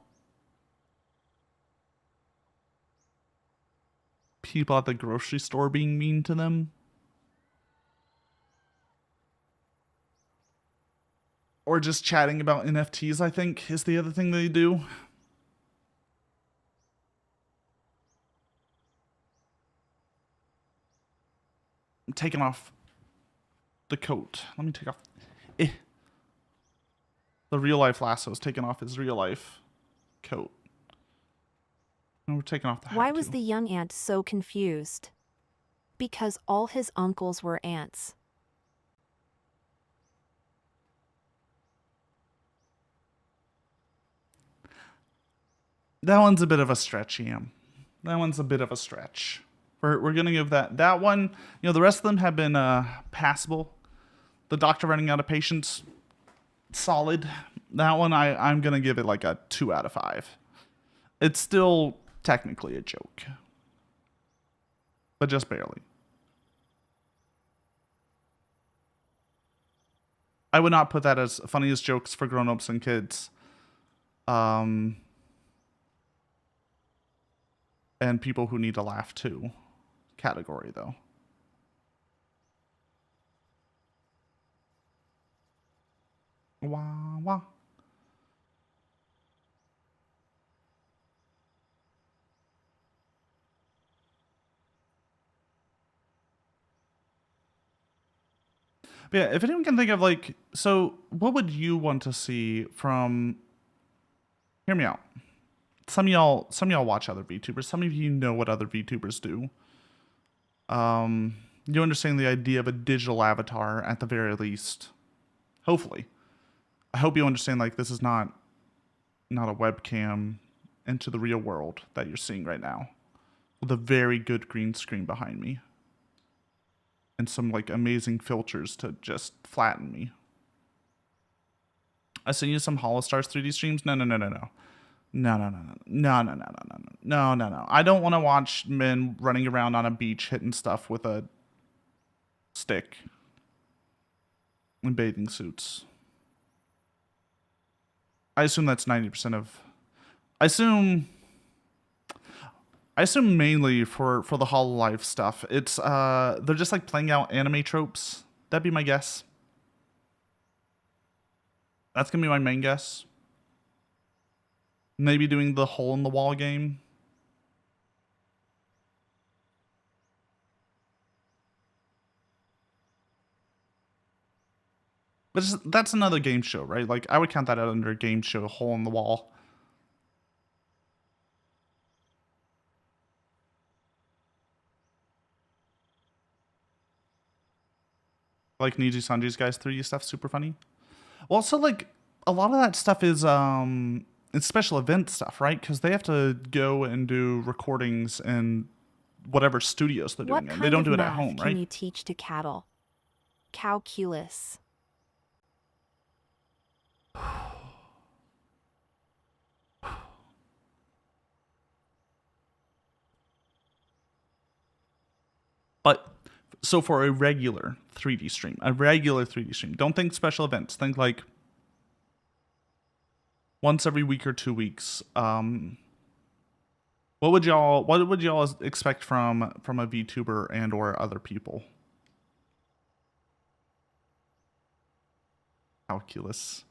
people at the grocery store being mean to them. Or just chatting about NFTs, I think, is the other thing they do. I'm taking off the coat. Let me take off. The real life Lasso is taking off his real life coat. And we're taking off the hat. Why was too. the young ant so confused? Because all his uncles were ants. That one's a bit of a stretch, Ian. That one's a bit of a stretch. We're gonna give that one. You know, the rest of them have been passable. The doctor running out of patience, solid. That one I'm gonna give it like a 2 out of 5. It's still technically a joke, but just barely. I would not put that as funniest jokes for grown-ups and kids. And people who need to laugh too category, though. Wah, wah. But yeah, if anyone can think of like, so what would you want to see from, hear me out. Some of y'all watch other VTubers. Some of you know what other VTubers do. You understand the idea of a digital avatar at the very least. Hopefully. I hope you understand like this is not a webcam into the real world that you're seeing right now. With a very good green screen behind me. And some like amazing filters to just flatten me. I sent you some Holostars 3D streams? No. No. I don't want to watch men running around on a beach hitting stuff with a stick in bathing suits. I assume that's 90% of. I assume mainly for the Hololive stuff. It's they're just like playing out anime tropes. That'd be my guess. That's gonna be my main guess. Maybe doing the hole in the wall game. But that's another game show, right? Like, I would count that out under a game show, hole in the wall. Like Niji Sanji's guys 3D stuff, super funny. Well, also, like, a lot of that stuff is it's special event stuff, right? Because they have to go and do recordings in whatever studios they're doing it. They don't do it at home, right? Can you teach to cattle? Calculus. But so for a regular 3D stream, don't think special events. Think like once every week or 2 weeks. What would y'all expect from a VTuber and or other people? Calculus.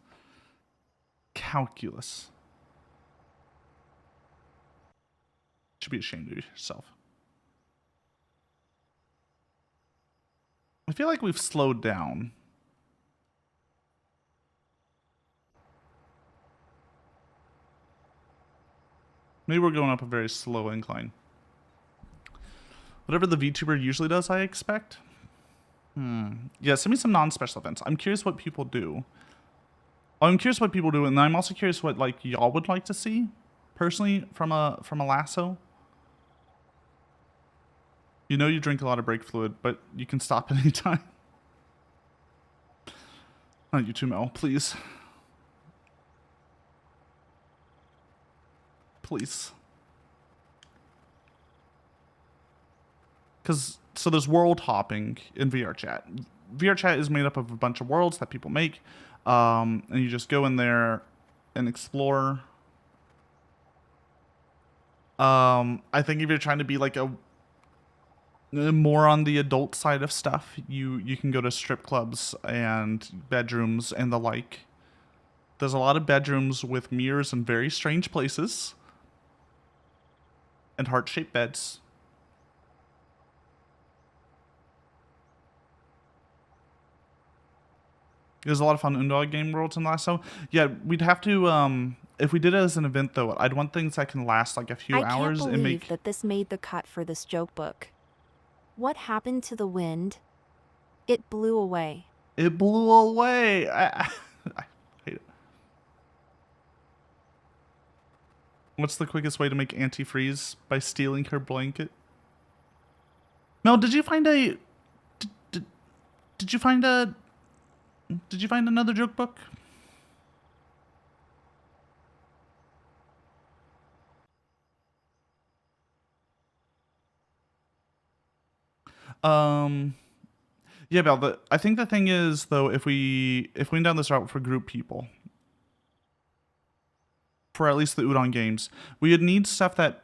Should be ashamed of yourself. I feel like we've slowed down. Maybe we're going up a very slow incline. Whatever the VTuber usually does, I expect. Yeah, send me some non-special events. I'm curious what people do. I'm curious what people do, and I'm also curious what like y'all would like to see, personally, from a lasso. You know you drink a lot of brake fluid, but you can stop at any time. Not you too, Mel. Please. Please. So there's world hopping in VR chat. VR chat is made up of a bunch of worlds that people make. And you just go in there and explore. I think if you're trying to be like a more on the adult side of stuff, you can go to strip clubs and bedrooms and the like. There's a lot of bedrooms with mirrors in very strange places. And heart-shaped beds. There's a lot of fun indoor game worlds in Lasso. Yeah, we'd have to, if we did it as an event though, I'd want things that can last like a few I hours can't and believe make... that this made the cut for this joke book. What happened to the wind? It blew away. It blew away. I hate it. What's the quickest way to make antifreeze? By stealing her blanket? Mel, did you find a... Did you find a... Did you find another joke book? Yeah, Belle, I think the thing is, though, if we went down this route for group people, for at least the Udon games, we would need stuff that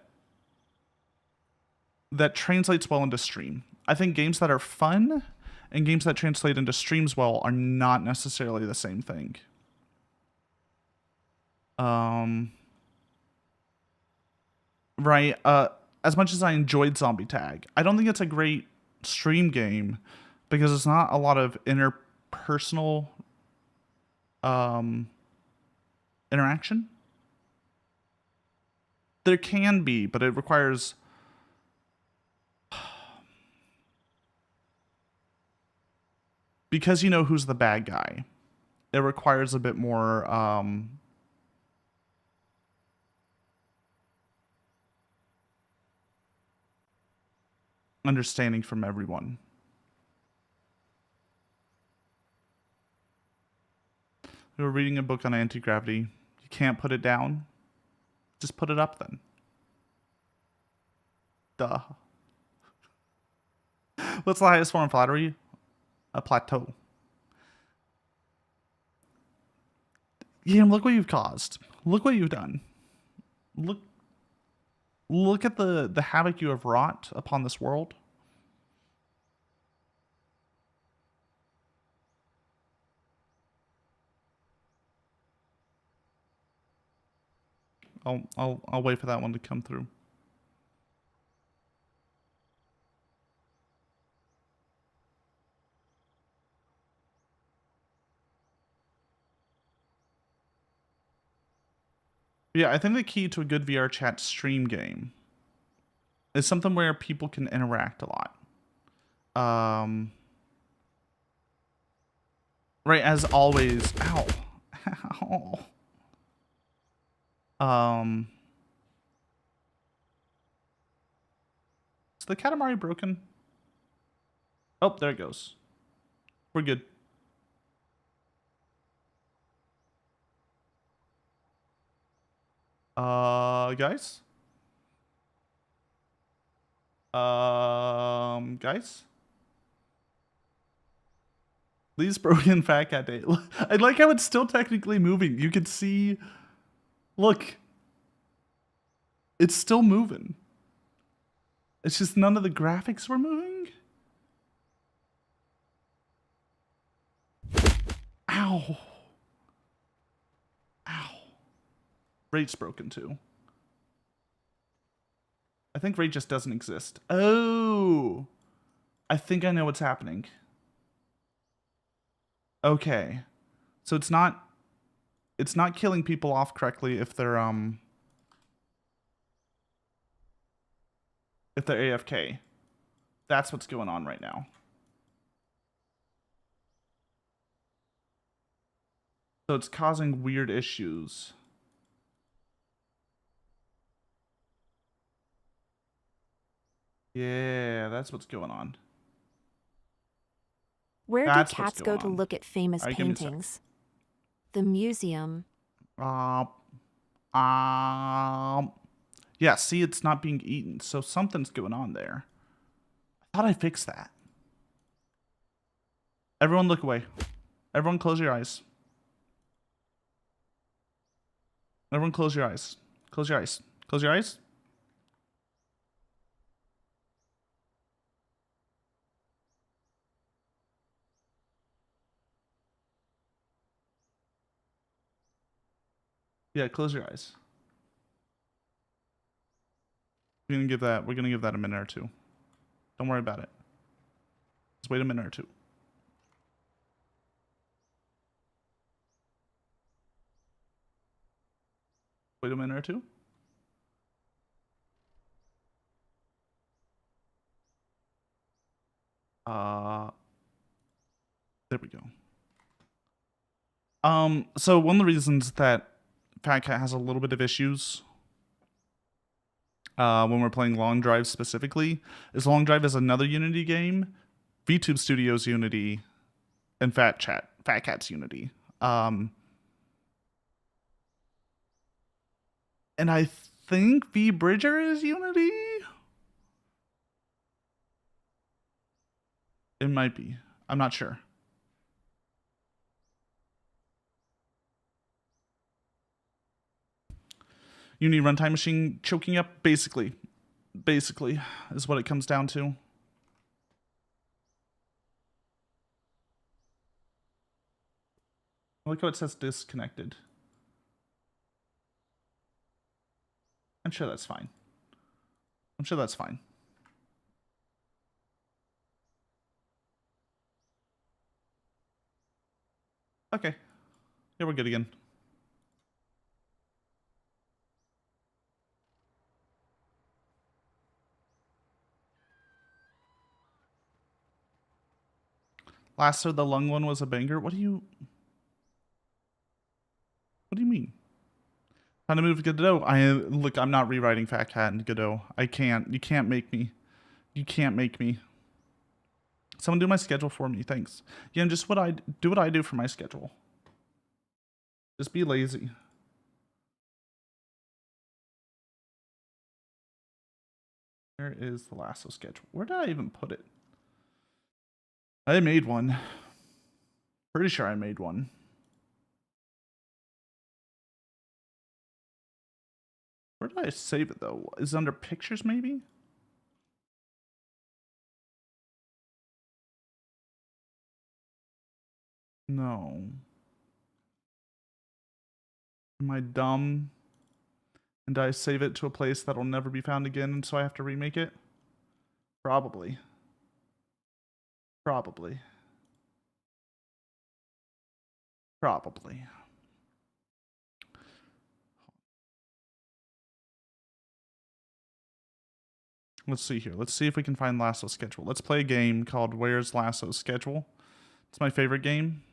translates well into stream. I think games that are fun and games that translate into streams well are not necessarily the same thing. Right. As much as I enjoyed Zombie Tag, I don't think it's a great stream game because it's not a lot of interpersonal interaction. There can be, but it requires because you know who's the bad guy. It requires a bit more understanding from everyone. We were reading a book on anti-gravity. You can't put it down. Just put it up then. Duh. What's the highest form of flattery? A plateau. Yeah, look what you've caused. Look what you've done. Look at the havoc you have wrought upon this world. I'll wait for that one to come through. Yeah, I think the key to a good VR chat stream game is something where people can interact a lot. Right, as always. Ow. Ow. Is the Katamari broken? Oh, there it goes. We're good. Guys? Guys? Lee's broken fat cat day. I like how it's still technically moving. You can see... Look. It's still moving. It's just none of the graphics were moving. Ow. Ow. Rage's broken too. I think Rage just doesn't exist. Oh. I think I know what's happening. Okay. So it's not killing people off correctly if they're AFK. That's what's going on right now. So it's causing weird issues. Yeah, that's what's going on. Where do That's what's cats go going to on. look at famous Alright, give me a sec. paintings? The museum. Yeah, see, it's not being eaten, so something's going on there. I thought I fixed that. Everyone look away. Everyone close your eyes. Everyone close your eyes. Close your eyes. Close your eyes. Yeah, close your eyes. We're gonna give that a minute or two. Don't worry about it. Just wait a minute or two. Wait a minute or two. There we go. So one of the reasons that Fat Cat has a little bit of issues when we're playing Long Drive specifically is Long Drive is another Unity game, VTube Studios Unity, and Fat Cat's Unity. And I think V-Bridger is Unity? It might be. I'm not sure. Unity runtime machine choking up? Basically is what it comes down to. I like how it says disconnected. I'm sure that's fine. Okay. Yeah, we're good again. Lasso the lung one was a banger. What do you mean? Trying to move to Godot. I'm not rewriting Fat Cat and Godot. I can't. You can't make me. Someone do my schedule for me, thanks. Yeah, and just what I do for my schedule. Just be lazy. Where is the lasso schedule? Where did I even put it? I made one. Pretty sure I made one. Where did I save it though? Is it under pictures maybe? No. Am I dumb? And did I save it to a place that'll never be found again and so I have to remake it? Probably. Let's see here. Let's see if we can find Lasso schedule. Let's play a game called Where's Lasso Schedule? It's my favorite game.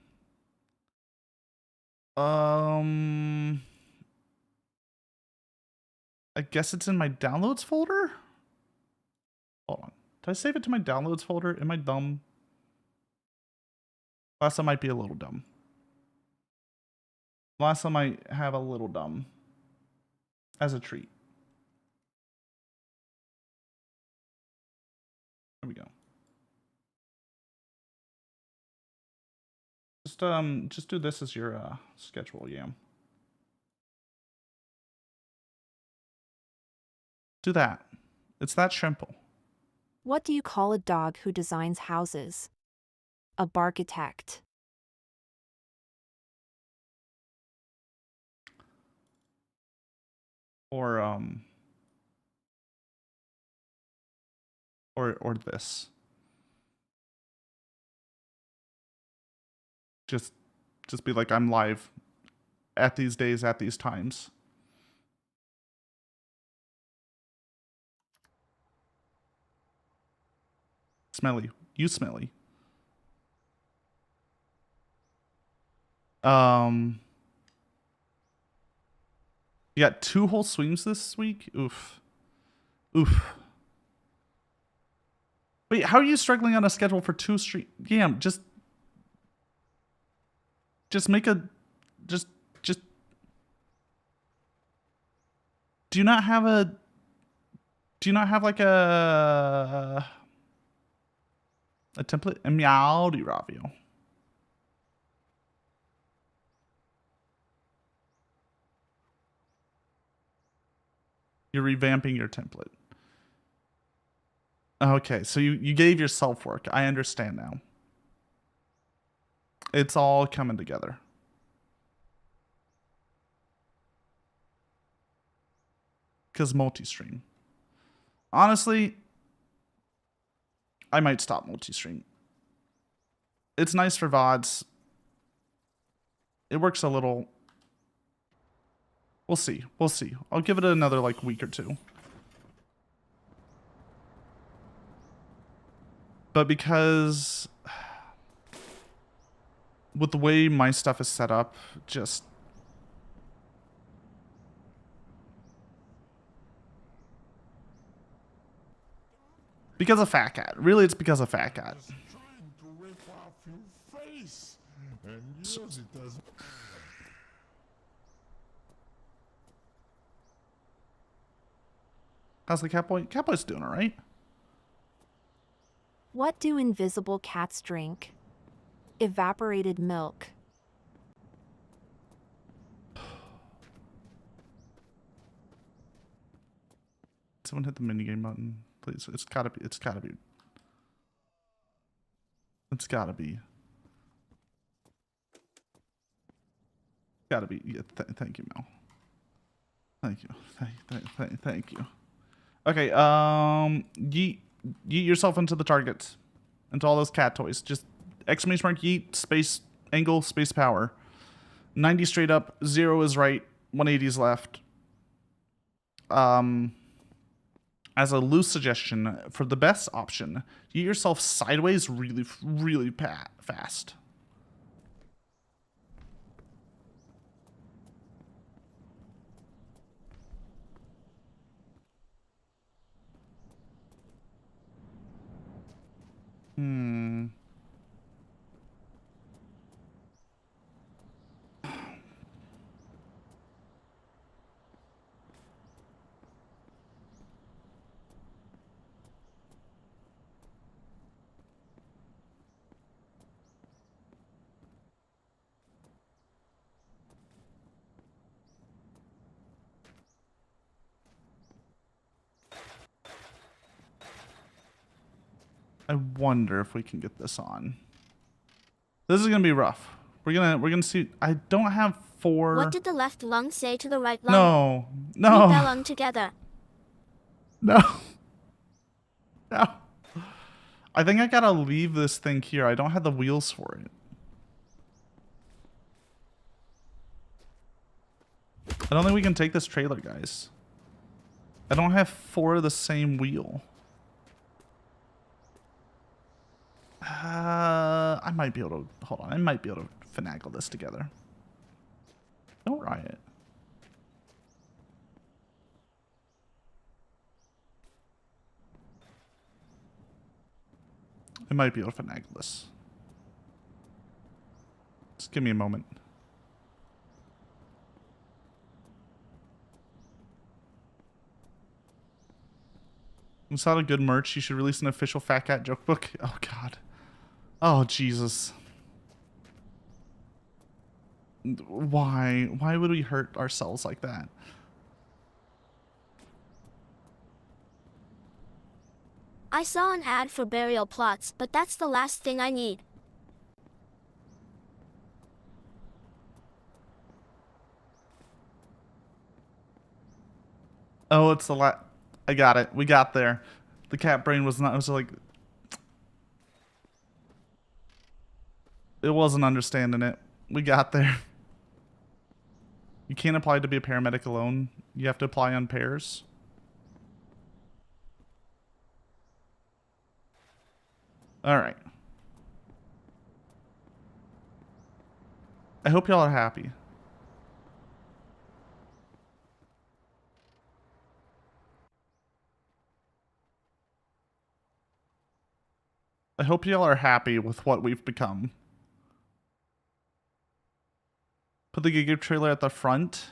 I guess it's in my downloads folder? Hold on. Did I save it to my downloads folder? Am I dumb? Lasso might be a little dumb. Lasso might have a little dumb. As a treat. There we go. Just do this as your schedule, Yam. Do that. It's that simple. What do you call a dog who designs houses? A barchitect. Or this. Just be like, I'm live at these days, at these times. Smelly. You smelly. You got 2 whole swings this week? Oof. Wait, how are you struggling on a schedule for 2 street? Yeah, just make a just do you not have like a template? A Meowdy Ravio. You're revamping your template. Okay, so you gave yourself work. I understand now. It's all coming together. because multi-stream. Honestly, I might stop multi-stream. It's nice for VODs. It works a little. We'll see. We'll see. I'll give it another like week or two. But because with the way my stuff is set up, just because of Fat Cat. Really, it's because of Fat Cat. How's the Catboy? Catboy's doing all right. What do invisible cats drink? Evaporated milk. Someone hit the minigame button, please. It's gotta be. It's gotta be. It's gotta be. Gotta be. Yeah, thank you, Mel. Thank you. Thank you. Okay. Yeet yourself into the targets, into all those cat toys. Just exclamation mark yeet space angle space power. 90 straight up, 0 is right, 180 is left. As a loose suggestion, for the best option, yeet yourself sideways really fast. I wonder if we can get this on. This is gonna be rough. We're gonna see. I don't have 4. What did the left lung say to the right lung? No. Meet the No. lung together. No. No. I think I gotta leave this thing here. I don't have the wheels for it. I don't think we can take this trailer, guys. I don't have 4 of the same wheel. I might be able to, hold on, I might be able to finagle this together. Don't riot. I might be able to finagle this. Just give me a moment. It's not a good merch. You should release an official Fat Cat joke book. Oh, God. Oh, Jesus. Why? Why would we hurt ourselves like that? I saw an ad for burial plots, but that's the last thing I need. Oh, it's the I got it. We got there. The cat brain was not, it was like, it wasn't understanding it. We got there. You can't apply to be a paramedic alone. You have to apply on pairs. All right. I hope y'all are happy. I hope y'all are happy with what we've become. Put the Giga trailer at the front.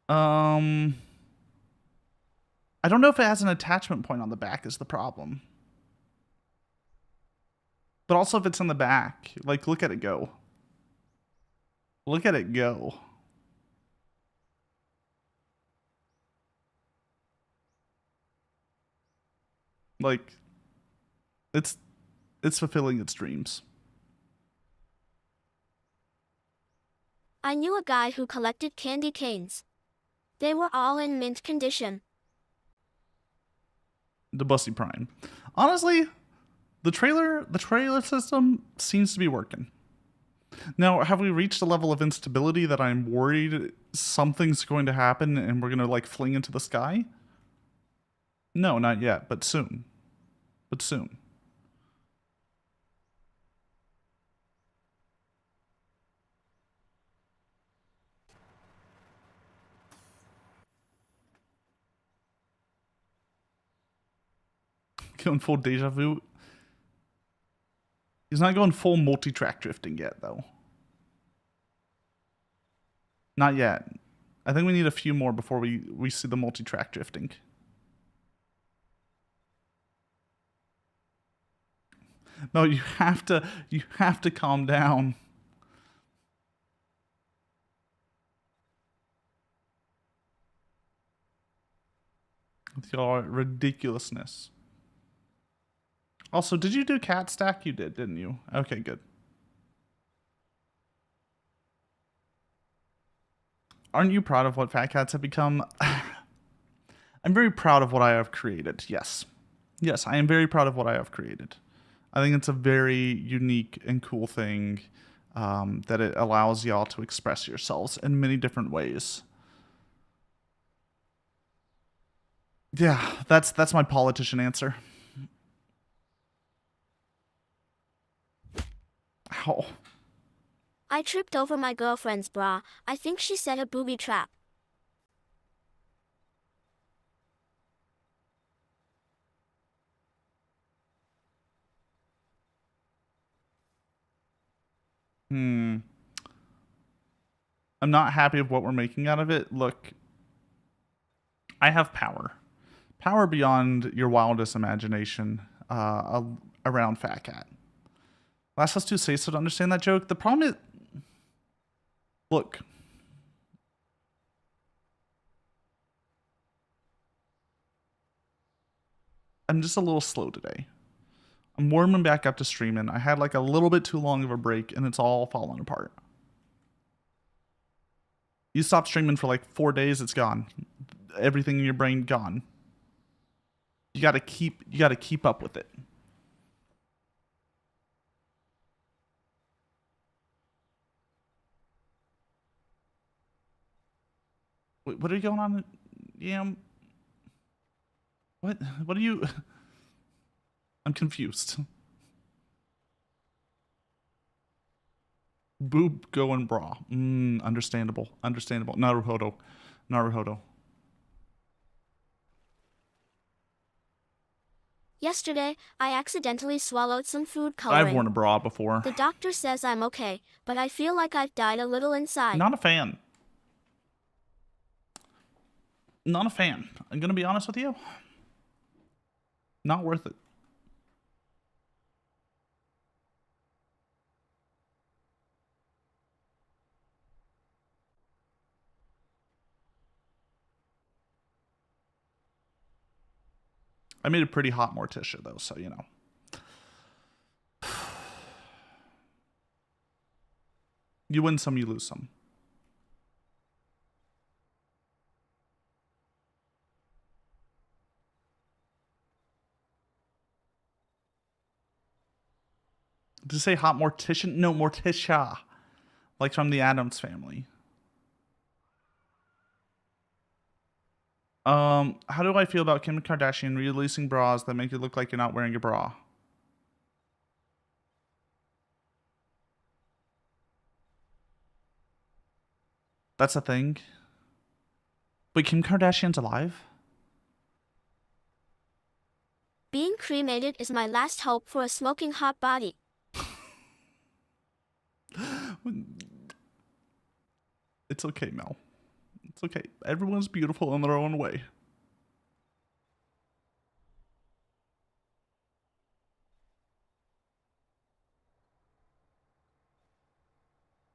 I don't know if it has an attachment point on the back is the problem. But also if it's in the back, like look at it go. Look at it go. Like it's fulfilling its dreams. I knew a guy who collected candy canes. They were all in mint condition. The Bussy Prime. Honestly, the trailer system seems to be working. Now, have we reached a level of instability that I'm worried something's going to happen and we're going to like fling into the sky? No, not yet, but soon. But soon. Going full deja vu. He's not going full multi-track drifting yet, though. Not yet. I think we need a few more before we see the multi-track drifting. No, you have to calm down. With your ridiculousness. Also, did you do cat stack? You did, didn't you? Okay, good. Aren't you proud of what fat cats have become? I'm very proud of what I have created. Yes. Yes, I am very proud of what I have created. I think it's a very unique and cool thing that it allows y'all to express yourselves in many different ways. Yeah, that's my politician answer. Ow. I tripped over my girlfriend's bra. I think she set a booby trap. I'm not happy with what we're making out of it. Look, I have power. Power beyond your wildest imagination around Fat Cat. Last us to say so to understand that joke. The problem is, look, I'm just a little slow today. I'm warming back up to streaming. I had like a little bit too long of a break and it's all falling apart. You stop streaming for like 4 days, it's gone. Everything in your brain gone. You gotta keep up with it. Wait, what are you going on? Yeah. What are you? I'm confused. Boob going bra. Understandable. Understandable. Naruhodo. Yesterday, I accidentally swallowed some food coloring. I've worn a bra before. The doctor says I'm okay, but I feel like I've died a little inside. Not a fan. Not a fan. I'm gonna be honest with you. Not worth it. I made a pretty hot Morticia though, so you know. You win some, you lose some. Did you say hot Mortician? No, Morticia. Like from the Addams Family. How do I feel about Kim Kardashian releasing bras that make you look like you're not wearing a bra? That's a thing. Wait, Kim Kardashian's alive? Being cremated is my last hope for a smoking hot body. It's okay, Mel. It's okay. Everyone's beautiful in their own way.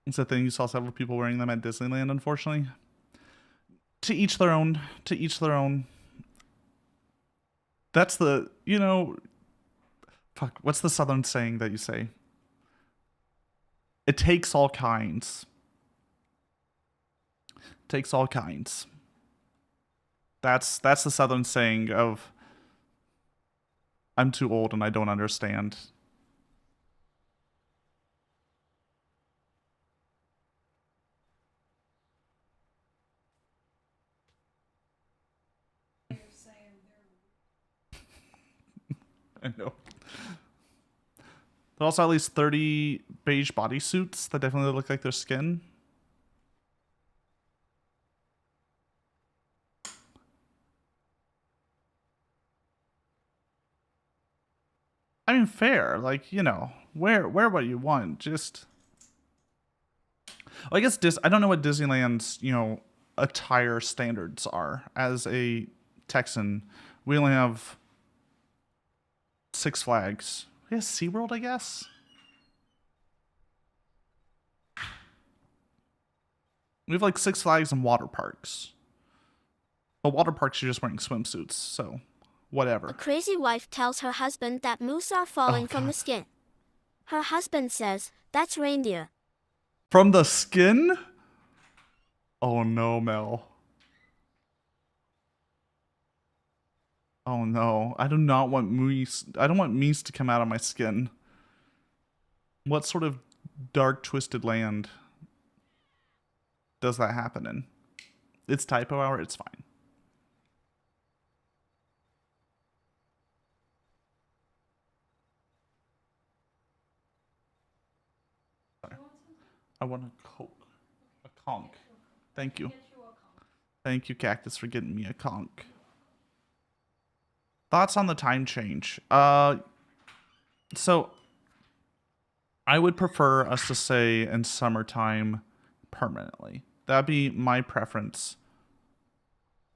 It's a thing. You saw several people wearing them at Disneyland, unfortunately. To each their own. To each their own. That's the, you know... Fuck, what's the southern saying that you say? It takes all kinds. Takes all kinds. That's the Southern saying of I'm too old and I don't understand. I know. There are also at least 30 beige bodysuits that definitely look like their skin. I mean, fair. Like, you know, wear what you want. Just, well, I guess I don't know what Disneyland's, you know, attire standards are. As a Texan, we only have Six Flags. We have SeaWorld, I guess. We have like Six Flags and water parks. But water parks, you're just wearing swimsuits, so whatever. A crazy wife tells her husband that moose are falling from the God. skin. Her husband says, that's reindeer. From the skin? Oh no, Mel. Oh no. I do not want moose. I don't want meese to come out of my skin. What sort of dark, twisted land does that happen in? It's typo hour, it's fine. Sorry. I want a Coke. A conch. Thank you. Thank you, Cactus, for getting me a conch. Thoughts on the time change? So I would prefer us to stay in summertime permanently. That'd be my preference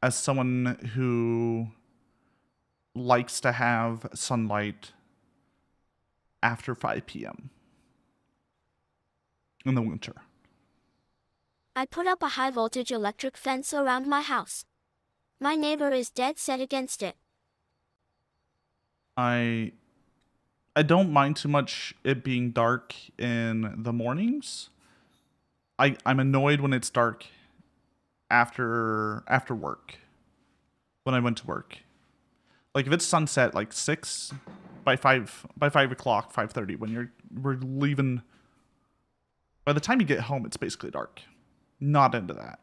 as someone who likes to have sunlight after 5 p.m. in the winter. I put up a high voltage electric fence around my house. My neighbor is dead set against it. I don't mind too much it being dark in the mornings. I'm annoyed when it's dark after work. When I went to work. Like if it's sunset like 6 by 5 o'clock, 5:30 when we're leaving, by the time you get home it's basically dark. Not into that.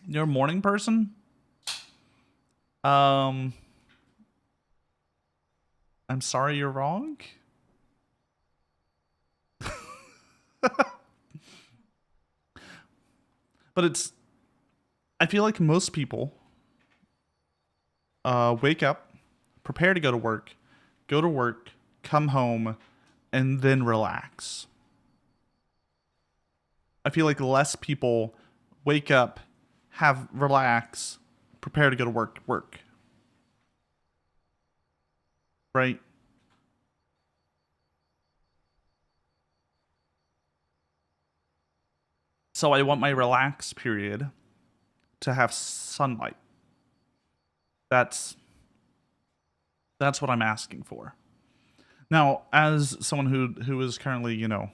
You're a morning person? I'm sorry you're wrong. But I feel like most people wake up, prepare to go to work, come home, and then relax. I feel like less people wake up, relax, prepare to go to work. Right? So I want my relax period to have sunlight. That's what I'm asking for. Now, as someone who is currently, you know,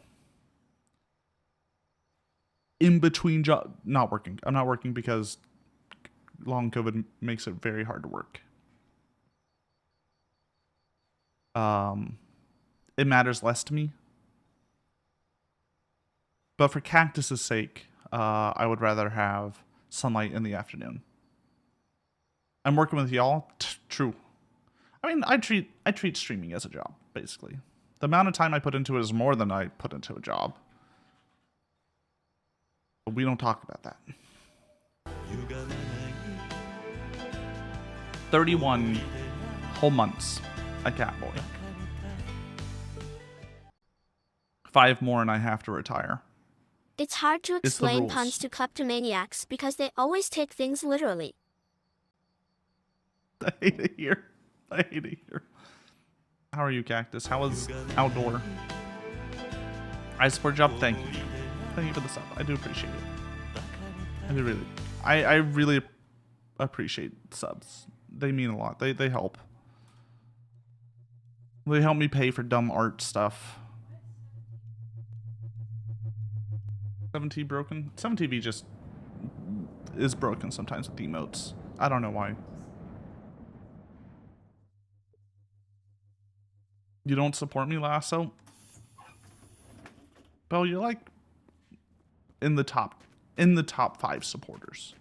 in between not working. I'm not working because long COVID makes it very hard to work. It matters less to me. But for Cactus's sake, I would rather have sunlight in the afternoon. I'm working with y'all. True. I mean, I treat streaming as a job, basically. The amount of time I put into it is more than I put into a job. But we don't talk about that. 31 whole months a Catboy. 5 more and I have to retire. It's hard to It's the explain rules. puns to kleptomaniacs because they always take things literally. I hate it here. How are you, Cactus? How is outdoor? I support job. Thank you. Thank you for the sub. I do appreciate it. I really appreciate subs. They mean a lot. They help. They help me pay for dumb art stuff. 7T broken? 7TV just is broken sometimes with emotes. I don't know why. You don't support me, Lasso? Belle, you're like in the top 5 supporters.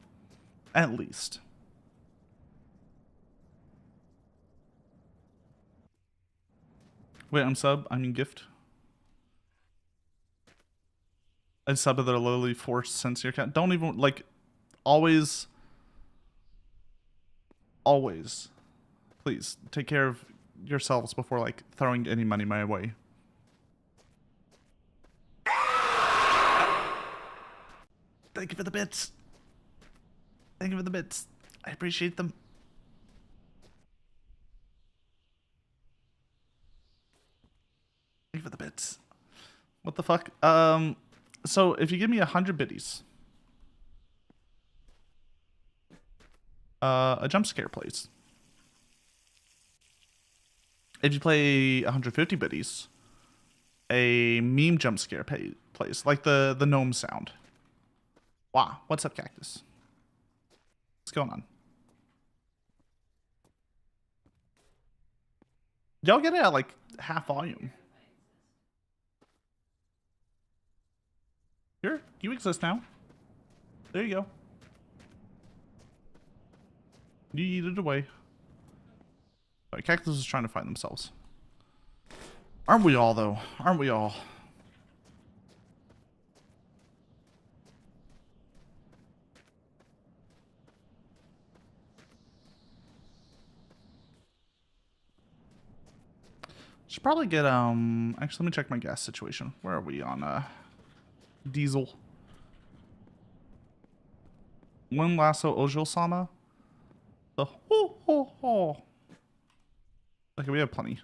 At least. Wait, I'm sub? I mean gift. I sub to their literally forced sincere cat. Don't even like always please take care of yourselves before like throwing any money my way. Thank you for the bits. Thank you for the bits. I appreciate them. Thank you for the bits. What the fuck? So if you give me 100 biddies, a jump scare plays. If you play 150 biddies, a meme jump scare plays, like the gnome sound. Wow, what's up, Cactus? What's going on? Y'all get it at like half volume. Here, you exist now. There you go. You eat it away. Right, Cactus is trying to find themselves. Aren't we all, though? Aren't we all? Should probably get, actually, let me check my gas situation. Where are we on, diesel? One Lasso Ojil Sama? The ho ho ho. Okay, we have plenty.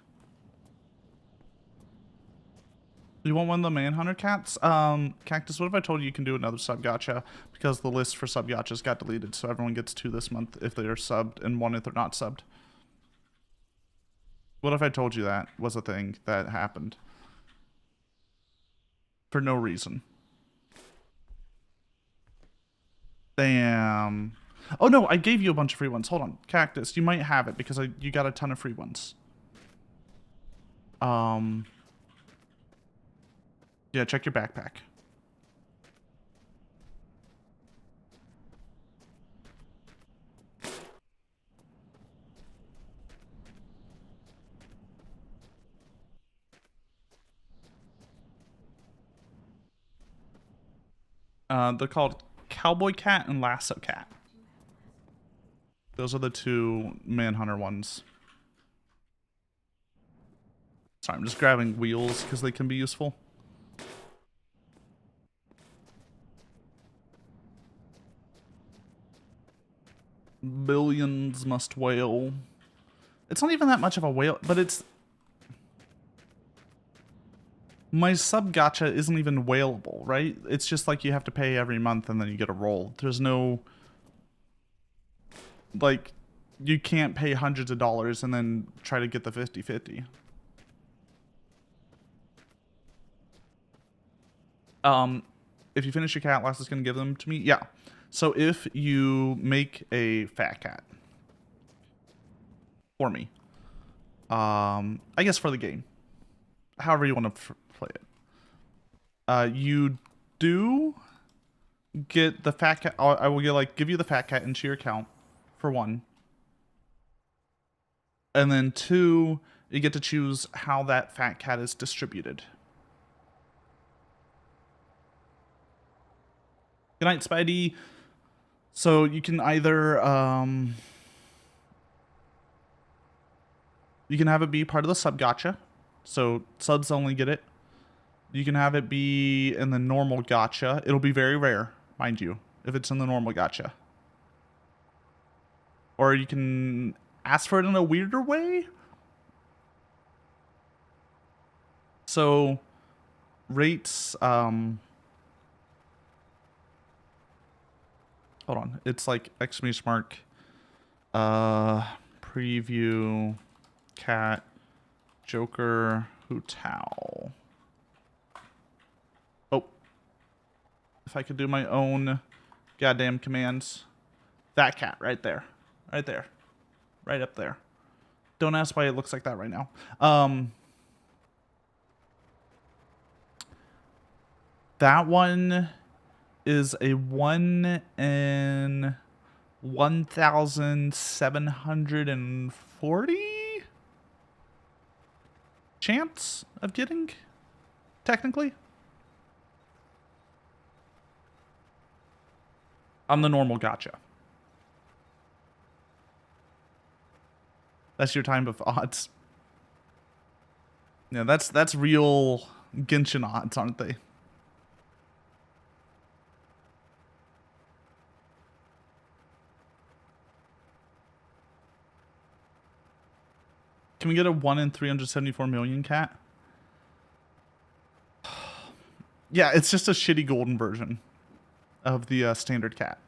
You want one of the Manhunter cats? Cactus, what if I told you you can do another sub gacha? Because the list for sub gachas got deleted, so everyone gets 2 this month if they are subbed and 1 if they're not subbed. What if I told you that was a thing that happened? For no reason. Damn. Oh no, I gave you a bunch of free ones. Hold on. Cactus, you might have it because you got a ton of free ones. Yeah, check your backpack. They're called Cowboy Cat and Lasso Cat. Those are the 2 Manhunter ones. Sorry, I'm just grabbing wheels because they can be useful. Billions must wail. It's not even that much of a whale, but it's... My sub gacha isn't even whaleable, right? It's just like you have to pay every month and then you get a roll. There's no... Like, you can't pay hundreds of dollars and then try to get the 50-50. If you finish your cat, Lass is going to give them to me? Yeah. So if you make a fat cat for me, I guess for the game, however you want to play it, you do get the fat cat. I will give you the fat cat into your account for 1, and then 2, you get to choose how that fat cat is distributed. Good night, Spidey. So you can either you can have it be part of the sub gacha, so subs only get it. You can have it be in the normal gacha. It'll be very rare, mind you, if it's in the normal gacha. Or you can ask for it in a weirder way. So rates, hold on, it's like exclamation mark, preview, cat, Joker, Hutao. Oh, if I could do my own Goddamn commands. That cat right there. Right there. Right up there. Don't ask why it looks like that right now. That one is a 1 in 1,740 chance of getting, technically. On the normal gacha. That's your time of odds. Yeah, that's real Genshin odds, aren't they? Can we get a 1 in 374 million cat? Yeah, it's just a shitty golden version of the standard cat.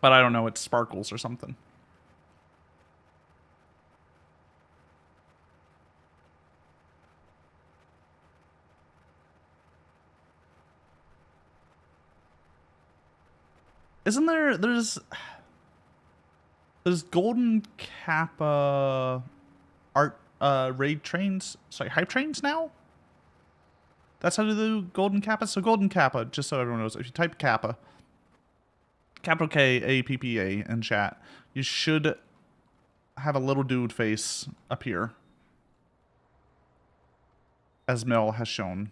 But I don't know, it sparkles or something. Isn't there's golden kappa art raid trains, sorry, hype trains now? That's how to do golden kappa. So golden kappa, just so everyone knows, if you type kappa, capital K-A-P-P-A in chat, you should have a little dude face appear, as Mel has shown.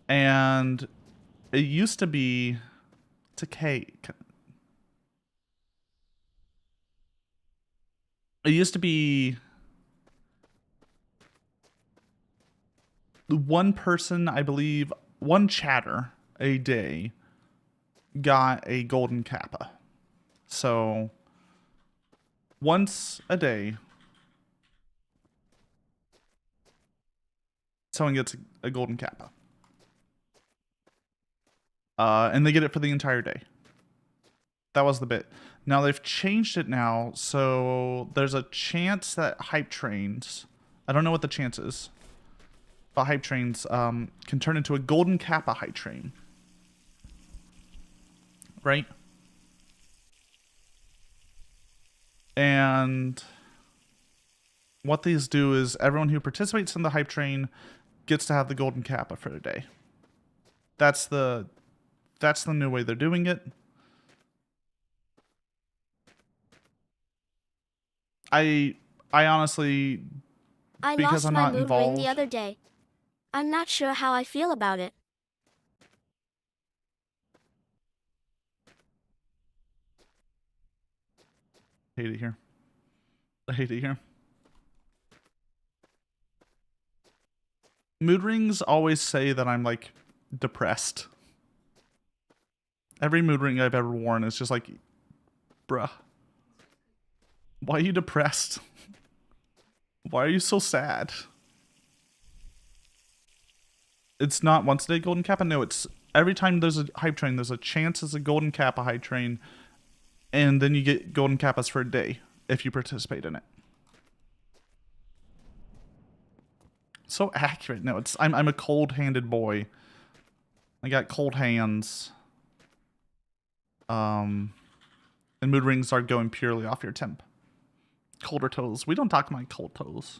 And it used to be, it's a K. It used to be one person, I believe, one chatter a day got a golden kappa. So once a day, someone gets a golden kappa. And they get it for the entire day. That was the bit. Now they've changed it now, so there's a chance that hype trains, I don't know what the chance is, but hype trains can turn into a golden kappa hype train. Right? And what these do is everyone who participates in the hype train gets to have the golden kappa for the day. That's the new way they're doing it. I honestly, I because lost I'm my not mood ring involved. the other day. I'm not sure how I feel about it. I hate it here. I hate it here. Mood rings always say that I'm like depressed. Every mood ring I've ever worn is just like, bruh, why are you depressed? Why are you so sad? It's not once a day golden kappa. No, it's every time there's a hype train, there's a chance it's a golden kappa hype train, and then you get golden kappas for a day if you participate in it. So accurate. No, it's I'm a cold-handed boy. I got cold hands. And mood rings are going purely off your temp. Colder toes. We don't talk my cold toes.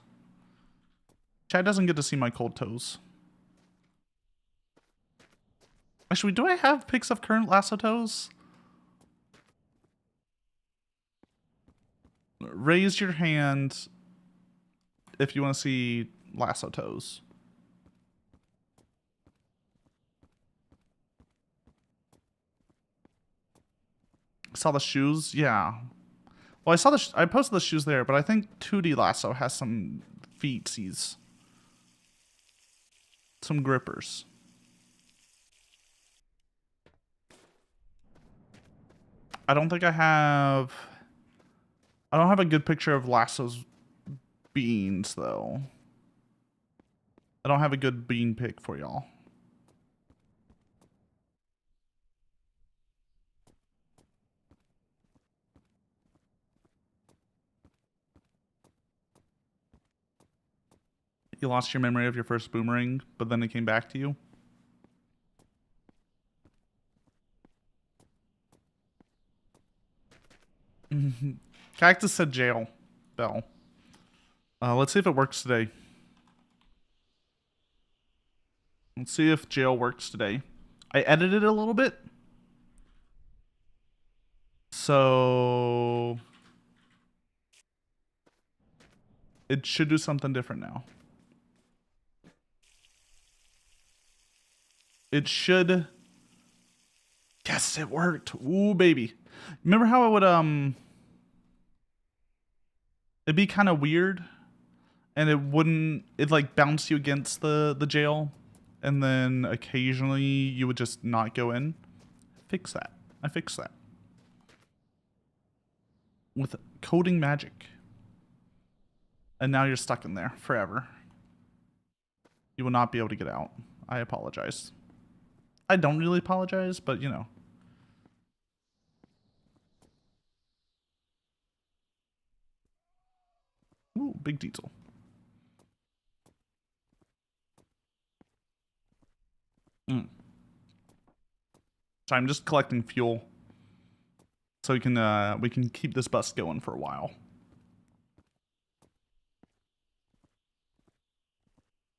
Chad doesn't get to see my cold toes. Actually, do I have pics of current lasso toes? Raise your hand if you want to see lasso toes. Saw the shoes? Yeah. Well, I saw I posted the shoes there, but I think 2D Lasso has some feetsies. Some grippers. I don't think I have a good picture of Lasso's beans, though. I don't have a good bean pic for y'all. You lost your memory of your first boomerang, but then it came back to you. Cactus said jail bell. Let's see if it works today. Let's see if jail works today. I edited it a little bit. So it should do something different now. It should. Yes, it worked. Ooh, baby. Remember how it would it'd be kind of weird and it'd like bounce you against the jail and then occasionally you would just not go in. Fix that. I fixed that. With coding magic. And now you're stuck in there forever. You will not be able to get out. I apologize. I don't really apologize, but you know. Ooh, big diesel. So I'm just collecting fuel so we can keep this bus going for a while.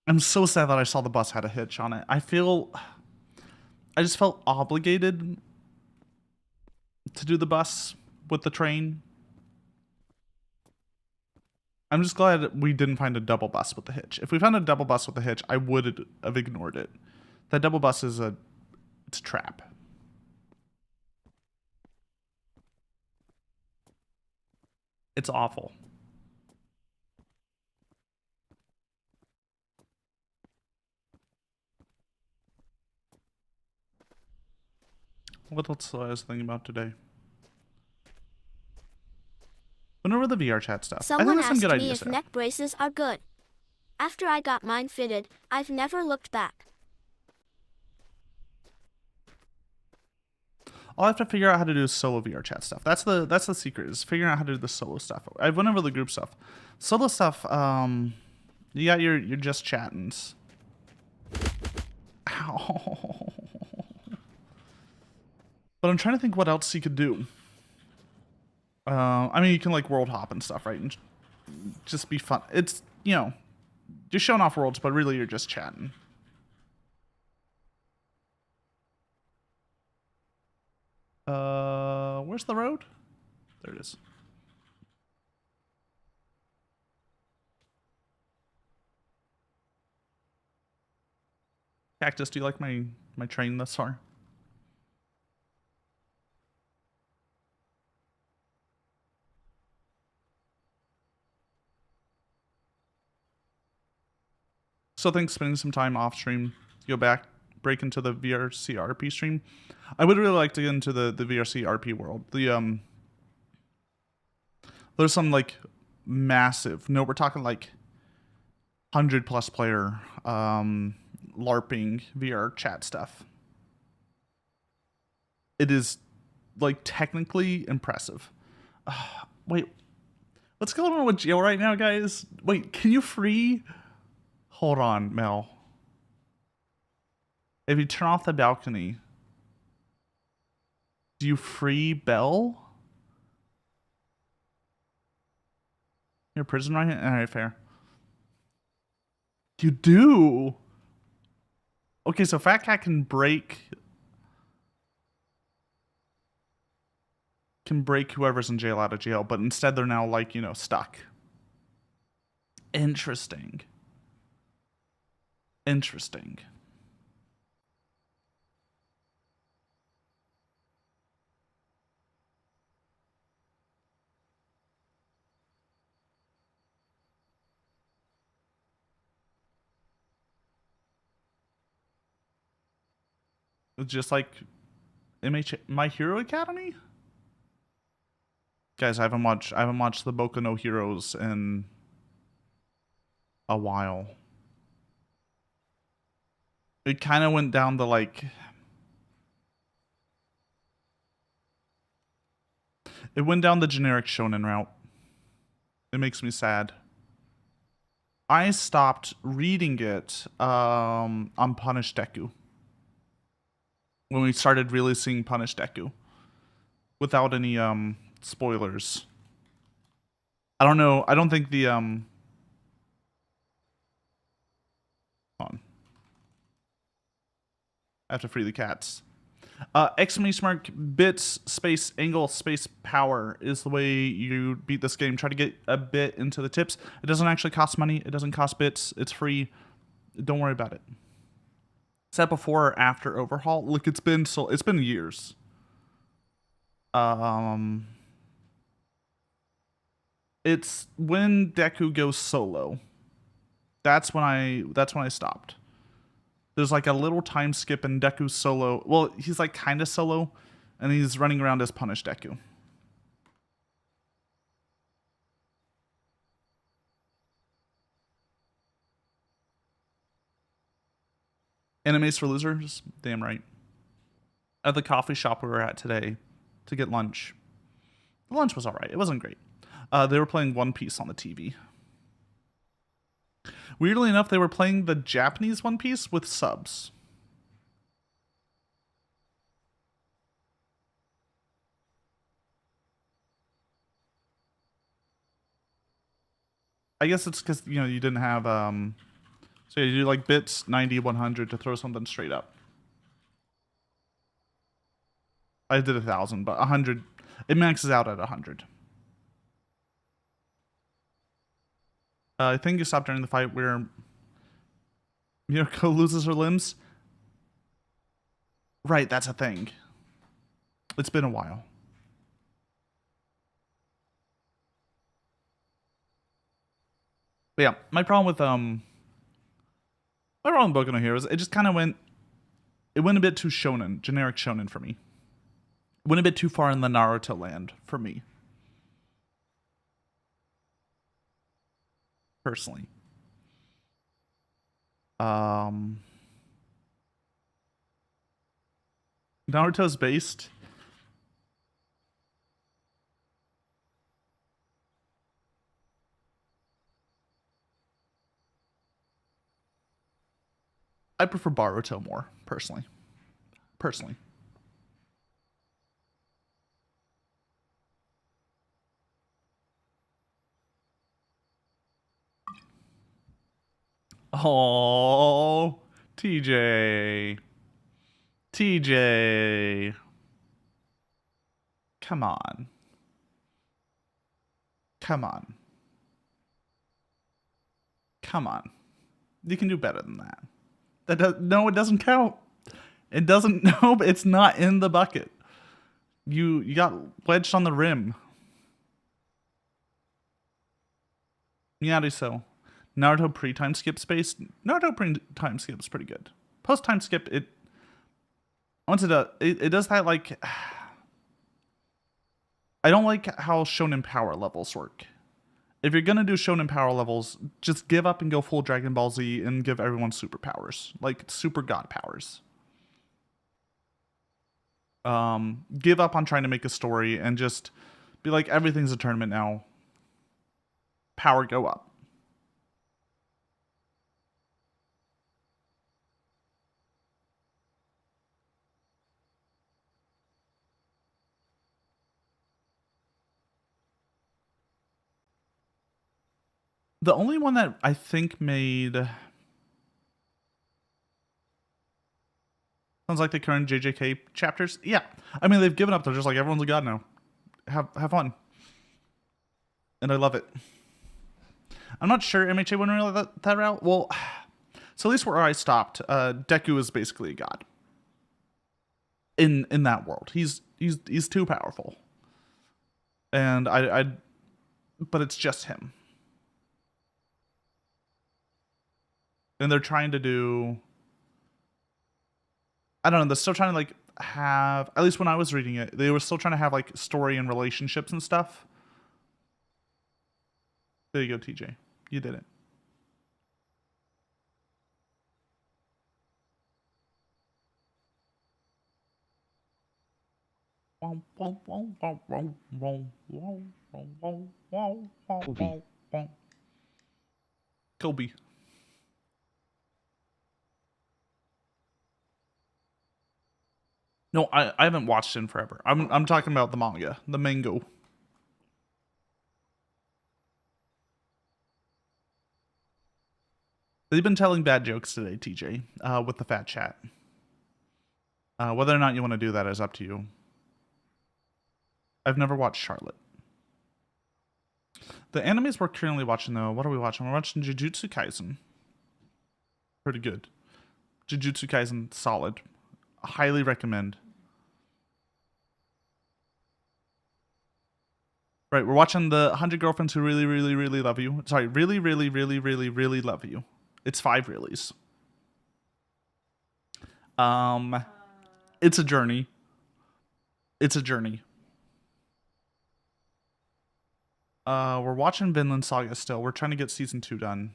I'm so sad that I saw the bus had a hitch on it. I just felt obligated to do the bus with the train. I'm just glad we didn't find a double bus with the hitch. If we found a double bus with the hitch, I would have ignored it. That double bus is it's a trap. It's awful. What else was I thinking about today? Went over the VR chat stuff. I Someone think there's some asked good me ideas if there. neck braces are good. After I got mine fitted, I've never looked back. All I have to figure out how to do is solo VR chat stuff. That's the secret, is figuring out how to do the solo stuff. I went over the group stuff. Solo stuff, you got your just chattins. Ow. But I'm trying to think what else you could do. I mean, you can like world hop and stuff, right? And just be fun. It's, you know, you're showing off worlds, but really you're just chatting. Where's the road? There it is. Cactus, do you like my train thus far? So thanks spending some time off stream. Go back, break into the VRC RP stream. I would really like to get into the VRC RP world. There's some like massive, no, we're talking like 100+ player LARPing VR chat stuff. It is like technically impressive. Wait, what's going on with jail right now, guys? Wait, can you free? Hold on, Mel. If you turn off the balcony, do you free Belle? Your prison right here? Alright, fair. You do? Okay, so Fat Cat can break whoever's in jail out of jail, but instead they're now like, you know, stuck. Interesting. Interesting. It's just like My Hero Academy? Guys, I haven't watched the Boku no Heroes in a while. It kind of went down the like... It went down the generic shonen route. It makes me sad. I stopped reading it on Punish Deku. When we started really seeing Punish Deku. Without any spoilers. I don't know. I don't think the hold on. I have to free the cats. Exclamation mark bits space angle space power is the way you beat this game. Try to get a bit into the tips. It doesn't actually cost money. It doesn't cost bits. It's free. Don't worry about it. Is that before or after overhaul? Look, it's been years. It's when Deku goes solo. That's when I stopped. There's like a little time skip in Deku's solo. Well, he's like kind of solo, and he's running around as Punish Deku. Animes for losers? Damn right. At the coffee shop we were at today to get lunch. The lunch was alright. It wasn't great. They were playing One Piece on the TV. Weirdly enough, they were playing the Japanese One Piece with subs. I guess it's because, you know, you didn't have, so you do like bits 90, 100 to throw something straight up. I did 1,000, but 100, it maxes out at 100. I think you stopped during the fight where Mirko loses her limbs. Right, that's a thing. It's been a while. But yeah, my problem with Boku no Hero is it just kind of went a bit too shonen, generic shonen for me. It went a bit too far in the Naruto land for me. Personally. Naruto's based. I prefer Boruto more, personally. Oh, TJ. TJ. Come on. Come on. Come on. You can do better than that. No, it doesn't count. It doesn't. No, but it's not in the bucket. You got wedged on the rim. Meowdy so. Naruto pre-time skip space. Naruto pre-time skip is pretty good. Post-time skip, it does that like. I don't like how Shonen Power levels work. If you're gonna do Shonen Power levels, just give up and go full Dragon Ball Z and give everyone superpowers, like super god powers. Give up on trying to make a story and just be like, everything's a tournament now. Power go up. The only one that I think made sounds like the current JJK chapters. Yeah, I mean they've given up. They're just like everyone's a god now. Have fun, and I love it. I'm not sure MHA went really that route. Well, so at least where I stopped, Deku is basically a god. In that world, he's too powerful, and but it's just him. And they're trying to do, I don't know, they're still trying to like have, at least when I was reading it, they were still trying to have like story and relationships and stuff. There you go, TJ. You did it. Kobe. No, I haven't watched it in forever. I'm talking about the manga, the mango. They've been telling bad jokes today, TJ, with the fat chat. Whether or not you want to do that is up to you. I've never watched Charlotte. The animes we're currently watching, though, what are we watching? We're watching Jujutsu Kaisen. Pretty good. Jujutsu Kaisen, solid. Highly recommend. Right, we're watching the 100 Girlfriends Who Really, Really, Really Love You. Sorry, Really, Really, Really, Really, Really Love You. It's 5 reallys. It's a journey. It's a journey. We're watching Vinland Saga still. We're trying to get season 2 done.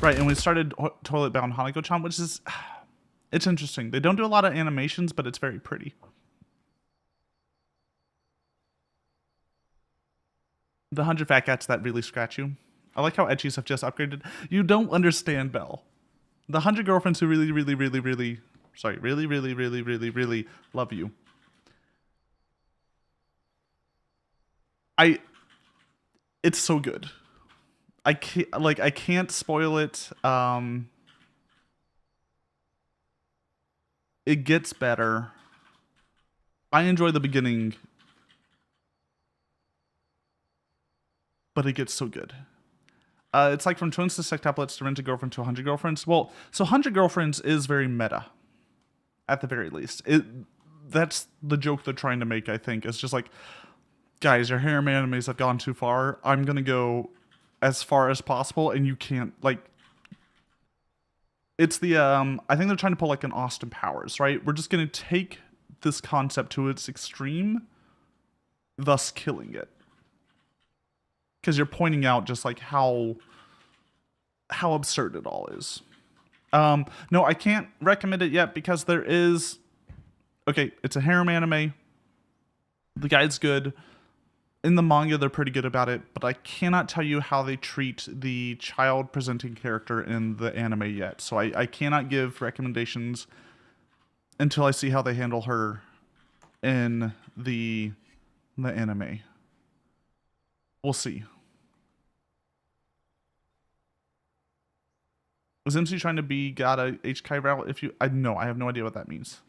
Right, and we started Toilet Bound Hanako-chan, which is... It's interesting. They don't do a lot of animations, but it's very pretty. The 100 fat cats that really scratch you. I like how ecchis have just upgraded. You don't understand, Belle. The 100 Girlfriends Who Really, Really, Really, Really... Sorry, really, really, really, really, really love you. It's so good. I can't spoil it. It gets better. I enjoy the beginning, but it gets so good. It's like from twins to sextuplets to rent a girlfriend to 100 girlfriends. Well, so 100 girlfriends is very meta, at the very least. That's the joke they're trying to make, I think. It's just like, guys, your harem animes have gone too far. I'm gonna go as far as possible, and you can't, like... It's the, I think they're trying to pull like an Austin Powers, right? We're just going to take this concept to its extreme, thus killing it. Because you're pointing out just like how absurd it all is. No, I can't recommend it yet because there is... Okay, it's a harem anime. The guy's good. In the manga, they're pretty good about it, but I cannot tell you how they treat the child presenting character in the anime yet. So I cannot give recommendations until I see how they handle her in the anime. We'll see. Is MC trying to be got a HK route? I have no idea what that means.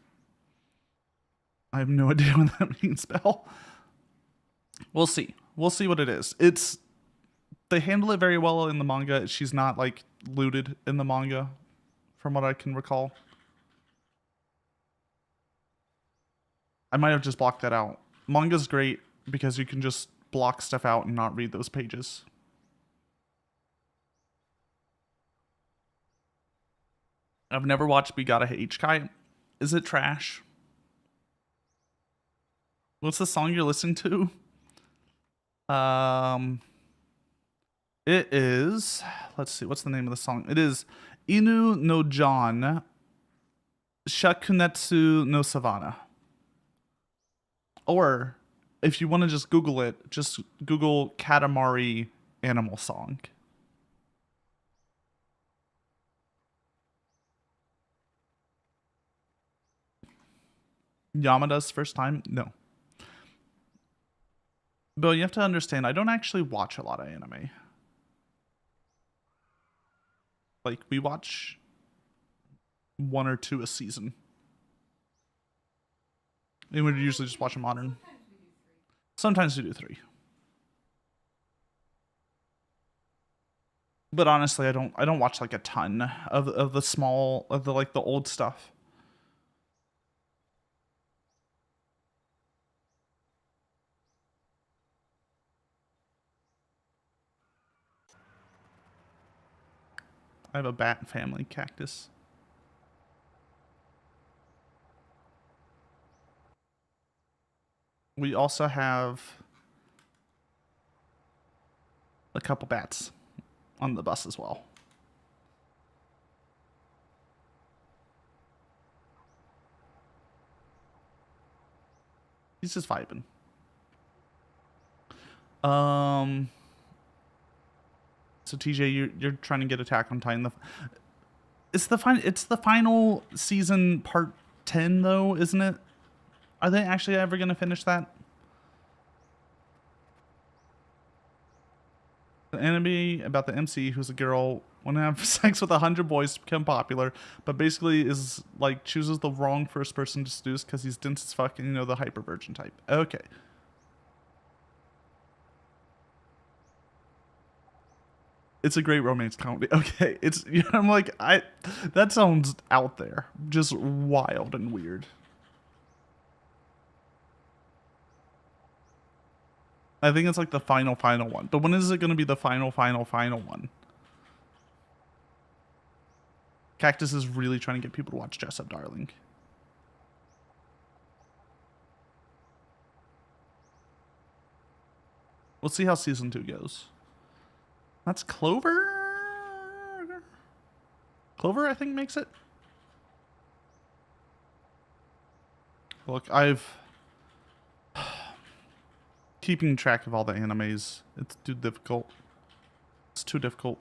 I have no idea what that means, Belle. We'll see. We'll see what it is. They handle it very well in the manga. She's not like looted in the manga, from what I can recall. I might have just blocked that out. Manga's great because you can just block stuff out and not read those pages. I've never watched Bigata H-Kai. Is it trash? What's the song you're listening to? It is, let's see, what's the name of the song? It is Inu no Jan Shakunetsu no Savannah. Or if you want to just Google it, just Google Katamari animal song. Yamada's first time? No. Bill, you have to understand, I don't actually watch a lot of anime. Like, we watch 1 or 2 a season. And we usually just watch a modern. Sometimes we do 3. But honestly, I don't watch like a ton of the old stuff. I have a bat family cactus. We also have a couple bats on the bus as well. He's just vibing. So TJ, you're trying to get Attack on Titan. It's the final season, part 10 though, isn't it? Are they actually ever gonna finish that? The anime about the MC who's a girl want to have sex with 100 boys to become popular, but basically is like chooses the wrong first person to seduce because he's dense as fuck and the hyper virgin type. Okay. It's a great romance comedy. Okay, I'm like, that sounds out there, just wild and weird. I think it's like the final one. But when is it going to be the final one? Cactus is really trying to get people to watch Dress Up Darling. We'll see how season 2 goes. That's Clover? Clover, I think, makes it. Look, keeping track of all the animes, it's too difficult. It's too difficult.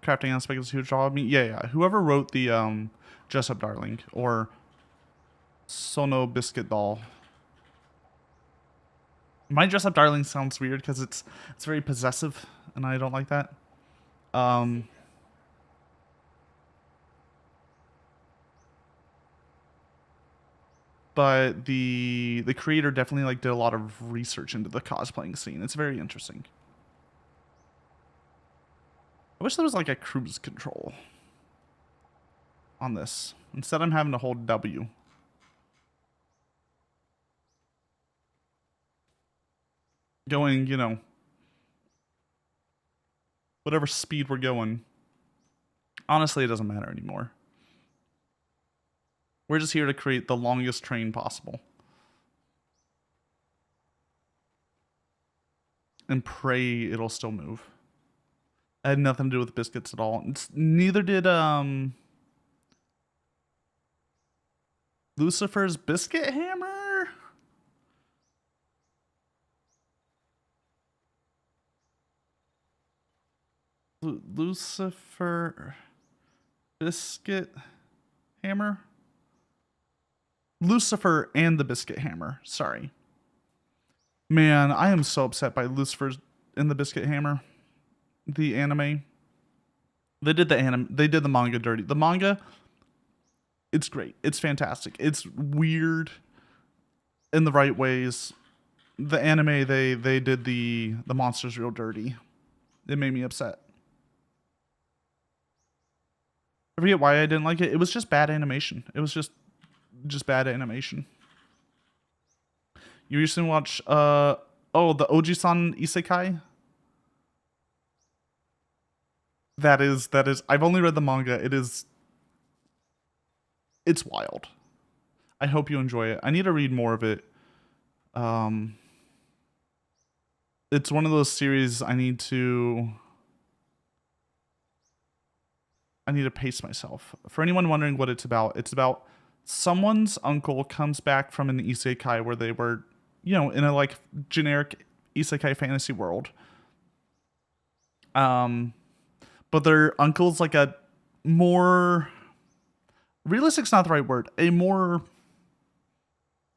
Crafting aspect is a huge draw. I mean, yeah. Whoever wrote the Dress Up Darling or Sono Biscuit Doll. My Dress Up Darling sounds weird because it's very possessive, and I don't like that. But the creator definitely like did a lot of research into the cosplaying scene. It's very interesting. I wish there was like a cruise control on this. Instead, I'm having to hold W. Going, whatever speed we're going. Honestly, it doesn't matter anymore. We're just here to create the longest train possible. And pray it'll still move. It had nothing to do with biscuits at all. Neither did Lucifer's biscuit hammer. Lucifer biscuit hammer. Lucifer and the Biscuit Hammer. Sorry. Man, I am so upset by Lucifer's and the Biscuit Hammer. The anime. They did the manga dirty. The manga, it's great. It's fantastic. It's weird in the right ways. The anime, they did the monsters real dirty. It made me upset. I forget why I didn't like it. It was just bad animation. It was just bad animation. You recently watch the Oji-san Isekai? That is I've only read the manga. It's wild. I hope you enjoy it. I need to read more of it. It's one of those series I need to pace myself. For anyone wondering what it's about someone's uncle comes back from an isekai where they were, in a like generic isekai fantasy world. But their uncle's like a more realistic's not the right word, a more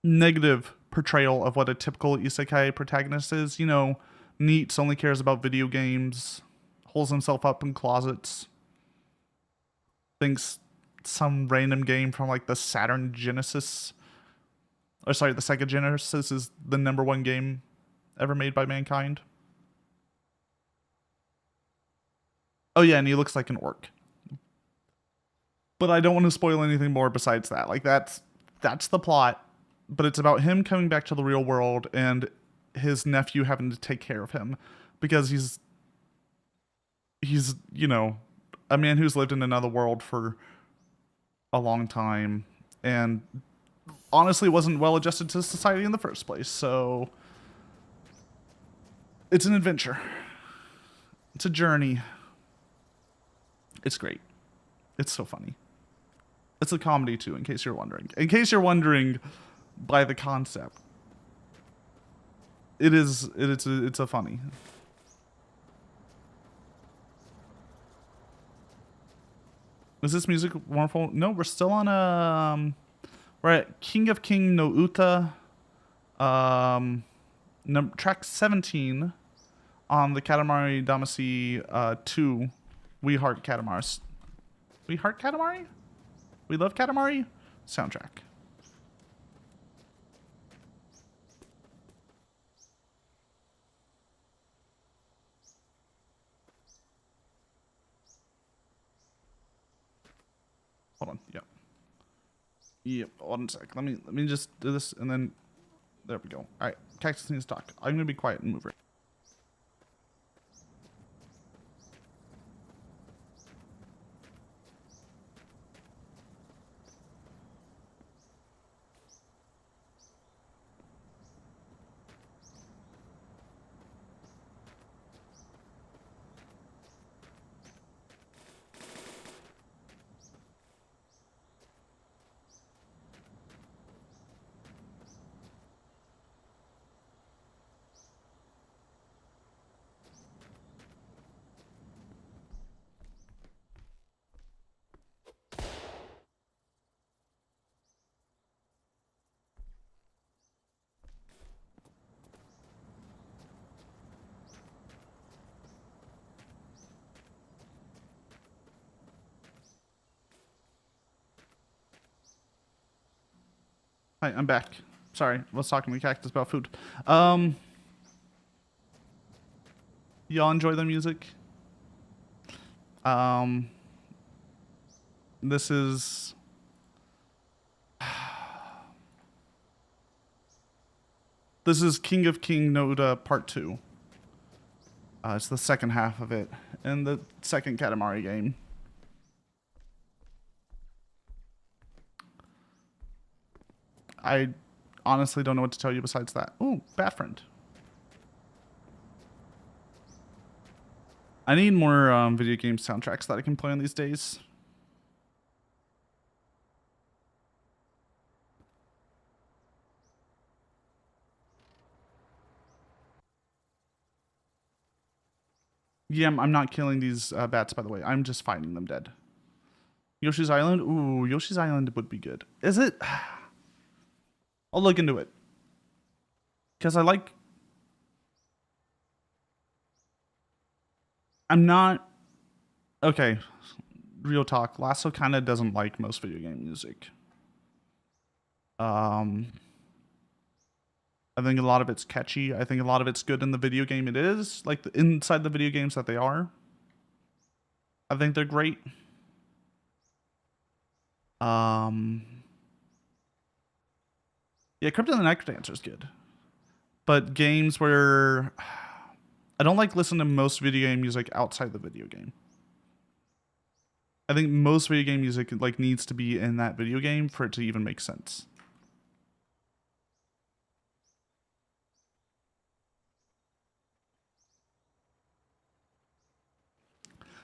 negative portrayal of what a typical isekai protagonist is. Neats, only cares about video games, holds himself up in closets, thinks some random game from like the Sega Genesis is the #1 game ever made by mankind. Oh yeah, and he looks like an orc. But I don't want to spoil anything more besides that. Like that's the plot, but it's about him coming back to the real world and his nephew having to take care of him because he's a man who's lived in another world for a long time and honestly wasn't well adjusted to society in the first place. So it's an adventure. It's a journey. It's great. It's so funny. It's a comedy too, in case you're wondering. In case you're wondering by the concept. It's a funny. Is this music wonderful? No, we're still on we're at King of King no Uta, track 17 on the Katamari Damacy 2. We Heart Katamari. We Heart Katamari? We Love Katamari? Soundtrack. Hold on. Yep. Yep. Hold on a sec. Let me just do this and then there we go. All right. Cactus needs to talk. I'm gonna be quiet and move right. Hi, I'm back. Sorry, I was talking to Cactus about food. Y'all enjoy the music? This is... This is King of King Noda Part 2. It's the second half of it, in the second Katamari game. I honestly don't know what to tell you besides that. Ooh, Bat Friend. I need more video game soundtracks that I can play on these days. Yeah, I'm not killing these bats, by the way. I'm just finding them dead. Yoshi's Island? Ooh, Yoshi's Island would be good. Is it? I'll look into it. Because I like... I'm not... Okay, real talk. Lasso kind of doesn't like most video game music. I think a lot of it's catchy. I think a lot of it's good in the video game it is. Like, inside the video games that they are. I think they're great. Yeah, Crypt of the Necrodancer is good. But games where... I don't like listening to most video game music outside the video game. I think most video game music like needs to be in that video game for it to even make sense.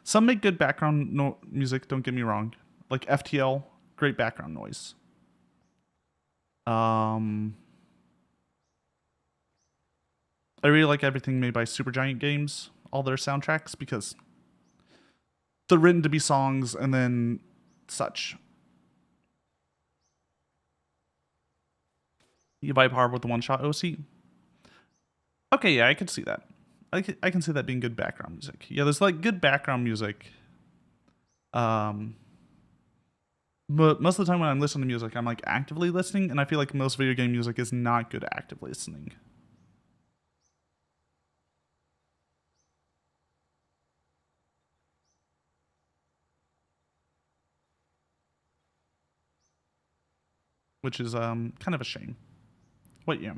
Some make good background music, don't get me wrong. Like FTL, great background noise. I really like everything made by Supergiant Games, all their soundtracks, because they're written to be songs and then such. You vibe hard with the one-shot OC? Okay, yeah, I can see that. I can see that being good background music. Yeah, there's like good background music. But most of the time when I'm listening to music, I'm like actively listening, and I feel like most video game music is not good active listening. Which is kind of a shame. What, yeah?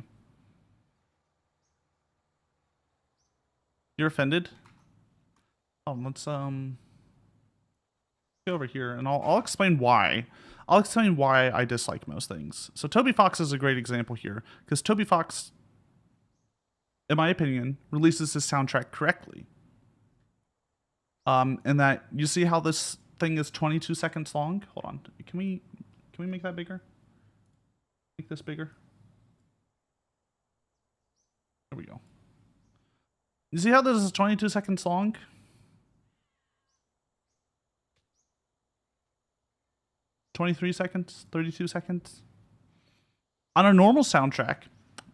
You're offended? Oh, let's go over here and I'll explain why. I'll explain why I dislike most things. So Toby Fox is a great example here, because Toby Fox, in my opinion, releases his soundtrack correctly. And that you see how this thing is 22 seconds long? Hold on. Can we make that bigger? Make this bigger. There we go. You see how this is 22 seconds long? $23 seconds, 32 seconds. On a normal soundtrack,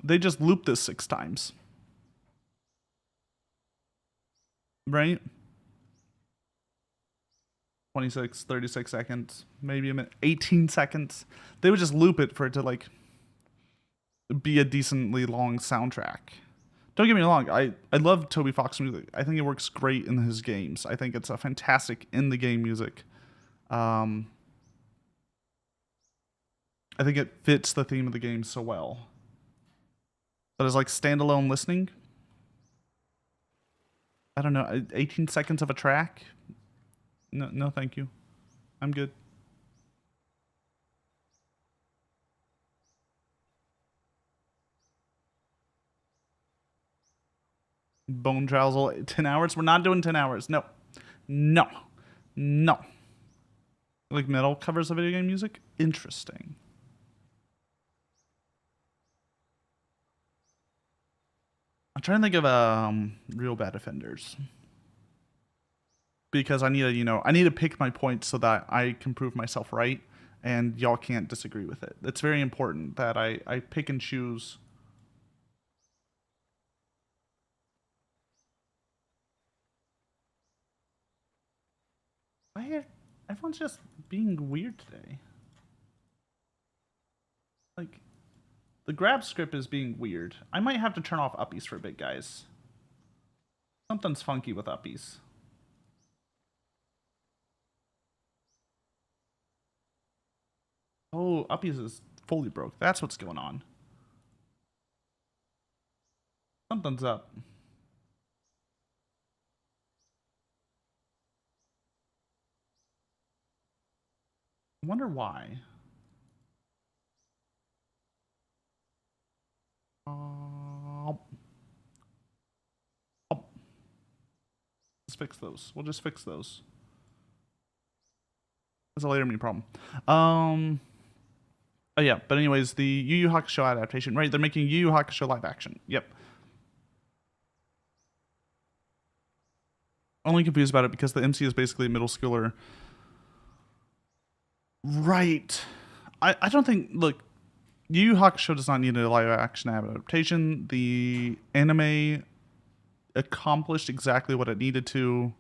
they just loop this 6 times. Right? 26, 36 seconds, maybe a minute, 18 seconds. They would just loop it for it to like be a decently long soundtrack. Don't get me wrong, I love Toby Fox music. I think it works great in his games. I think it's a fantastic in the game music. I think it fits the theme of the game so well. But as like standalone listening, I don't know, 18 seconds of a track? No, thank you. I'm good. Bone Drowsel, 10 hours? We're not doing 10 hours. No. Like metal covers of video game music? Interesting. I'm trying to think of real bad offenders. Because I need to, I need to pick my points so that I can prove myself right and y'all can't disagree with it. It's very important that I pick and choose. Everyone's just being weird today. Like, the grab script is being weird. I might have to turn off uppies for a bit, guys. Something's funky with uppies. Oh, uppies is fully broke. That's what's going on. Something's up. I wonder why. Let's fix those. We'll just fix those. That's a later me problem. Oh yeah, but anyways, the Yu Yu Hakusho adaptation, right? They're making Yu Yu Hakusho live action. Yep. Only confused about it because the MC is basically a middle schooler. Right. I don't think, look, Yu Yu Hakusho does not need a live action adaptation. The anime accomplished exactly what it needed to.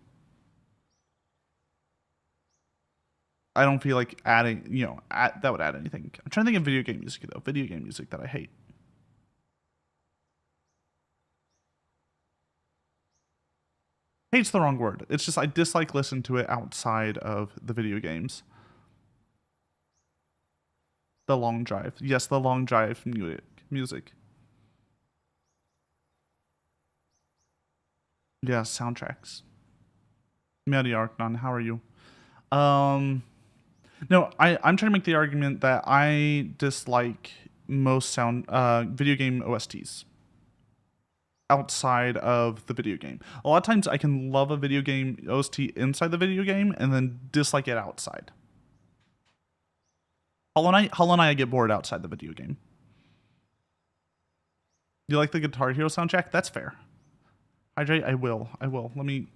I don't feel like adding, that would add anything. I'm trying to think of video game music, though. Video game music that I hate. Hate's the wrong word. It's just I dislike listening to it outside of the video games. The Long Drive. Yes, The Long Drive music. Yeah, soundtracks. Meowdy Arknon, how are you? No, I'm trying to make the argument that I dislike most video game OSTs outside of the video game. A lot of times I can love a video game OST inside the video game and then dislike it outside. Hollow Knight, I get bored outside the video game. You like the Guitar Hero soundtrack? That's fair. Hydrate, I will. Let me...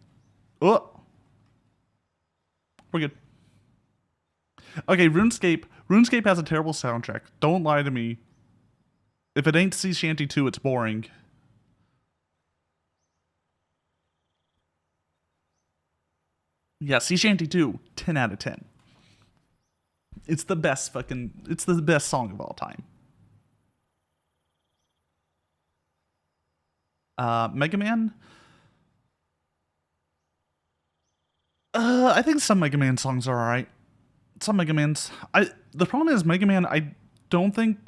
Oh! We're good. Okay, RuneScape. RuneScape has a terrible soundtrack. Don't lie to me. If it ain't Sea Shanty 2, it's boring. Yeah, Sea Shanty 2, 10 out of 10. It's the best song of all time. Mega Man? I think some Mega Man songs are alright. Some Mega Mans. The problem is Mega Man, I don't think...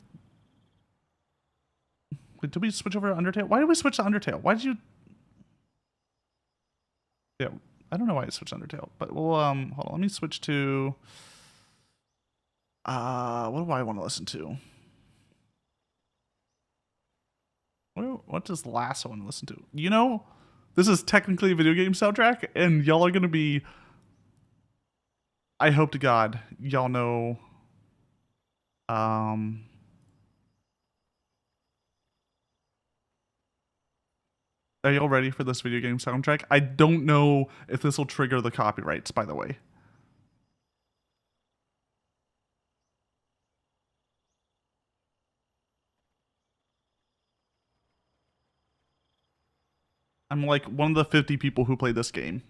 Wait, did we switch over to Undertale? Why did we switch to Undertale? Why did you... Yeah, I don't know why I switched to Undertale. But we'll, hold on, let me switch to... what do I want to listen to? What does Lasso want to listen to? This is technically a video game soundtrack, and y'all are going to be... I hope to God y'all know... Are y'all ready for this video game soundtrack? I don't know if this will trigger the copyrights, by the way. I'm like one of the 50 people who play this game.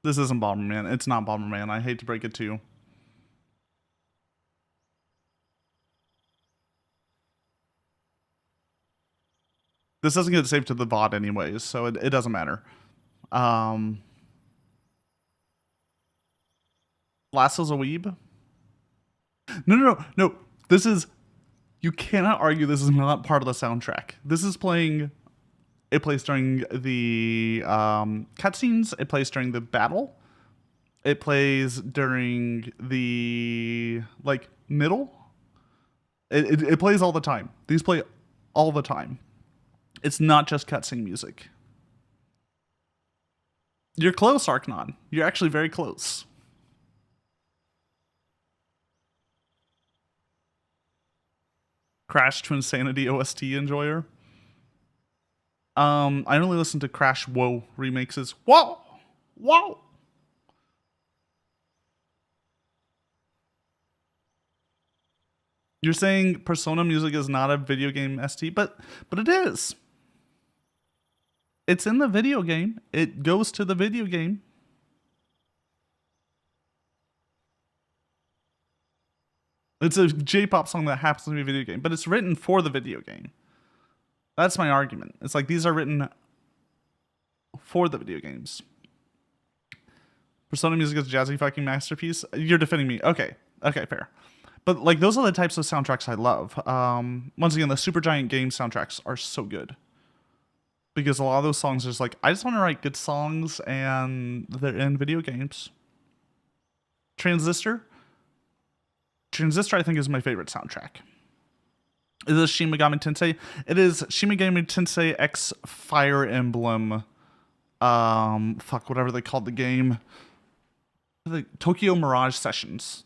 This isn't Bomberman. It's not Bomberman. I hate to break it to you. This doesn't get saved to the VOD anyways, so it doesn't matter. Lasso's a weeb? No. This is... You cannot argue this is not part of the soundtrack. This is playing... It plays during the cutscenes. It plays during the battle. It plays during the, like, middle. It plays all the time. These play all the time. It's not just cutscene music. You're close, Archnon. You're actually very close. Crash to Insanity OST enjoyer. I only listen to Crash Whoa remixes. Whoa! You're saying Persona music is not a video game ST, but it is. It's in the video game. It goes to the video game. It's a J-pop song that happens to be a video game, but it's written for the video game. That's my argument. It's like these are written for the video games. Persona music is a jazzy fucking masterpiece. You're defending me. Okay, fair. But like those are the types of soundtracks I love. Once again, the Supergiant Games soundtracks are so good. Because a lot of those songs are just like, I just want to write good songs and they're in video games. Transistor I think is my favorite soundtrack. Is this Shin Megami Tensei? It is Shin Megami Tensei X Fire Emblem. Whatever they called the game. The Tokyo Mirage Sessions.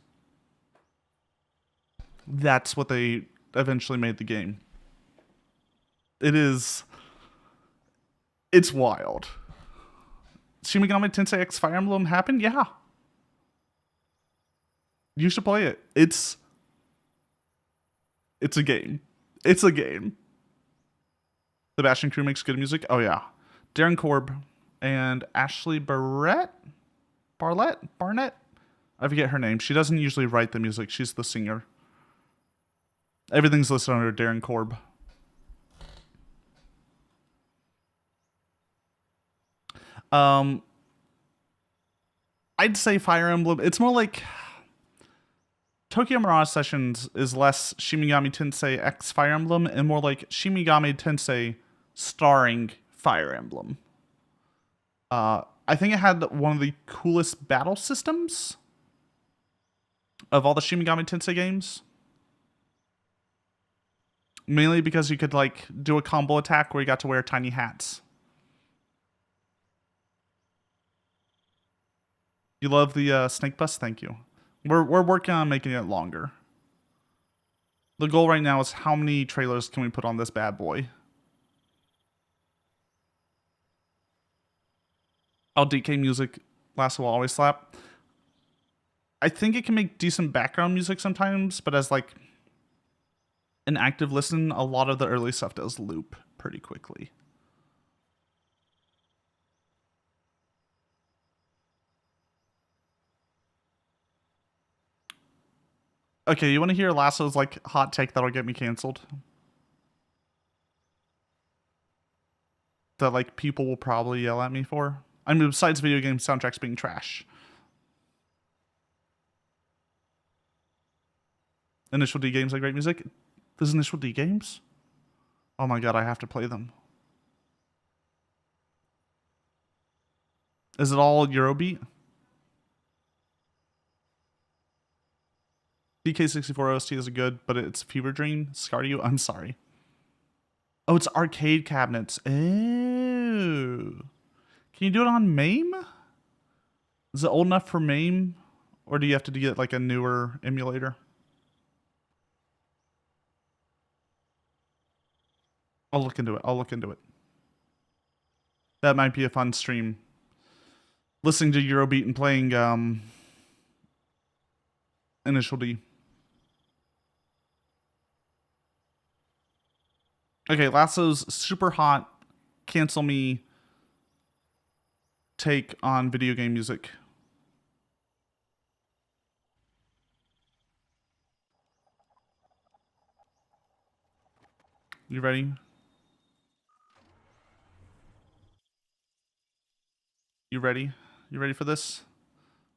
That's what they eventually made the game. It's wild. Shin Megami Tensei X Fire Emblem happened? Yeah. You should play it. It's a game. It's a game. The Bastion crew makes good music. Oh yeah. Darren Korb and Ashley Barnett? I forget her name. She doesn't usually write the music. She's the singer. Everything's listed under Darren Korb. I'd say Fire Emblem. It's more like Tokyo Mirage Sessions is less Shin Megami Tensei X Fire Emblem and more like Shin Megami Tensei starring Fire Emblem. I think it had one of the coolest battle systems of all the Shin Megami Tensei games. Mainly because you could like do a combo attack where you got to wear tiny hats. You love the snake bus? Thank you. We're working on making it longer. The goal right now is how many trailers can we put on this bad boy? DK music lasts will always slap. I think it can make decent background music sometimes, but as like an active listen, a lot of the early stuff does loop pretty quickly. Okay, you want to hear Lasso's like hot take that'll get me canceled? That like people will probably yell at me for? I mean, besides video game soundtracks being trash. Initial D games like great music? There's Initial D games? Oh my god, I have to play them. Is it all Eurobeat? DK64 OST is good, but it's Fever Dream. Scar to you? I'm sorry. Oh, it's arcade cabinets. Oh. Can you do it on MAME? Is it old enough for MAME? Or do you have to get like a newer emulator? I'll look into it. I'll look into it. That might be a fun stream. Listening to Eurobeat and playing Initial D. Okay, Lasso's super hot. Cancel me. Take on video game music. You ready? You ready? You ready for this?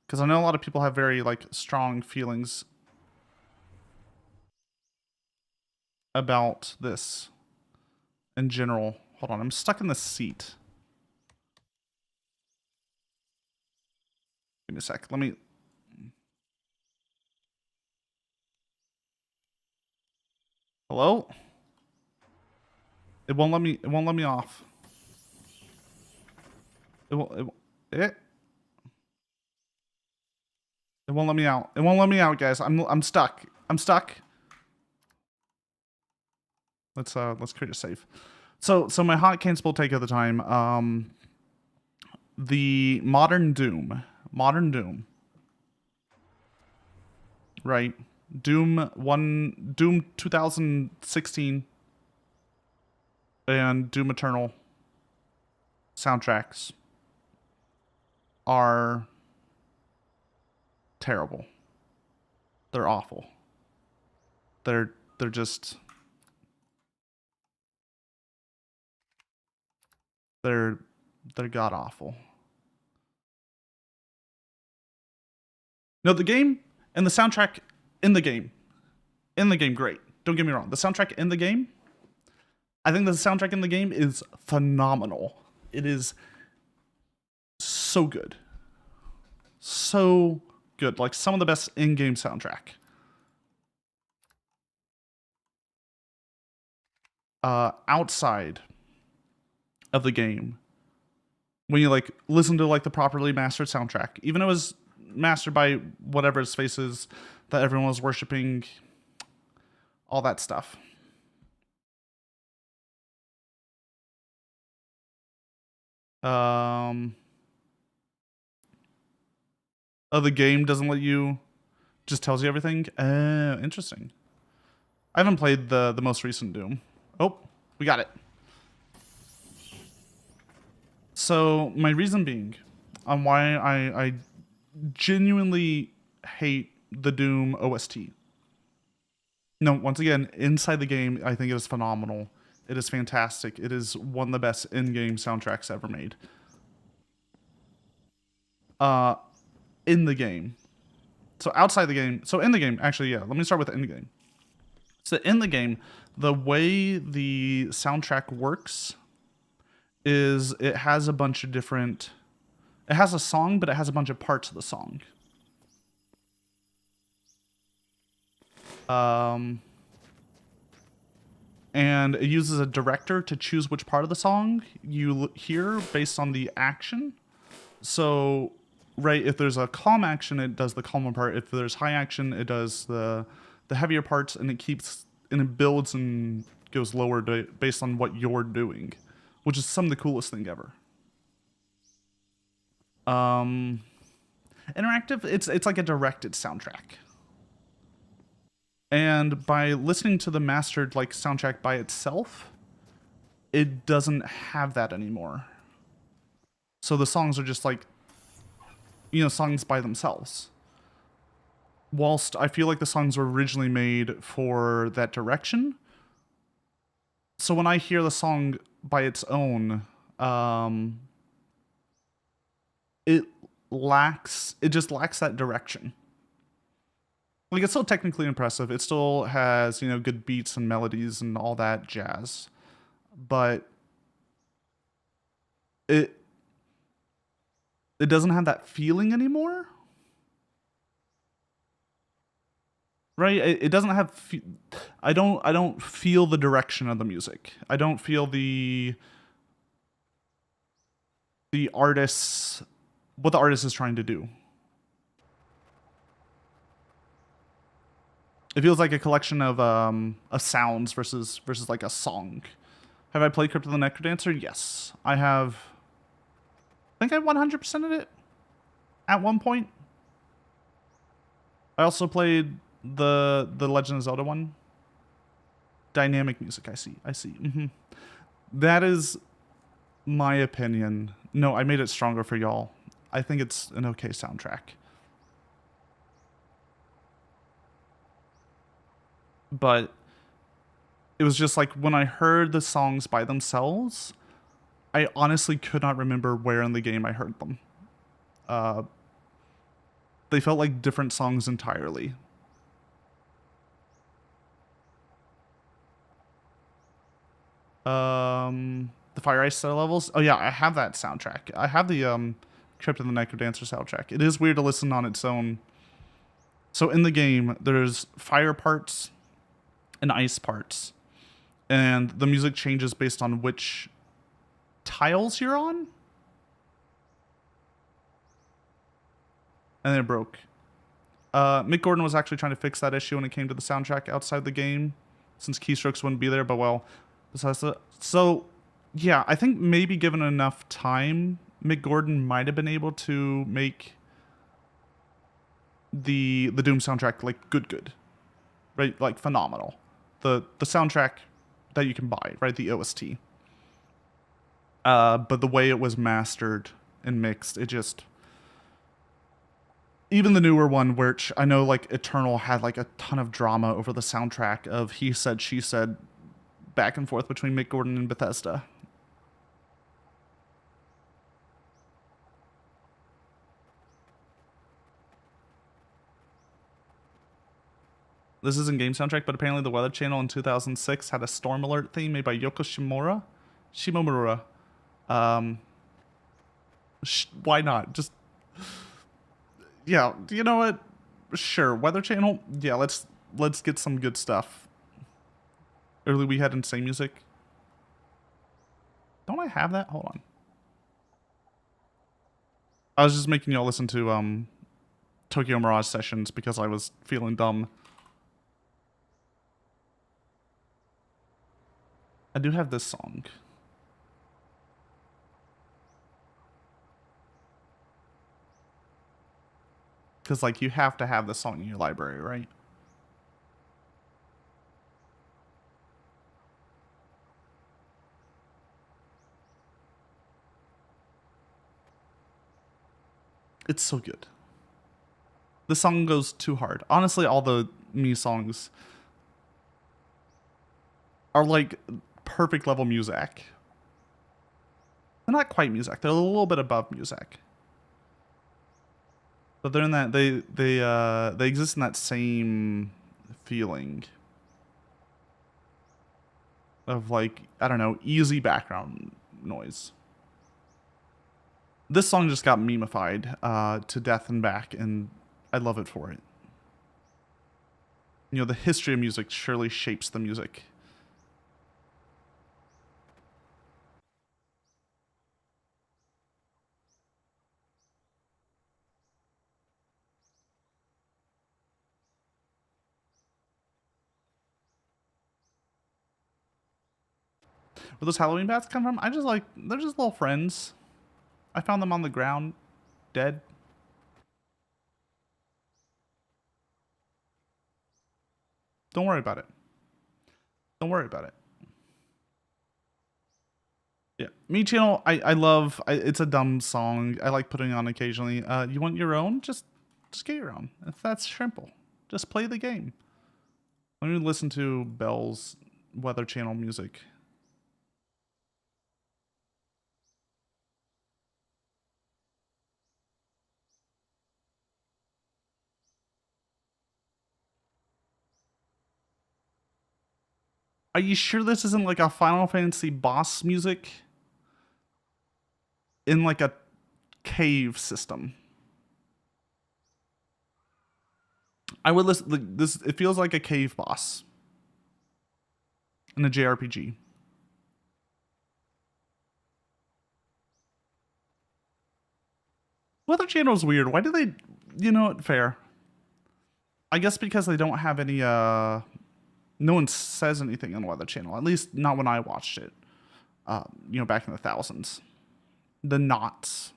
Because I know a lot of people have very like strong feelings about this in general. Hold on, I'm stuck in the seat. Give me a sec. Let me. Hello? It won't let me. It won't let me off. It won't. It won't let me out. It won't let me out, guys. I'm stuck. I'm stuck. Let's create a save. So my hot cancel will take at the time. The modern Doom. Right. Doom 2016 and Doom Eternal soundtracks are terrible. They're awful. They're just they're god awful. No, the game and the soundtrack in the game great. Don't get me wrong. The soundtrack in the game, I think the soundtrack in the game is phenomenal. It is so good. So good. Like some of the best in-game soundtrack. Outside of the game, when you like listen to like the properly mastered soundtrack, even if it was mastered by whatever his face is that everyone was worshiping, all that stuff. Oh, the game doesn't let you, just tells you everything. Interesting. I haven't played the most recent Doom. Oh, we got it. So my reason being on why I genuinely hate the Doom OST. No, once again, inside the game, I think it is phenomenal. It is fantastic. It is one of the best in-game soundtracks ever made. In the game. So outside the game. So in the game, actually, yeah. Let me start with in the game. So in the game, the way the soundtrack works is it has a bunch of different... It has a song, but it has a bunch of parts of the song. And it uses a director to choose which part of the song you hear based on the action. So, right, if there's a calm action, it does the calmer part. If there's high action, it does the heavier parts, and it builds and goes lower based on what you're doing, which is some of the coolest thing ever. Interactive, it's like a directed soundtrack. And by listening to the mastered like soundtrack by itself, it doesn't have that anymore. So the songs are just like, songs by themselves. Whilst I feel like the songs were originally made for that direction. So when I hear the song by its own, it just lacks that direction. Like, it's still technically impressive. It still has, good beats and melodies and all that jazz. But it doesn't have that feeling anymore. Right? It doesn't have... I don't feel the direction of the music. I don't feel the artist's what the artist is trying to do. It feels like a collection of sounds versus like a song. Have I played Crypt of the Necrodancer? Yes, I have. I think I 100%ed it at one point. I also played the Legend of Zelda one. Dynamic music, I see. That is my opinion. No, I made it stronger for y'all. I think it's an okay soundtrack. But it was just like when I heard the songs by themselves, I honestly could not remember where in the game I heard them. They felt like different songs entirely. The Fire Ice Star levels. Oh yeah, I have that soundtrack. I have the Crypt of the Necrodancer soundtrack. It is weird to listen on its own. So in the game, there's fire parts and ice parts, and the music changes based on which tiles you're on. And then it broke. Mick Gordon was actually trying to fix that issue when it came to the soundtrack outside the game, since keystrokes wouldn't be there. But well, besides that, so yeah, I think maybe given enough time, Mick Gordon might have been able to make the Doom soundtrack like good, right? Like phenomenal. The soundtrack that you can buy, right? The OST. But the way it was mastered and mixed, it just. Even the newer one, which I know like Eternal had like a ton of drama over the soundtrack of he said, she said, back and forth between Mick Gordon and Bethesda. This isn't game soundtrack, but apparently the Weather Channel in 2006 had a storm alert theme made by Yoko Shimomura. Why not? Just... Yeah, you know what? Sure, Weather Channel. Yeah, let's get some good stuff. Early we had insane music. Don't I have that? Hold on. I was just making y'all listen to Tokyo Mirage Sessions because I was feeling dumb. I do have this song. Because, like, you have to have this song in your library, right? It's so good. This song goes too hard. Honestly, all the me songs are, like, perfect level music. They're not quite music. They're a little bit above music. But they're in that they exist in that same feeling of like, I don't know, easy background noise. This song just got memeified to death and back, and I love it for it. You know, the history of music surely shapes the music. Where those Halloween bats come from? I just like, they're just little friends. I found them on the ground, dead. Don't worry about it. Don't worry about it. Yeah, Me Channel, I love, it's a dumb song. I like putting it on occasionally. You want your own? Just get your own. If that's simple. Just play the game. Let me listen to Bell's Weather Channel music. Are you sure this isn't like a Final Fantasy boss music? In like a cave system. I would listen, like, this, it feels like a cave boss. In a JRPG. What Channel's weird. Why do they, you know what, fair. I guess because they don't have any, no one says anything on Weather Channel. At least not when I watched it, you know, back in the thousands. The knots.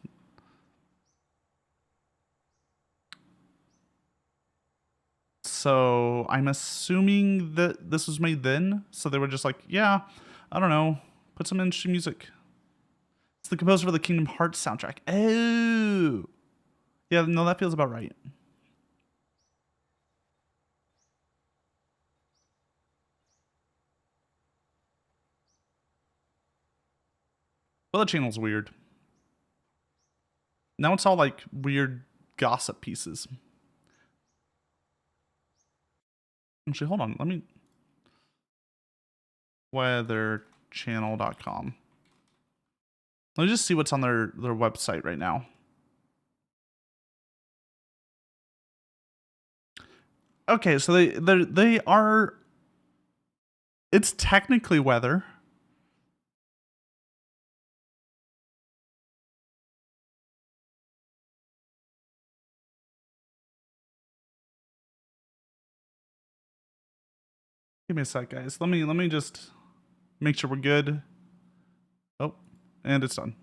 So I'm assuming that this was made then. So they were just like, yeah, I don't know, put some interesting music. It's the composer for the Kingdom Hearts soundtrack. Oh, yeah, no, that feels about right. Well, the channel's weird. Now it's all like weird gossip pieces. Actually, hold on. Let me... weatherchannel.com. Let me just see what's on their website right now. Okay, so they are... It's technically weather. Give me a sec, guys. Let me just make sure we're good. Oh, and it's done.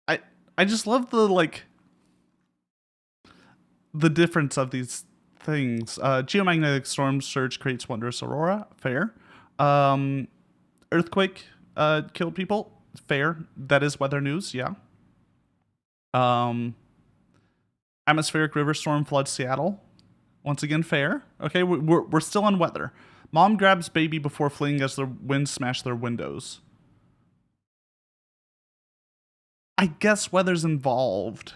I just love the the difference of these things. Geomagnetic storm surge creates wondrous aurora. Fair. Earthquake killed people. Fair. That is weather news. Yeah. Atmospheric river storm floods Seattle. Once again, fair. Okay, we're still on weather. Mom grabs baby before fleeing as the wind smashed their windows. I guess weather's involved,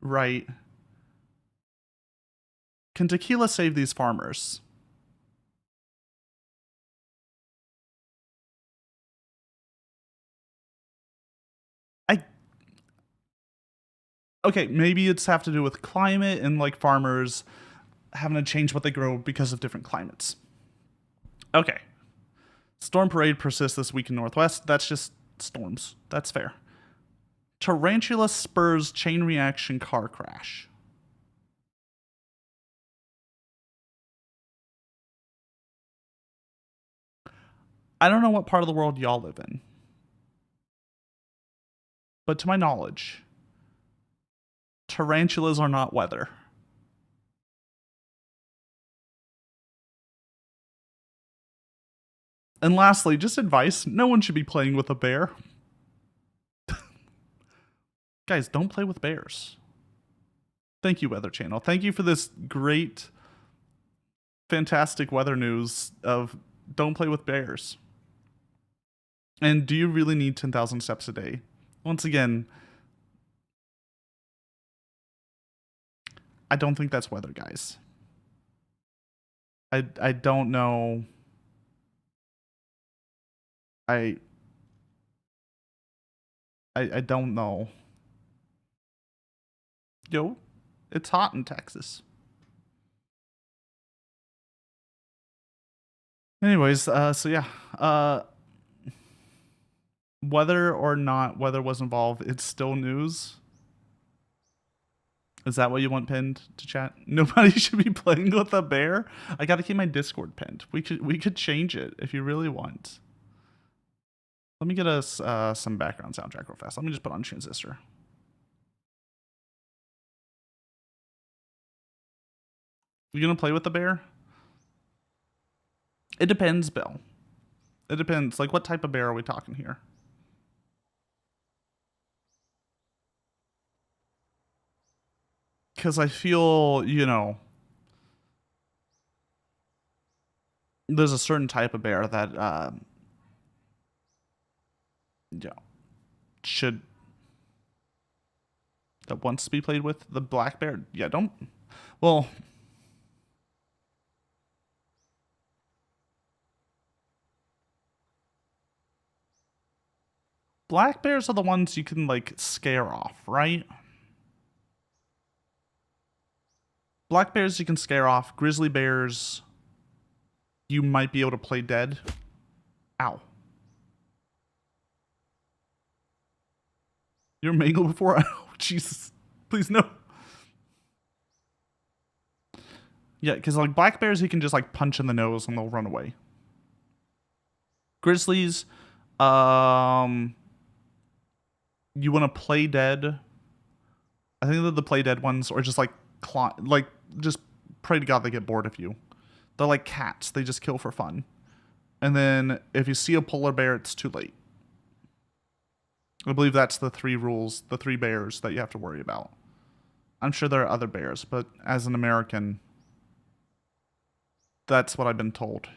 right? Can tequila save these farmers? Okay, maybe it's have to do with climate and like farmers having to change what they grow because of different climates. Okay. Storm parade persists this week in Northwest. That's just storms. That's fair. Tarantula spurs chain reaction car crash. I don't know what part of the world y'all live in, but to my knowledge, tarantulas are not weather. And lastly, just advice, no one should be playing with a bear. Guys, don't play with bears. Thank you, Weather Channel. Thank you for this great, fantastic weather news of don't play with bears. And do you really need 10,000 steps a day? Once again, I don't think that's weather, guys. I don't know. I don't know. Yo, it's hot in Texas. Anyways, so yeah. Whether or not weather was involved, it's still news. Is that what you want pinned to chat? Nobody should be playing with a bear? I gotta keep my Discord pinned. We could change it if you really want. Let me get us some background soundtrack real fast. Let me just put on Transistor. You gonna play with the bear? It depends, Bill. It depends. Like, what type of bear are we talking here? Because I feel, you know, there's a certain type of bear that, yeah, that wants to be played with. The black bear, yeah, don't. Well, black bears are the ones you can like scare off, right? Black bears you can scare off. Grizzly bears, you might be able to play dead. Ow. You ever mangled before? Oh, Jesus. Please, no. Yeah, because like black bears, you can just like punch in the nose and they'll run away. Grizzlies, you want to play dead. I think they're the play dead ones, or just like just pray to God they get bored of you. They're like cats; they just kill for fun. And then if you see a polar bear, it's too late. I believe that's the 3 rules, the 3 bears that you have to worry about. I'm sure there are other bears, but as an American, that's what I've been told.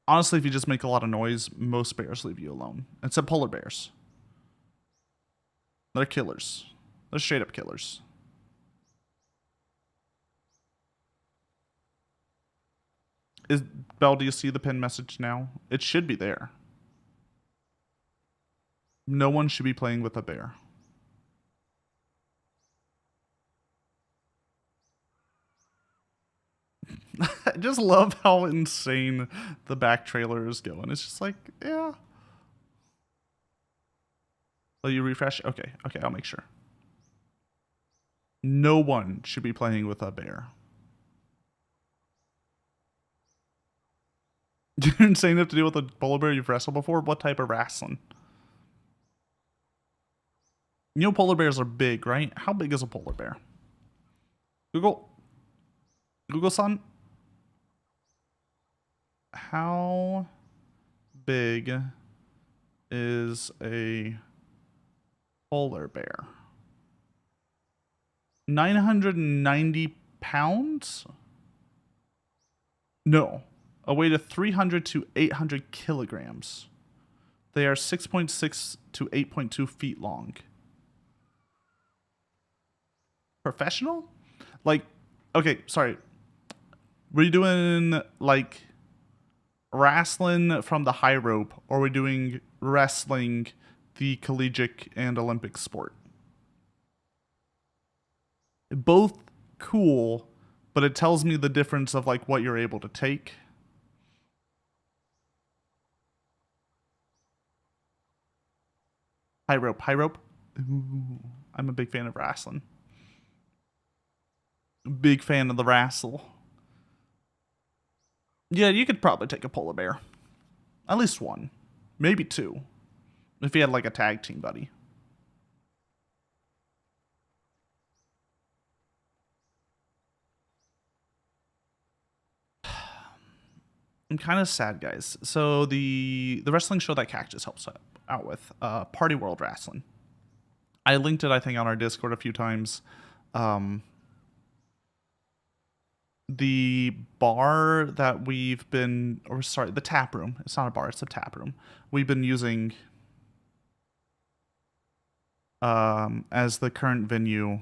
Honestly, if you just make a lot of noise, most bears leave you alone. Except polar bears. They're killers. They're straight up killers. Belle, do you see the pinned message now? It should be there. No one should be playing with a bear. I just love how insane the back trailer is going. It's just like, yeah. Will you refresh? Okay, I'll make sure. No one should be playing with a bear. You're insane enough to deal with a polar bear you've wrestled before? What type of wrestling? You know polar bears are big, right? How big is a polar bear? Google-san? How big is a polar bear? 990 pounds? No. A weight of 300 to 800 kilograms. They are 6.6 to 8.2 feet long. Professional? Like, okay, sorry. Were you doing, like, wrestling from the high rope, or are we doing wrestling, the collegiate and Olympic sport? Both cool, but it tells me the difference of like what you're able to take. High rope. Ooh, I'm a big fan of wrestling. Big fan of the wrestle. Yeah, you could probably take a polar bear. At least one. Maybe 2. If you had like a tag team buddy. I'm kind of sad, guys. So the wrestling show that Cactus helps out with, Party World Wrestling. I linked it, I think, on our Discord a few times. The bar that we've been, or sorry, the tap room. It's not a bar, it's a tap room. We've been using as the current venue.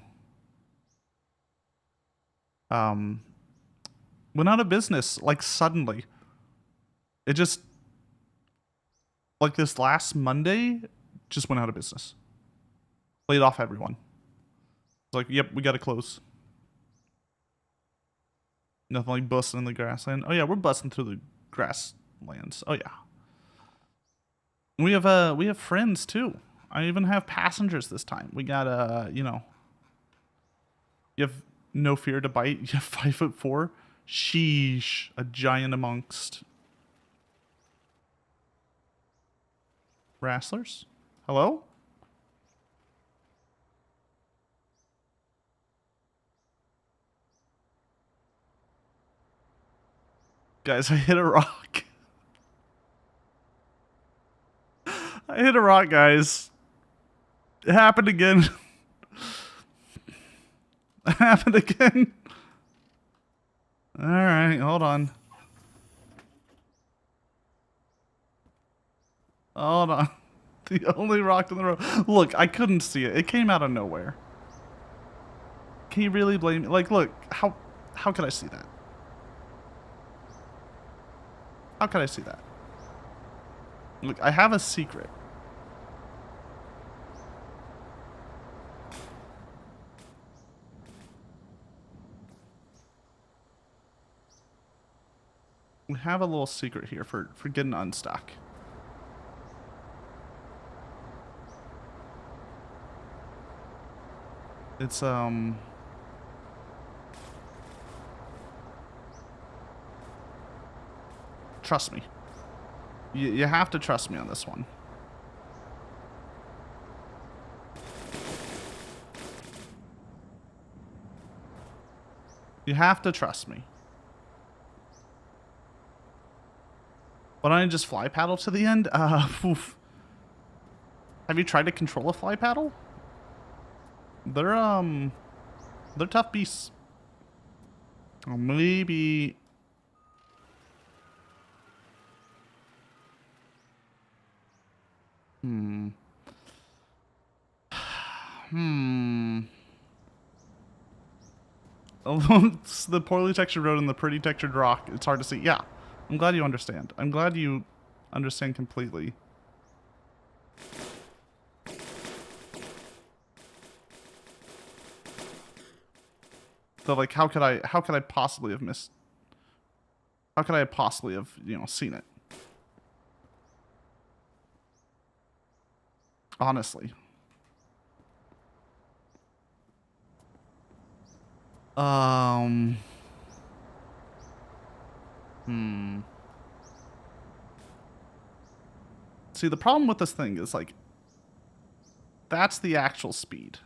Went out of business, like suddenly. It just, like this last Monday, just went out of business. Laid off everyone. It's like, yep, we gotta close. Nothing like busting in the grassland. Oh yeah, we're busting through the grasslands. Oh yeah. We have friends too. I even have passengers this time. We got you have no fear to bite. You have 5'4". Sheesh, a giant amongst wrestlers. Hello? Guys, I hit a rock. I hit a rock, guys. It happened again. It happened again. Alright, hold on. Hold on. The only rock in the road. Look, I couldn't see it. It came out of nowhere. Can you really blame me? Like, look, how could I see that? How could I see that? Look, I have a secret. We have a little secret here for getting unstuck. It's trust me. You have to trust me on this one. You have to trust me. Why don't I just fly paddle to the end? Oof. Have you tried to control a fly paddle? They're tough beasts. Or maybe. It's the poorly textured road and the pretty textured rock. It's hard to see. Yeah, I'm glad you understand. I'm glad you understand completely. So like, how could I possibly have missed? How could I possibly have, you know, seen it? Honestly. See, the problem with this thing is like, that's the actual speed.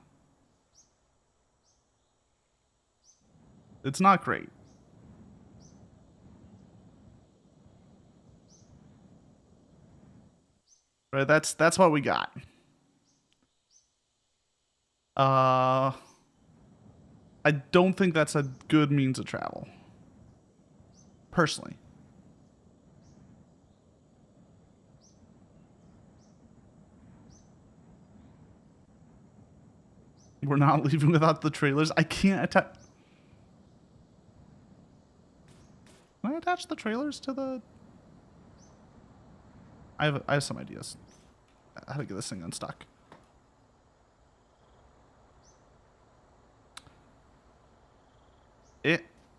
It's not great. Right, that's what we got. I don't think that's a good means of travel. Personally. We're not leaving without the trailers. I can't attach. Can I attach the trailers to the... I have some ideas. How to get this thing unstuck.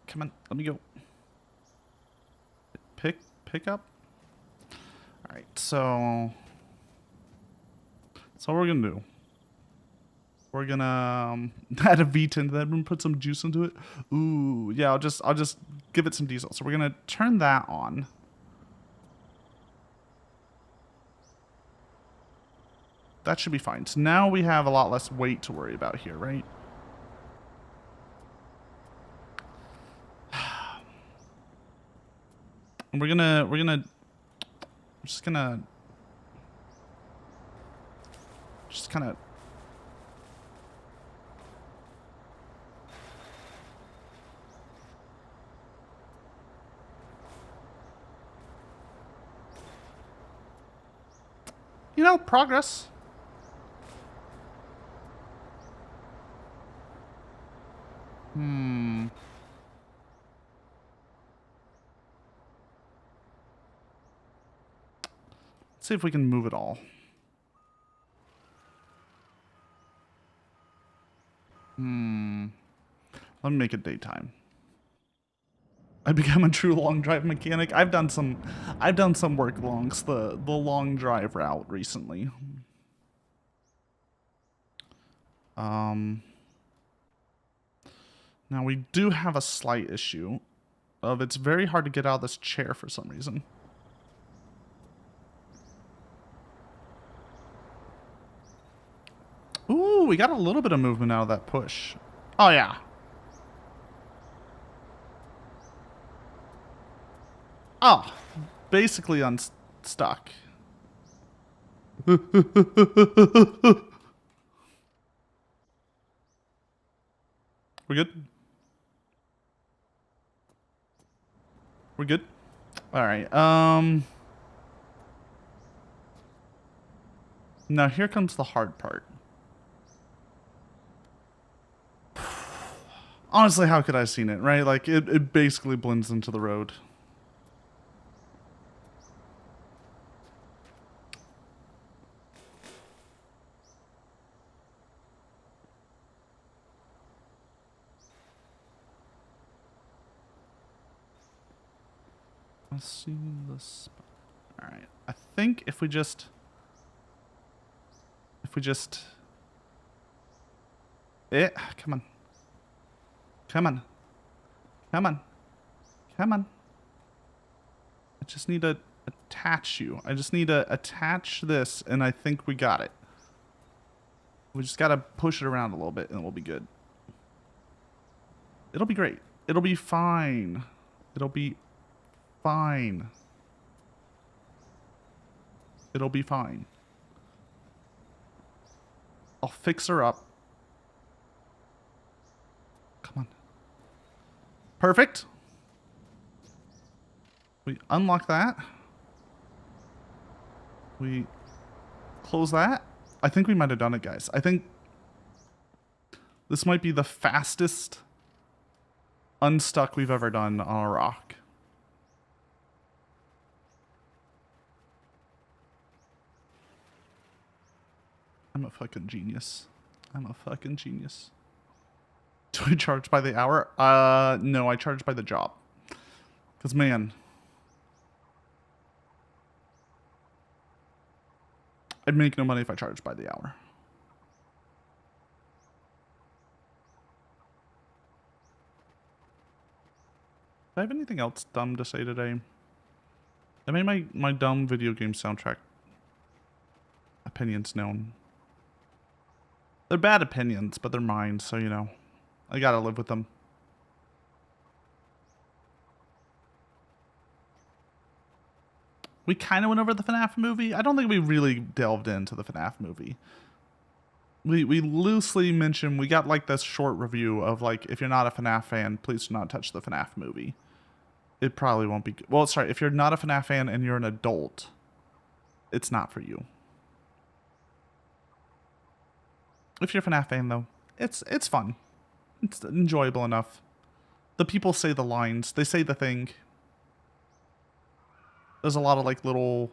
Come on, let me go. Pick up. All right, so what we're gonna do. We're gonna add a V10 to that room, put some juice into it. Ooh, yeah, I'll just give it some diesel. So we're gonna turn that on. That should be fine. So now we have a lot less weight to worry about here, right? And we're just kind of you know, progress. Let's see if we can move it all. Let me make it daytime. I become a true long drive mechanic. I've done some work along the long drive route recently. Now we do have a slight issue of it's very hard to get out of this chair for some reason. Ooh, we got a little bit of movement out of that push. Oh yeah. Oh, basically unstuck. We're good? We're good? Alright, now here comes the hard part. Honestly, how could I have seen it, right? Like, it basically blends into the road. Let's see the spot. Alright, I think if we just Come on. Come on. Come on. Come on. I just need to attach you. I just need to attach this, and I think we got it. We just gotta push it around a little bit, and we'll be good. It'll be great. It'll be fine. It'll be fine. It'll be fine. I'll fix her up. Come on. Perfect. We unlock that. We close that. I think we might have done it, guys. I think this might be the fastest unstuck we've ever done on a rock. I'm a fucking genius. I'm a fucking genius. Do I charge by the hour? No, I charge by the job. Because, man, I'd make no money if I charged by the hour. Do I have anything else dumb to say today? I made my dumb video game soundtrack opinions known. They're bad opinions, but they're mine, so, you know, I gotta live with them. We kind of went over the FNAF movie. I don't think we really delved into the FNAF movie. We loosely mentioned, we got like this short review of like, if you're not a FNAF fan, please do not touch the FNAF movie. It probably won't be good. Well, sorry, if you're not a FNAF fan and you're an adult, it's not for you. If you're a FNAF fan, though, it's fun. It's enjoyable enough. The people say the lines. They say the thing. There's a lot of, like, little...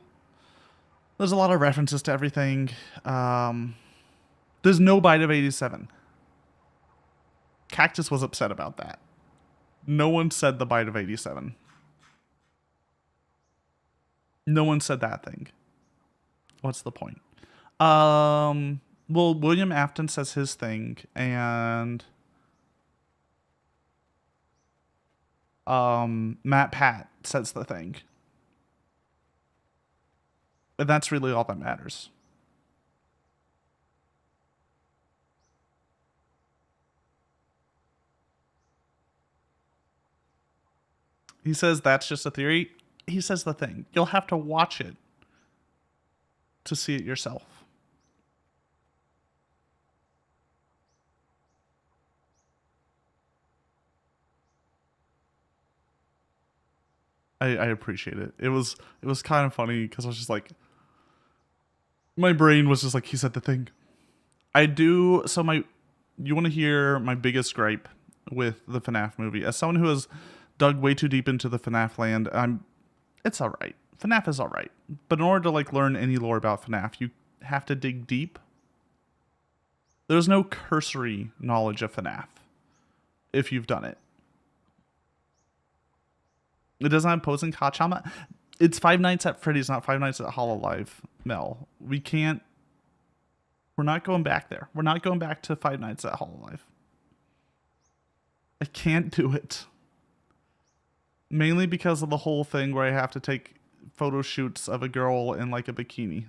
There's a lot of references to everything. There's no bite of 87. Cactus was upset about that. No one said the bite of 87. No one said that thing. What's the point? Well, William Afton says his thing, and Matt Pat says the thing. And that's really all that matters. He says that's just a theory. He says the thing. You'll have to watch it to see it yourself. I appreciate it. It was kind of funny because I was just like, my brain was just like, he said the thing. You want to hear my biggest gripe with the FNAF movie? As someone who has dug way too deep into the FNAF land, it's all right. FNAF is all right. But in order to like learn any lore about FNAF, you have to dig deep. There's no cursory knowledge of FNAF if you've done it. It doesn't have opposing Kachama. It's Five Nights at Freddy's, not Five Nights at Hololive, Mel. We're not going back there. We're not going back to Five Nights at Hololive. I can't do it. Mainly because of the whole thing where I have to take photo shoots of a girl in like a bikini.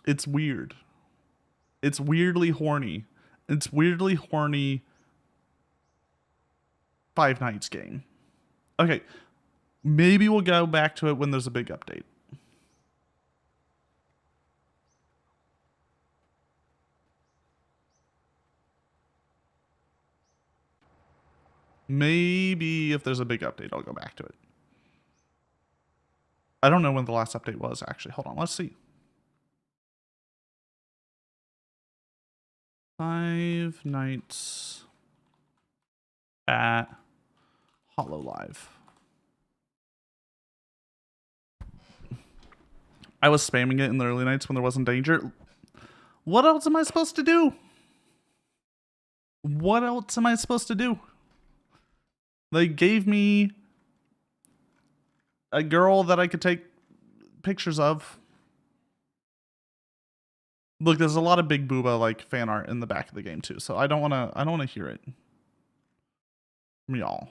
It's weird. It's weirdly horny. It's weirdly horny Five Nights game. Okay. Maybe we'll go back to it when there's a big update. Maybe if there's a big update, I'll go back to it. I don't know when the last update was, actually. Hold on, let's see. Five Nights at Hololive. I was spamming it in the early nights when there wasn't danger. What else am I supposed to do? What else am I supposed to do? They gave me a girl that I could take pictures of. Look, there's a lot of Big Booba like fan art in the back of the game too, so I don't wanna hear it from y'all.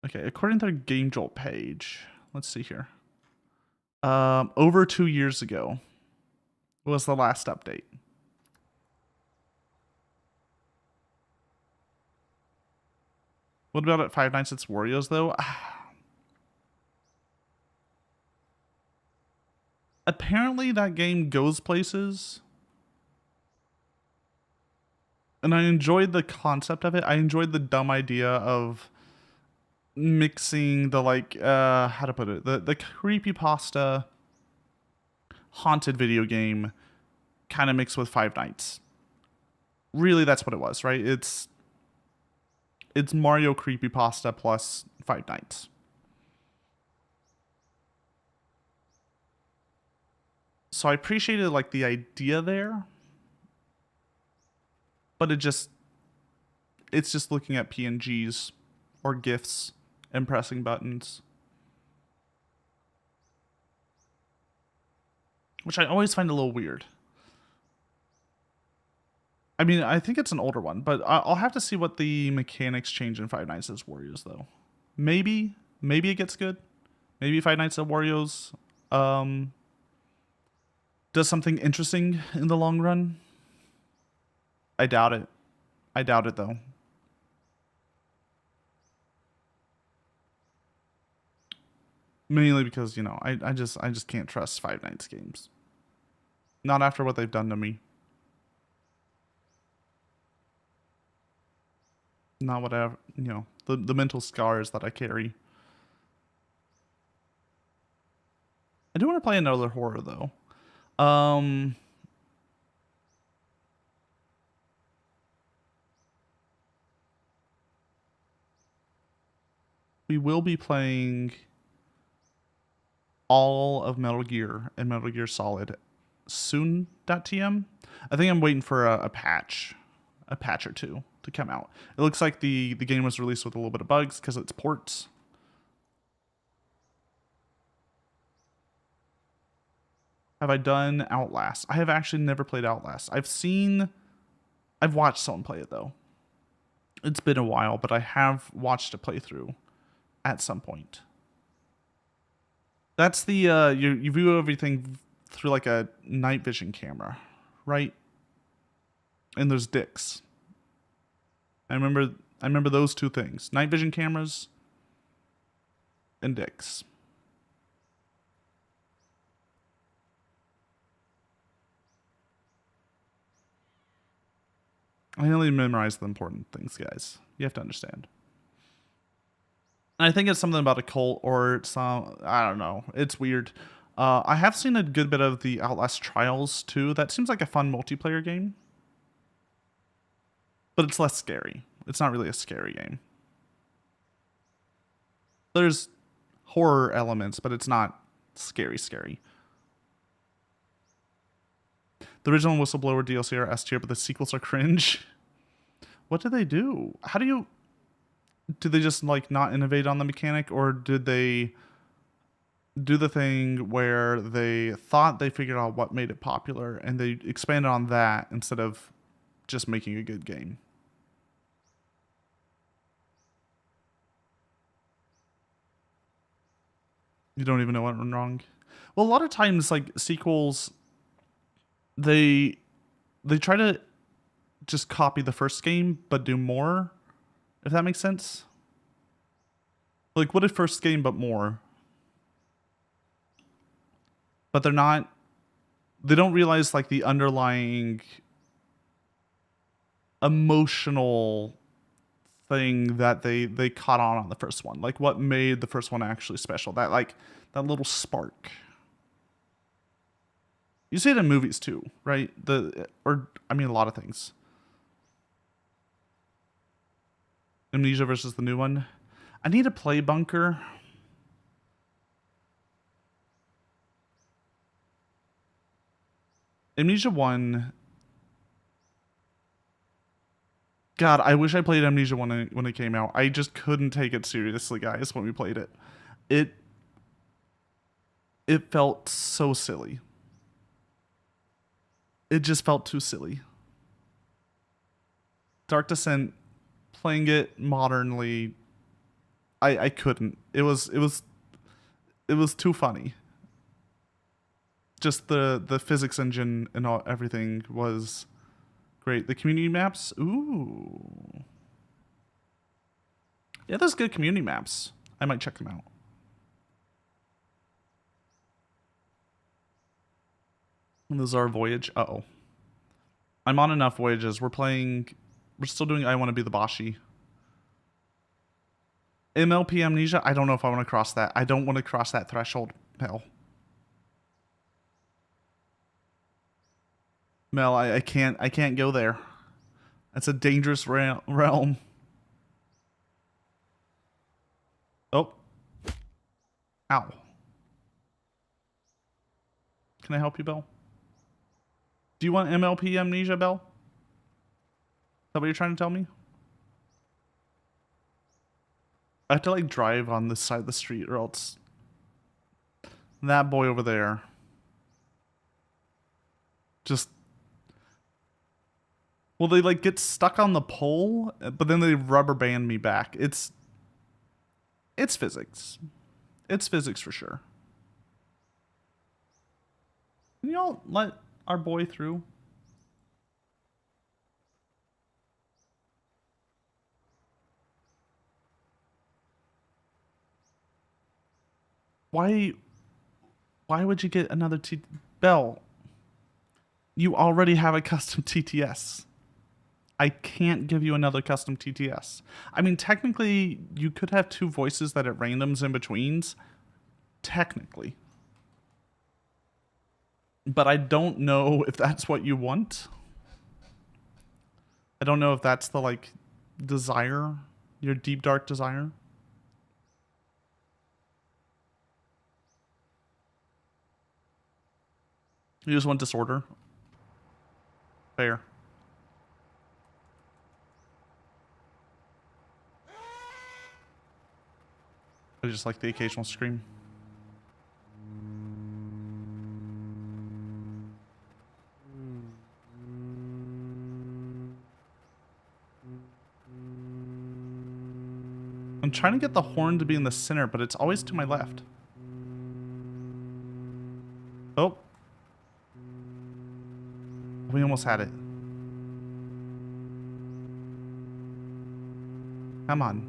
Okay, according to their Game Jolt page, let's see here. Over 2 years ago was the last update. What about at Five Nights at Wario's though? Apparently that game goes places. And I enjoyed the concept of it. I enjoyed the dumb idea of mixing the like how to put it, the creepypasta haunted video game kind of mixed with Five Nights. Really, that's what it was, right? It's Mario creepypasta plus Five Nights. So I appreciated like the idea there, but it's just looking at PNGs or GIFs and pressing buttons, which I always find a little weird. I mean, I think it's an older one, but I'll have to see what the mechanics change in Five Nights at Wario's, though. Maybe it gets good. Maybe Five Nights at Wario's does something interesting in the long run. I doubt it. I doubt it, though. Mainly because, you know, I just can't trust Five Nights games. Not after what they've done to me. Not whatever, you know, the mental scars that I carry. I do want to play another horror though. We will be playing all of Metal Gear and Metal Gear Solid soon.tm. I think I'm waiting for a patch or two to come out. It looks like the game was released with a little bit of bugs because it's ports. Have I done Outlast? I have actually never played Outlast. I've watched someone play it though. It's been a while, but I have watched a playthrough at some point. That's the you view everything through like a night vision camera, right? And there's dicks. I remember those two things. Night vision cameras and dicks. I only memorize the important things, guys. You have to understand. And I think it's something about a cult or some, I don't know. It's weird. I have seen a good bit of the Outlast Trials too. That seems like a fun multiplayer game. But it's less scary. It's not really a scary game. There's horror elements, but it's not scary. The original Whistleblower DLC are S tier, but the sequels are cringe. What did they do? Did they just like not innovate on the mechanic, or did they do the thing where they thought they figured out what made it popular and they expanded on that instead of just making a good game? You don't even know what went wrong. Well, a lot of times, like sequels, they try to just copy the first game but do more. If that makes sense. Like, what if first game but more? But they don't realize like the underlying emotional thing that they caught on the first one. Like what made the first one actually special. That little spark. You see it in movies too, right? A lot of things. Amnesia versus the new one. I need to play Bunker. Amnesia 1. God, I wish I played Amnesia 1 when it came out. I just couldn't take it seriously, guys, when we played it. It felt so silly. It just felt too silly. Dark Descent, playing it modernly, I couldn't. It was too funny. Just the physics engine and everything was great. The community maps, ooh. Yeah, there's good community maps. I might check them out. And this is our voyage. Uh-oh. I'm on enough voyages. We're still doing I Want to Be the Bashi. MLP Amnesia, I don't know if I want to cross that. I don't want to cross that threshold, Mel. Mel, I can't go there. That's a dangerous realm. Oh. Ow. Can I help you, Belle? Do you want MLP Amnesia, Belle? Is that what you're trying to tell me? I have to like drive on this side of the street or else that boy over there just, well, they like get stuck on the pole, but then they rubber band me back. It's physics. It's physics for sure. Can y'all let our boy through? Why would you get another Bell? You already have a custom TTS. I can't give you another custom TTS. I mean, technically, you could have two voices that it randoms in betweens. Technically. But I don't know if that's what you want. I don't know if that's the, like, desire. Your deep, dark desire. You just want disorder. Fair. I just like the occasional scream. I'm trying to get the horn to be in the center, but it's always to my left. Oh. We almost had it. Come on.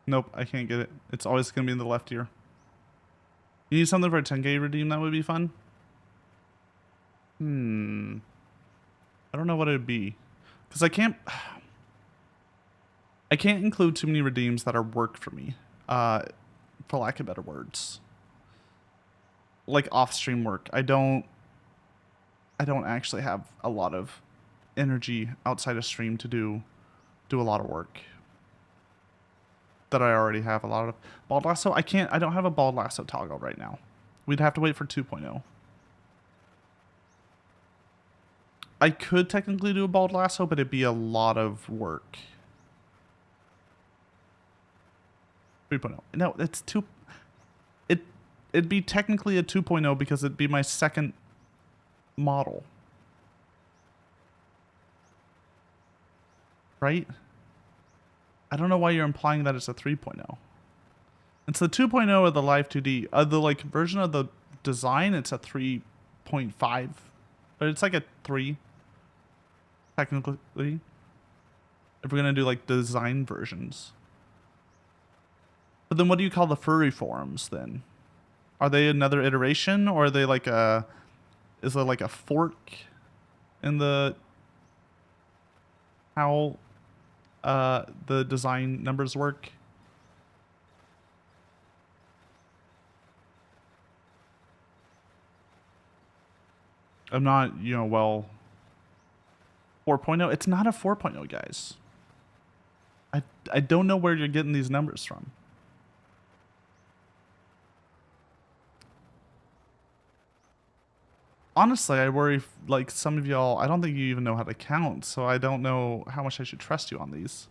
Nope, I can't get it. It's always going to be in the left ear. You need something for a 10K redeem that would be fun? I don't know what it would be. Because I can't include too many redeems that are work for me. For lack of better words. Like off-stream work. I don't actually have a lot of energy outside of stream to do a lot of work that I already have a lot of. Bald Lasso, I don't have a Bald Lasso toggle right now. We'd have to wait for 2.0. I could technically do a Bald Lasso, but it'd be a lot of work. 3.0. No, it's it'd be technically a 2.0 because it'd be my second model. Right? I don't know why you're implying that it's a 3.0. It's the 2.0 of the Live 2D. The like version of the design, it's a 3.5. But it's like a 3. Technically. If we're gonna do like design versions. But then what do you call the furry forums then? Are they another iteration, or are they like is there like a fork in the how the design numbers work? I'm not, well, 4.0. It's not a 4.0, guys. I don't know where you're getting these numbers from. Honestly, I worry like some of y'all, I don't think you even know how to count, so I don't know how much I should trust you on these.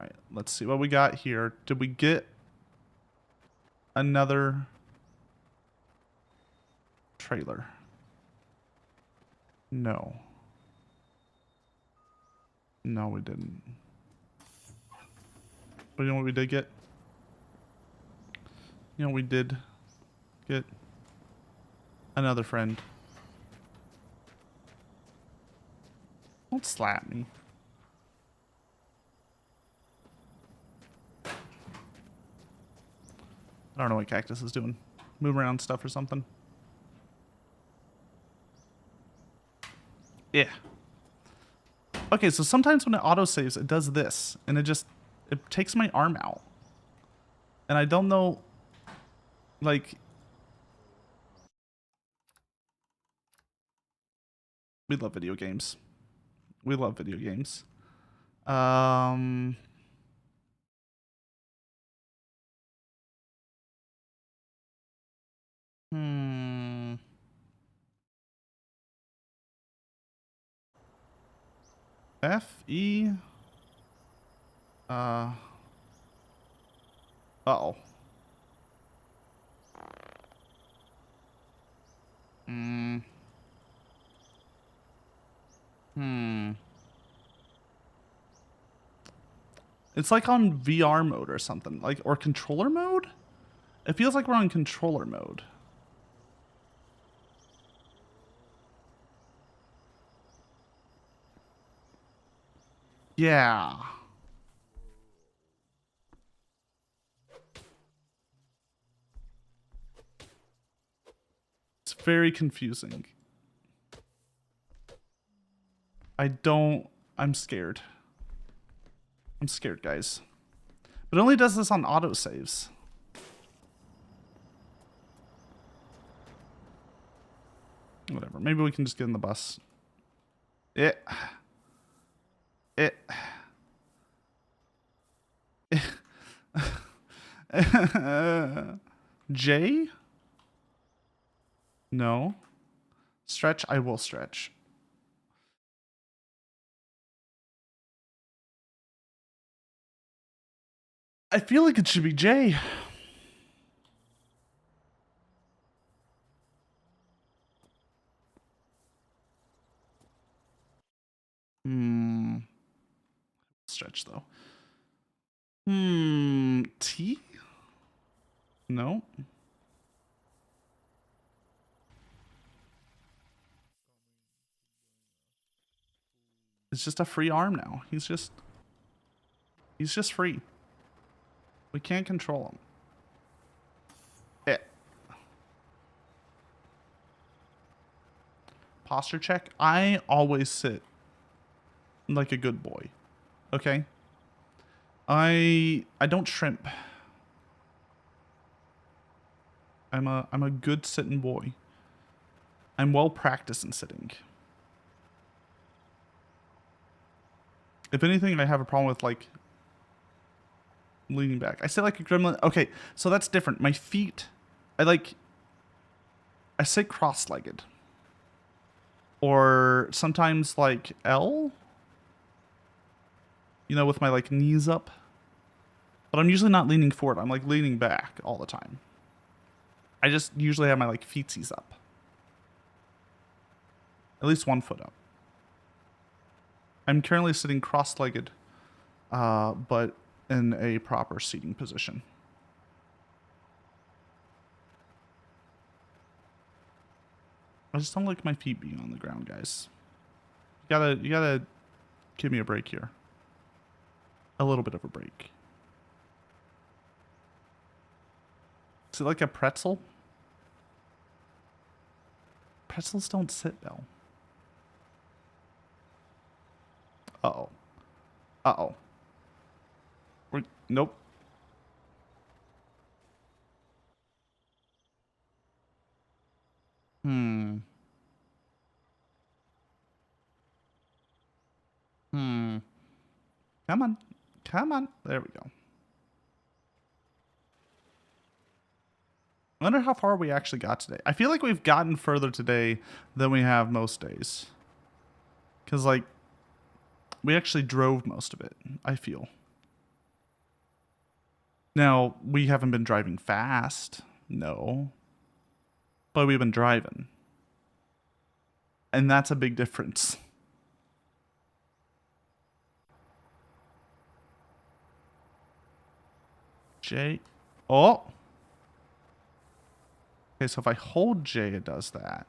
All right, let's see what we got here. Did we get another trailer? No. No, we didn't. But you know what we did get? You know, we did get another friend. Don't slap me. I don't know what Cactus is doing. Move around stuff or something. Yeah. Okay, so sometimes when it autosaves, it does this. And it takes my arm out. And I don't know, like... We love video games. We love video games. F, E... Uh-oh. It's like on VR mode or something. Like, or controller mode? It feels like we're on controller mode. Yeah. It's very confusing. I'm scared. I'm scared, guys. But it only does this on autosaves. Whatever. Maybe we can just get in the bus. J? No. Stretch? I will stretch. I feel like it should be J. Stretch though. T? No. It's just a free arm now. He's just free. We can't control him. Posture check. I always sit like a good boy. Okay? I don't shrimp. I'm a good sitting boy. I'm well practiced in sitting. If anything, I have a problem with like leaning back. I sit like a gremlin. Okay, so that's different. My feet, I sit cross-legged. Or sometimes like L. You know, with my like knees up. But I'm usually not leaning forward. I'm like leaning back all the time. I just usually have my like feetsies up. At least one foot up. I'm currently sitting cross-legged, but in a proper seating position. I just don't like my feet being on the ground, guys. You gotta give me a break here. A little bit of a break. Is it like a pretzel? Pretzels don't sit well. Uh-oh. Uh-oh. Nope. Come on. Come on. There we go. I wonder how far we actually got today. I feel like we've gotten further today than we have most days. Because, like, we actually drove most of it, I feel. Now, we haven't been driving fast. No. But we've been driving. And that's a big difference. J. Oh. Okay, so if I hold J, it does that.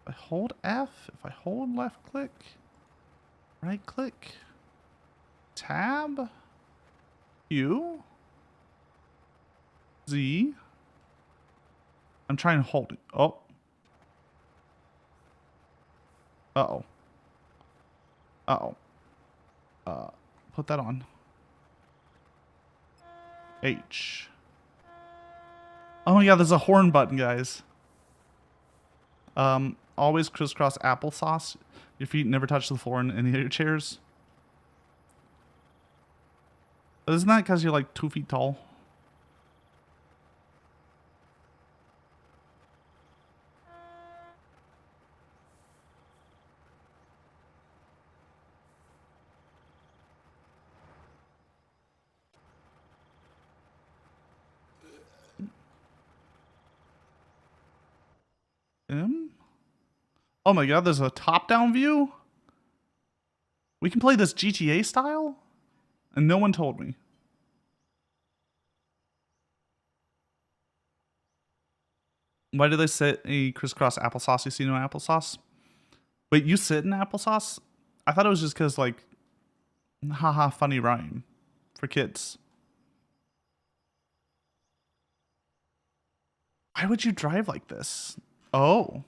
If I hold F, if I hold left click, right click, tab, Q, Z. I'm trying to hold it. Oh. Uh-oh. Uh-oh. Put that on. H. Oh my god, there's a horn button, guys. Always crisscross applesauce. Your feet never touch the floor in any of your chairs. But isn't that because you're like 2 feet tall? Oh my god, there's a top-down view? We can play this GTA style? And no one told me. Why do they sit a crisscross applesauce? You see no applesauce? Wait, you sit in applesauce? I thought it was just because, like, haha, funny rhyme for kids. Why would you drive like this? Oh.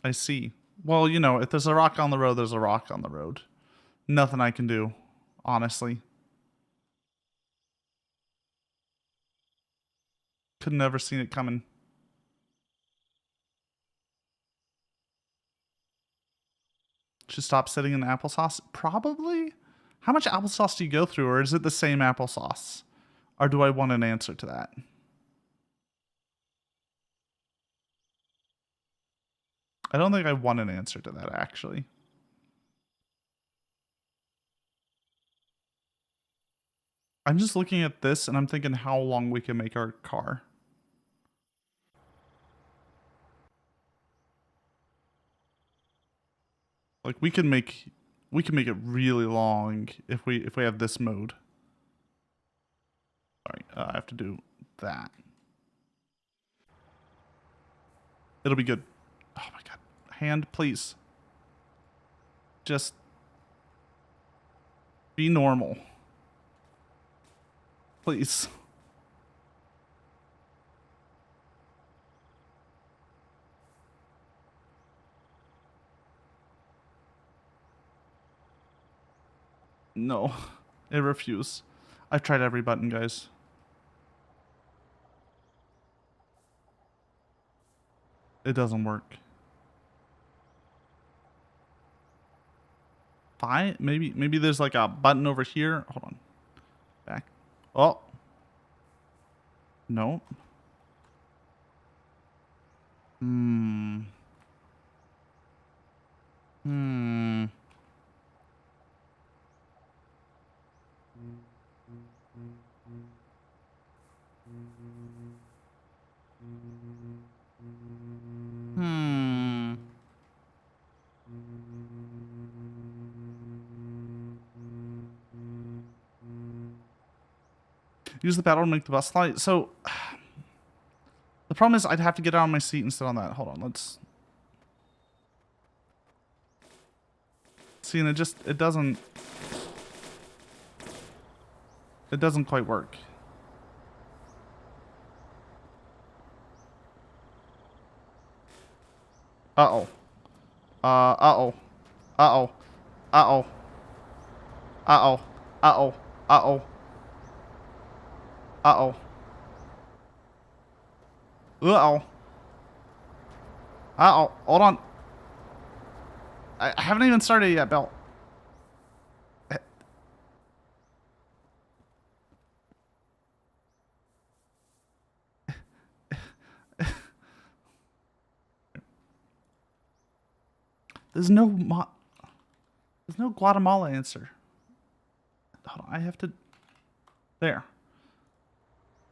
I see. Well, you know, if there's a rock on the road, there's a rock on the road. Nothing I can do, honestly. Could never seen it coming. Should stop sitting in applesauce? Probably. How much applesauce do you go through, or is it the same applesauce? Or do I want an answer to that? I don't think I want an answer to that, actually. I'm just looking at this and I'm thinking how long we can make our car. Like we can make it really long if we have this mode. Sorry, I have to do that. It'll be good. Oh my god. Hand, please. Just be normal. Please. No, it refused. I've tried every button, guys. It doesn't work. Fine, maybe there's like a button over here. Hold on. Back. Oh. Nope. Hmm. Use the paddle to make the bus fly. So, the problem is I'd have to get out of my seat and sit on that. Hold on, let's... See, and it doesn't quite work. Uh-oh. Uh-oh. Uh-oh. Uh-oh. Uh-oh. Uh-oh. Uh-oh. Uh-oh. Uh-oh. Uh-oh. Hold on. I haven't even started yet, Bill. There's no Guatemala answer. Hold on, I have to... There.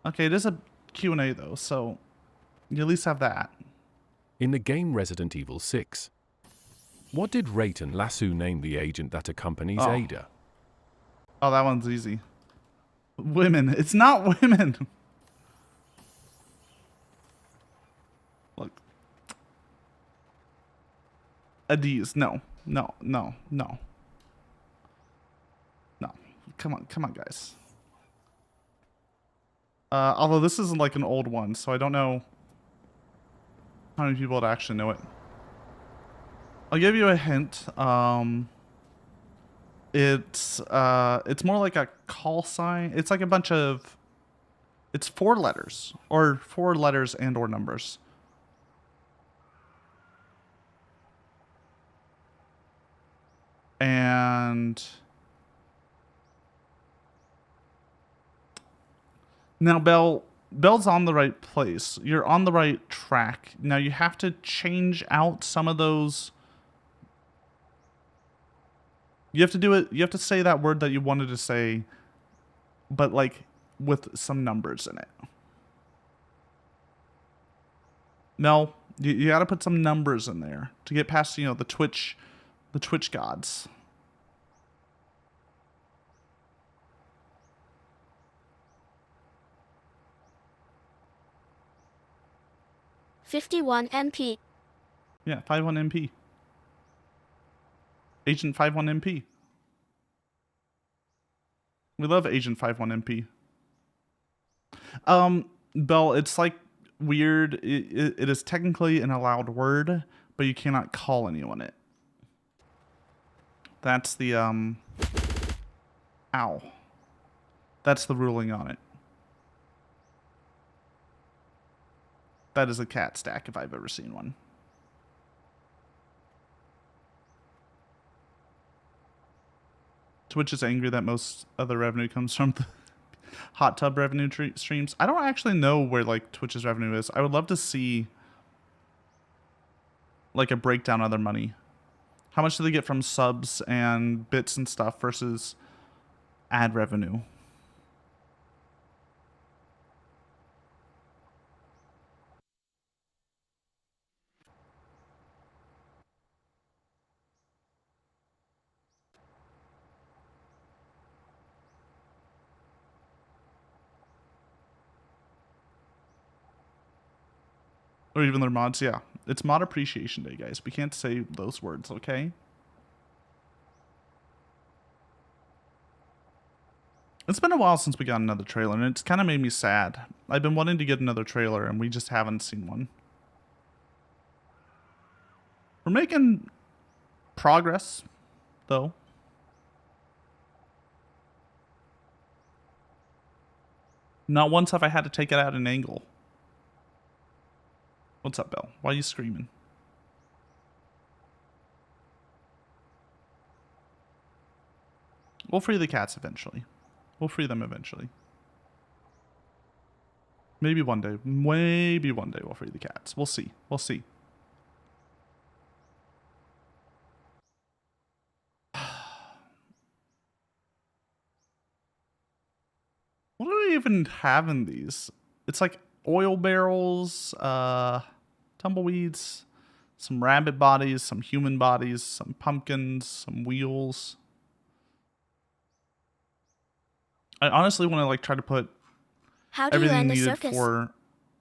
Okay, it is a Q&A though, so you at least have that. In the game Resident Evil 6, what did Rayton Lasso name the agent that accompanies Oh. Ada? Oh, that one's easy. Women. It's not women. Look. Adiz. No. No. No. No. No. Come on, guys. Although this isn't like an old one, so I don't know how many people would actually know it. I'll give you a hint. It's more like a call sign. It's like a bunch of... It's 4 letters. Or 4 letters and or numbers. And... Now, Belle's on the right place. You're on the right track. Now, you have to change out some of those... You have to do it. You have to say that word that you wanted to say, but like with some numbers in it. No, you got to put some numbers in there to get past, you know, the Twitch gods. $51 MP. Yeah, 51 MP. Agent 51 MP. We love Agent 51 MP. Belle, it's like weird. It is technically an allowed word, but you cannot call anyone it. That's the ow. That's the ruling on it. That is a cat stack if I've ever seen one. Twitch is angry that most of the revenue comes from the hot tub revenue streams. I don't actually know where like Twitch's revenue is. I would love to see like a breakdown of their money. How much do they get from subs and bits and stuff versus ad revenue? Or even their mods, yeah. It's Mod Appreciation Day, guys. We can't say those words, okay? It's been a while since we got another trailer, and it's kind of made me sad. I've been wanting to get another trailer, and we just haven't seen one. We're making progress, though. Not once have I had to take it at an angle. What's up, Belle? Why are you screaming? We'll free the cats eventually. We'll free them eventually. Maybe one day. Maybe one day we'll free the cats. We'll see. We'll see. What do we even have in these? It's like oil barrels, tumbleweeds, some rabbit bodies, some human bodies, some pumpkins, some wheels. I honestly want to like try to put How do you everything end the needed circus? for...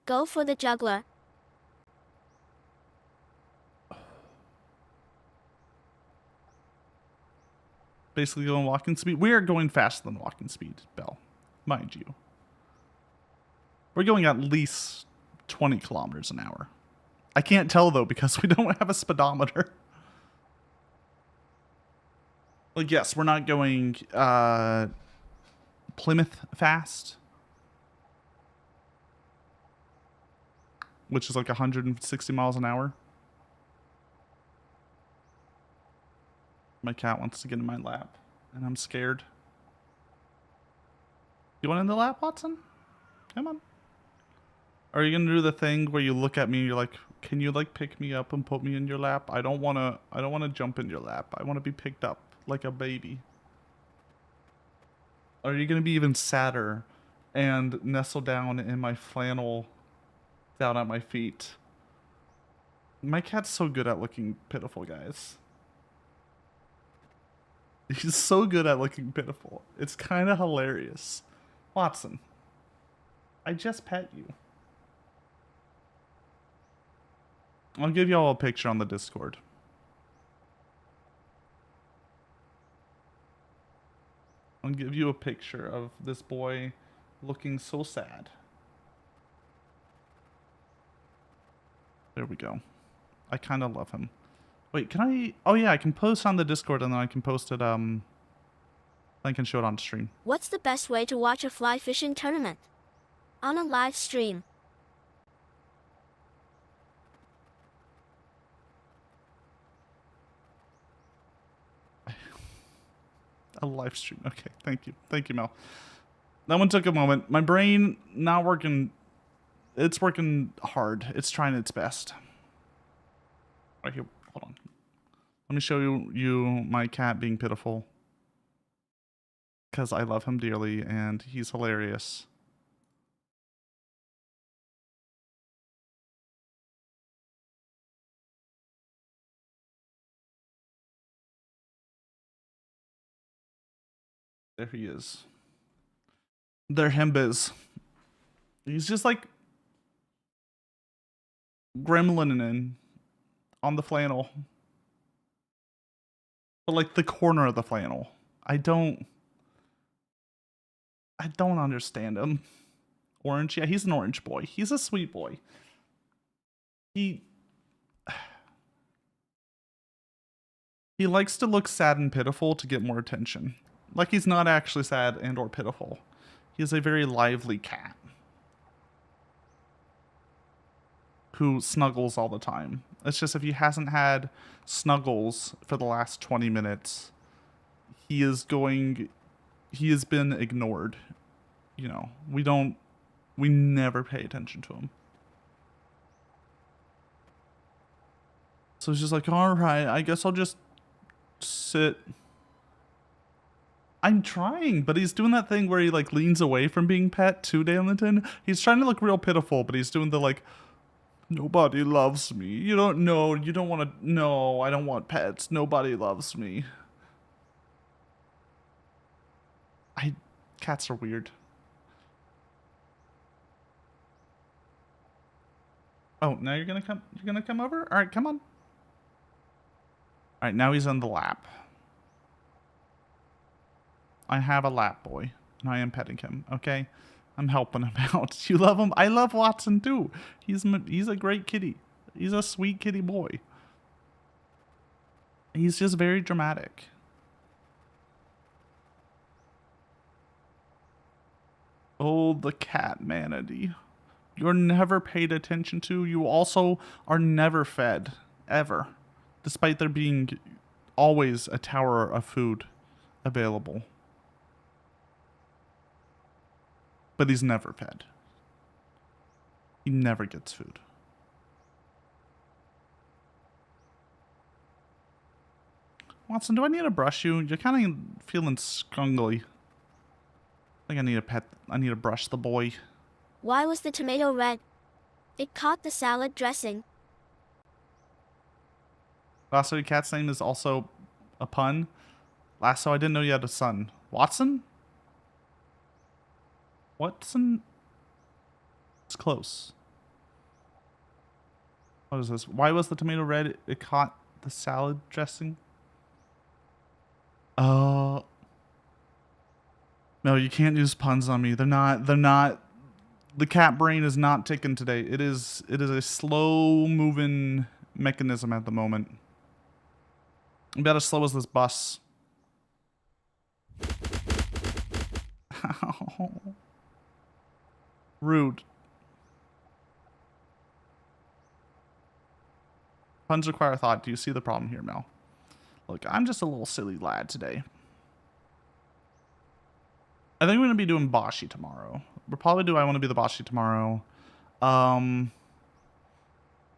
Go for the juggler. Basically going walking speed. We are going faster than walking speed, Belle. Mind you. We're going at least 20 kilometers an hour. I can't tell though because we don't have a speedometer. Like yes, we're not going Plymouth fast. Which is like 160 miles an hour. My cat wants to get in my lap, and I'm scared. You want in the lap, Watson? Come on. Are you gonna do the thing where you look at me and you're like, can you like pick me up and put me in your lap? I don't wanna jump in your lap. I wanna be picked up like a baby. Are you gonna be even sadder and nestle down in my flannel down at my feet? My cat's so good at looking pitiful, guys. He's so good at looking pitiful. It's kind of hilarious. Watson, I just pet you. I'll give y'all a picture on the Discord. I'll give you a picture of this boy looking so sad. There we go. I kind of love him. Wait, can I... Oh yeah, I can post on the Discord and then I can post it, I can show it on stream. What's the best way to watch a fly fishing tournament? On a live stream. A live stream. Okay, thank you. Thank you, Mel. That one took a moment. My brain not working. It's working hard. It's trying its best. Right here. Hold on. Let me show you my cat being pitiful. Because I love him dearly and he's hilarious. There he is. There him is. He's just like gremlin on the flannel. But like the corner of the flannel. I don't understand him. Orange? Yeah, he's an orange boy. He's a sweet boy. He likes to look sad and pitiful to get more attention. Like he's not actually sad and or pitiful. He is a very lively cat. Who snuggles all the time. It's just if he hasn't had snuggles for the last 20 minutes, he has been ignored. You know, we never pay attention to him. So it's just like, all right, I guess I'll just sit. I'm trying, but he's doing that thing where he like leans away from being pet to Darlington. He's trying to look real pitiful, but he's doing the like, nobody loves me. You don't know. You don't want to. No, I don't want pets. Nobody loves me. Cats are weird. Oh, now you're gonna come. You're gonna come over. All right, come on. All right, now he's on the lap. I have a lap boy, and I am petting him. Okay, I'm helping him out. You love him? I love Watson too. He's a great kitty. He's a sweet kitty boy. He's just very dramatic. Oh, the cat manatee. You're never paid attention to. You also are never fed, ever, despite there being always a tower of food available. But he's never fed. He never gets food. Watson, do I need to brush you? You're kind of feeling scungly. I think I need a pet. I need to brush the boy. Why was the tomato red? It caught the salad dressing. Lasso, your cat's name is also a pun. Lasso, I didn't know you had a son. Watson? Watson? It's close. What is this? Why was the tomato red? It caught the salad dressing? No, you can't use puns on me. They're not, the cat brain is not ticking today. It is a slow moving mechanism at the moment. About as slow as this bus. Ow. Rude. Puns require thought. Do you see the problem here, Mel? Look, I'm just a little silly lad today. I think we're going to be doing Boshi tomorrow. We'll probably do I Want to Be the Boshi tomorrow. I'm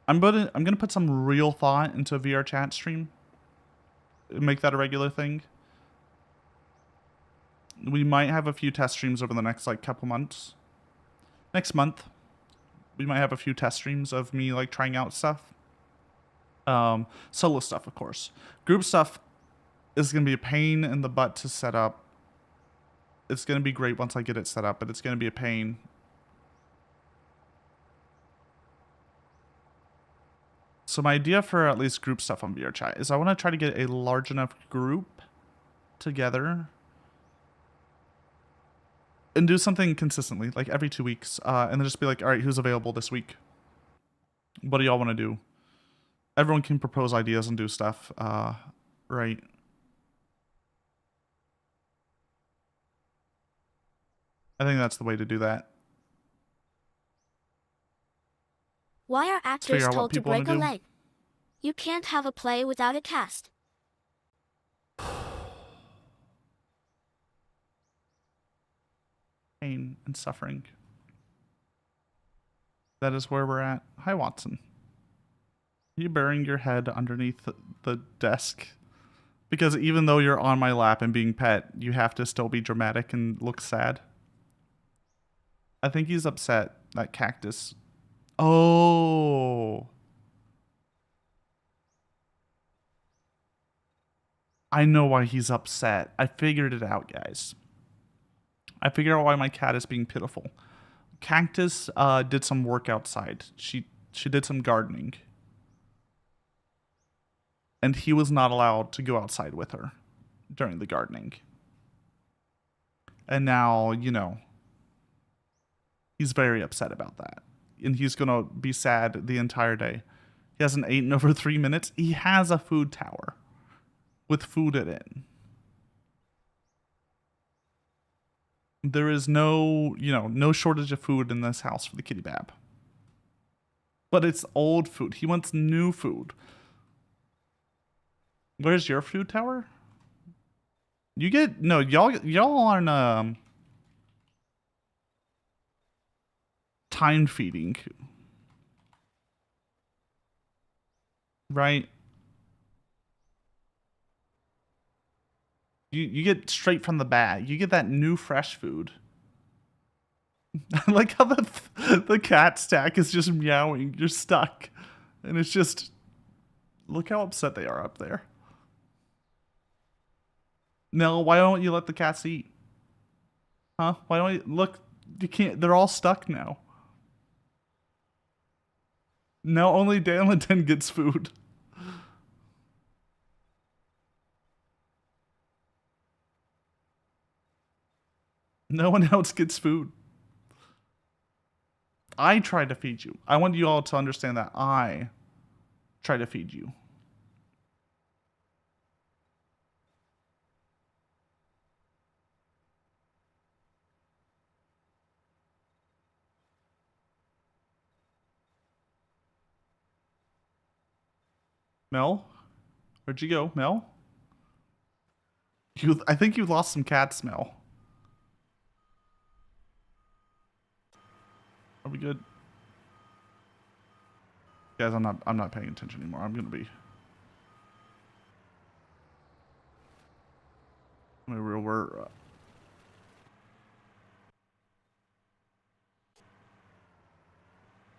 gonna put some real thought into a VR chat stream. Make that a regular thing. We might have a few test streams over the next like couple months. Next month, we might have a few test streams of me like trying out stuff. Solo stuff, of course. Group stuff is gonna be a pain in the butt to set up. It's gonna be great once I get it set up, but it's gonna be a pain. So my idea for at least group stuff on VR Chat is I want to try to get a large enough group together and do something consistently, like every 2 weeks, and then just be like, all right, who's available this week? What do y'all want to do? Everyone can propose ideas and do stuff, right? I think that's the way to do that. Why are actors figure out what told to people wanna break a do. leg? You can't have a play without a cast. Pain and suffering. That is where we're at. Hi, Watson. Are you burying your head underneath the desk? Because even though you're on my lap and being pet, you have to still be dramatic and look sad. I think he's upset. That cactus. Oh. I know why he's upset. I figured it out, guys. I figured out why my cat is being pitiful. Cactus did some work outside. She did some gardening. And he was not allowed to go outside with her during the gardening. And now, you know, he's very upset about that. And he's going to be sad the entire day. He hasn't eaten over 3 minutes. He has a food tower with food in it. There is no, you know, no shortage of food in this house for the kitty bab. But it's old food. He wants new food. Where's your food tower? You get, no, y'all aren't time feeding. Right? You get straight from the bag. You get that new fresh food. I like how the cat stack is just meowing. You're stuck. And it's just, look how upset they are up there. No, why don't you let the cats eat? Huh? Why don't you, look, you can't, they're all stuck now. Now only Danlington gets food. No one else gets food. I try to feed you. I want you all to understand that I try to feed you. Mel? Where'd you go, Mel? I think you lost some cat smell. Are we good? Guys, I'm not paying attention anymore. I'm gonna be we're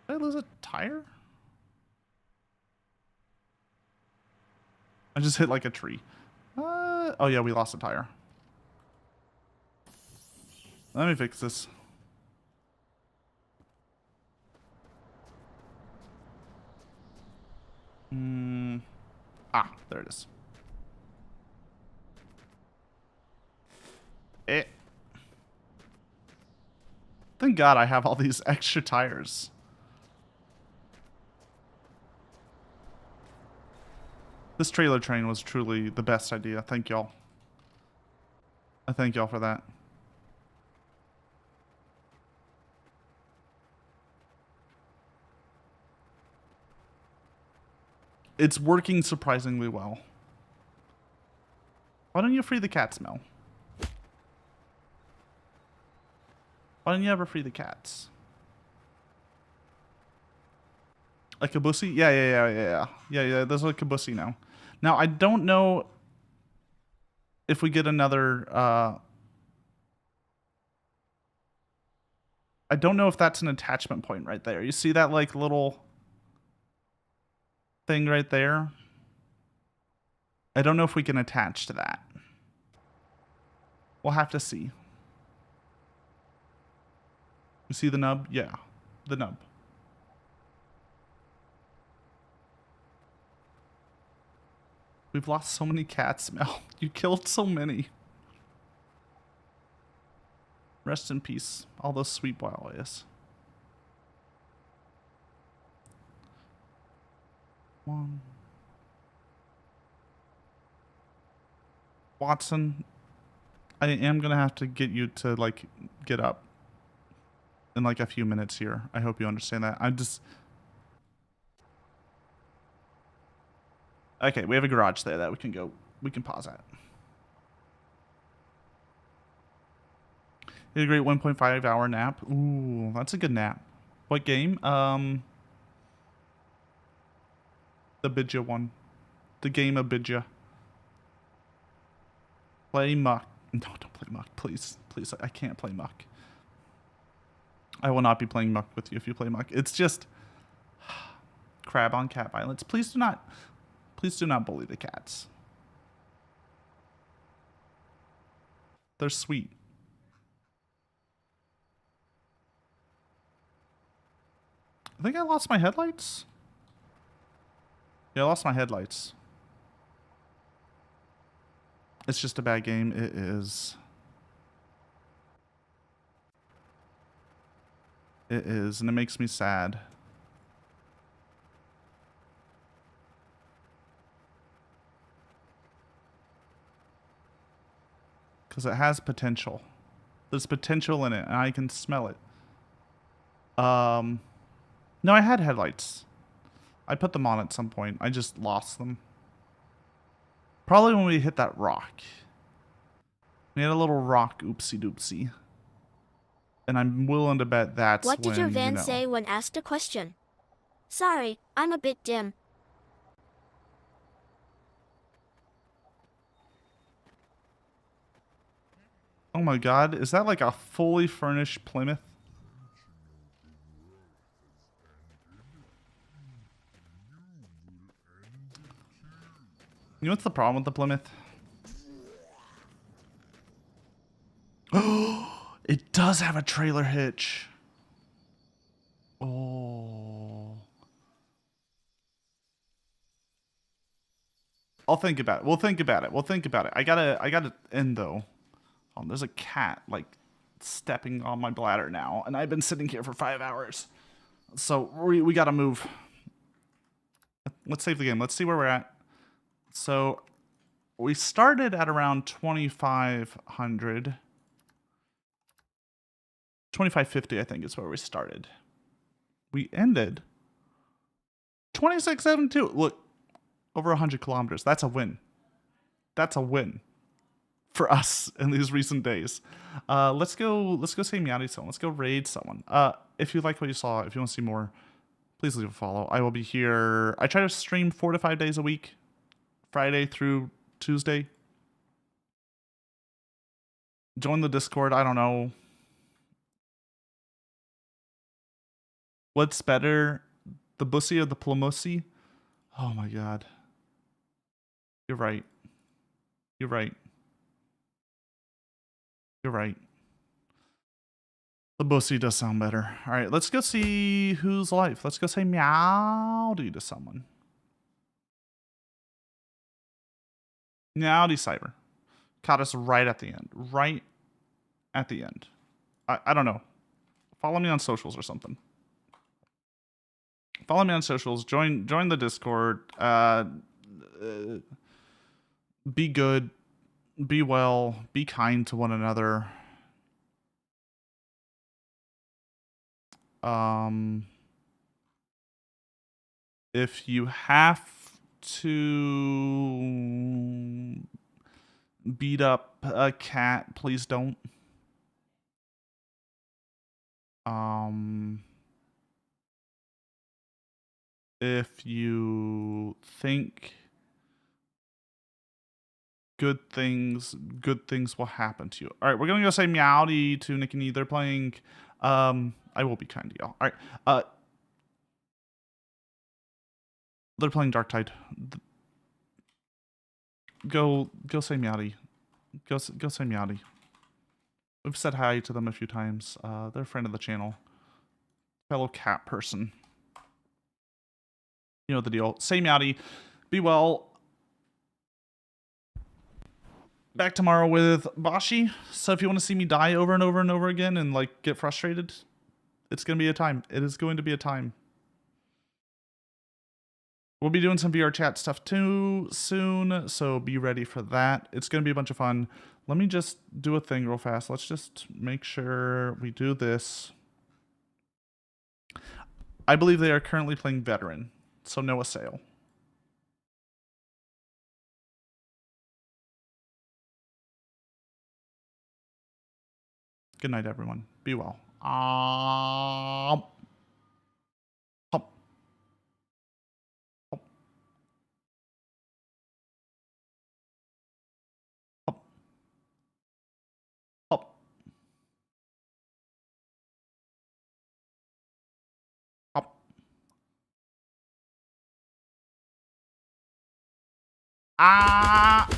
did I lose a tire? I just hit like a tree. Oh yeah, we lost a tire. Let me fix this. There it is. Thank God I have all these extra tires. This trailer train was truly the best idea. Thank y'all. I thank y'all for that. It's working surprisingly well. Why don't you free the cats, Mel? Why don't you ever free the cats? A Kabusi? Yeah, there's a Kabusi now. Now, I don't know if we get another I don't know if that's an attachment point right there. You see that like little thing right there? I don't know if we can attach to that. We'll have to see. You see the nub? Yeah, the nub. We've lost so many cats, Mel. You killed so many. Rest in peace, all those sweet boys. One. Watson, I am gonna have to get you to like get up in like a few minutes here. I hope you understand that. I'm just okay. We have a garage there that we can go. We can pause at. You had a great 1.5 hour nap. Ooh, that's a good nap. What game? The Bidja one. The game of Bidja. Play Muck. No, don't play Muck. Please. Please. I can't play Muck. I will not be playing Muck with you if you play Muck. It's just crab on cat violence. Please do not bully the cats. They're sweet. I think I lost my headlights. Yeah, I lost my headlights. It's just a bad game. It is. It is, and it makes me sad. Because it has potential. There's potential in it, and I can smell it. No, I had headlights. I put them on at some point. I just lost them. Probably when we hit that rock. We had a little rock oopsie doopsie. And I'm willing to bet that's What did your when, van say when asked a question? Sorry, I'm a bit dim. Oh my god, is that like a fully furnished Plymouth? You know what's the problem with the Plymouth? Oh, it does have a trailer hitch. Oh. I'll think about it. We'll think about it. We'll think about it. I gotta end though. There's a cat like stepping on my bladder now, and I've been sitting here for 5 hours. So we gotta move. Let's save the game. Let's see where we're at. So we started at around 2,500. 2,550, I think, is where we started. We ended 2672. Look, over 100 kilometers. That's a win. That's a win for us in these recent days. Let's go say Meowdy someone. Let's go raid someone. If you like what you saw, if you want to see more, please leave a follow. I will be here. I try to stream 4 to 5 days a week, Friday through Tuesday. Join the Discord. I don't know. What's better, the bussy or the plumusy? Oh my god. You're right. You're right. You're right. The bussy does sound better. All right, let's go see who's live. Let's go say Meowdy to someone. Meowdy Cyber. Caught us right at the end. Right at the end. I don't know. Follow me on socials or something. Follow me on socials. Join the Discord. Be good. Be well. Be kind to one another. If you have to beat up a cat, please don't. If you think good things will happen to you. All right, we're gonna go say Meowdy to Nick and E. They're playing. I will be kind to y'all. All right. They're playing Dark Tide. Go say Meowdy. Go say Meowdy. We've said hi to them a few times. They're a friend of the channel. Fellow cat person. You know the deal. Say Meowdy. Be well. Back tomorrow with Bashi. So if you want to see me die over and over and over again and like get frustrated, it's going to be a time. It is going to be a time. We'll be doing some VR chat stuff too soon, so be ready for that. It's going to be a bunch of fun. Let me just do a thing real fast. Let's just make sure we do this. I believe they are currently playing Veteran, so no assail. Good night, everyone. Be well. Hop. Hop. Hop. Hop. Hop. Ah!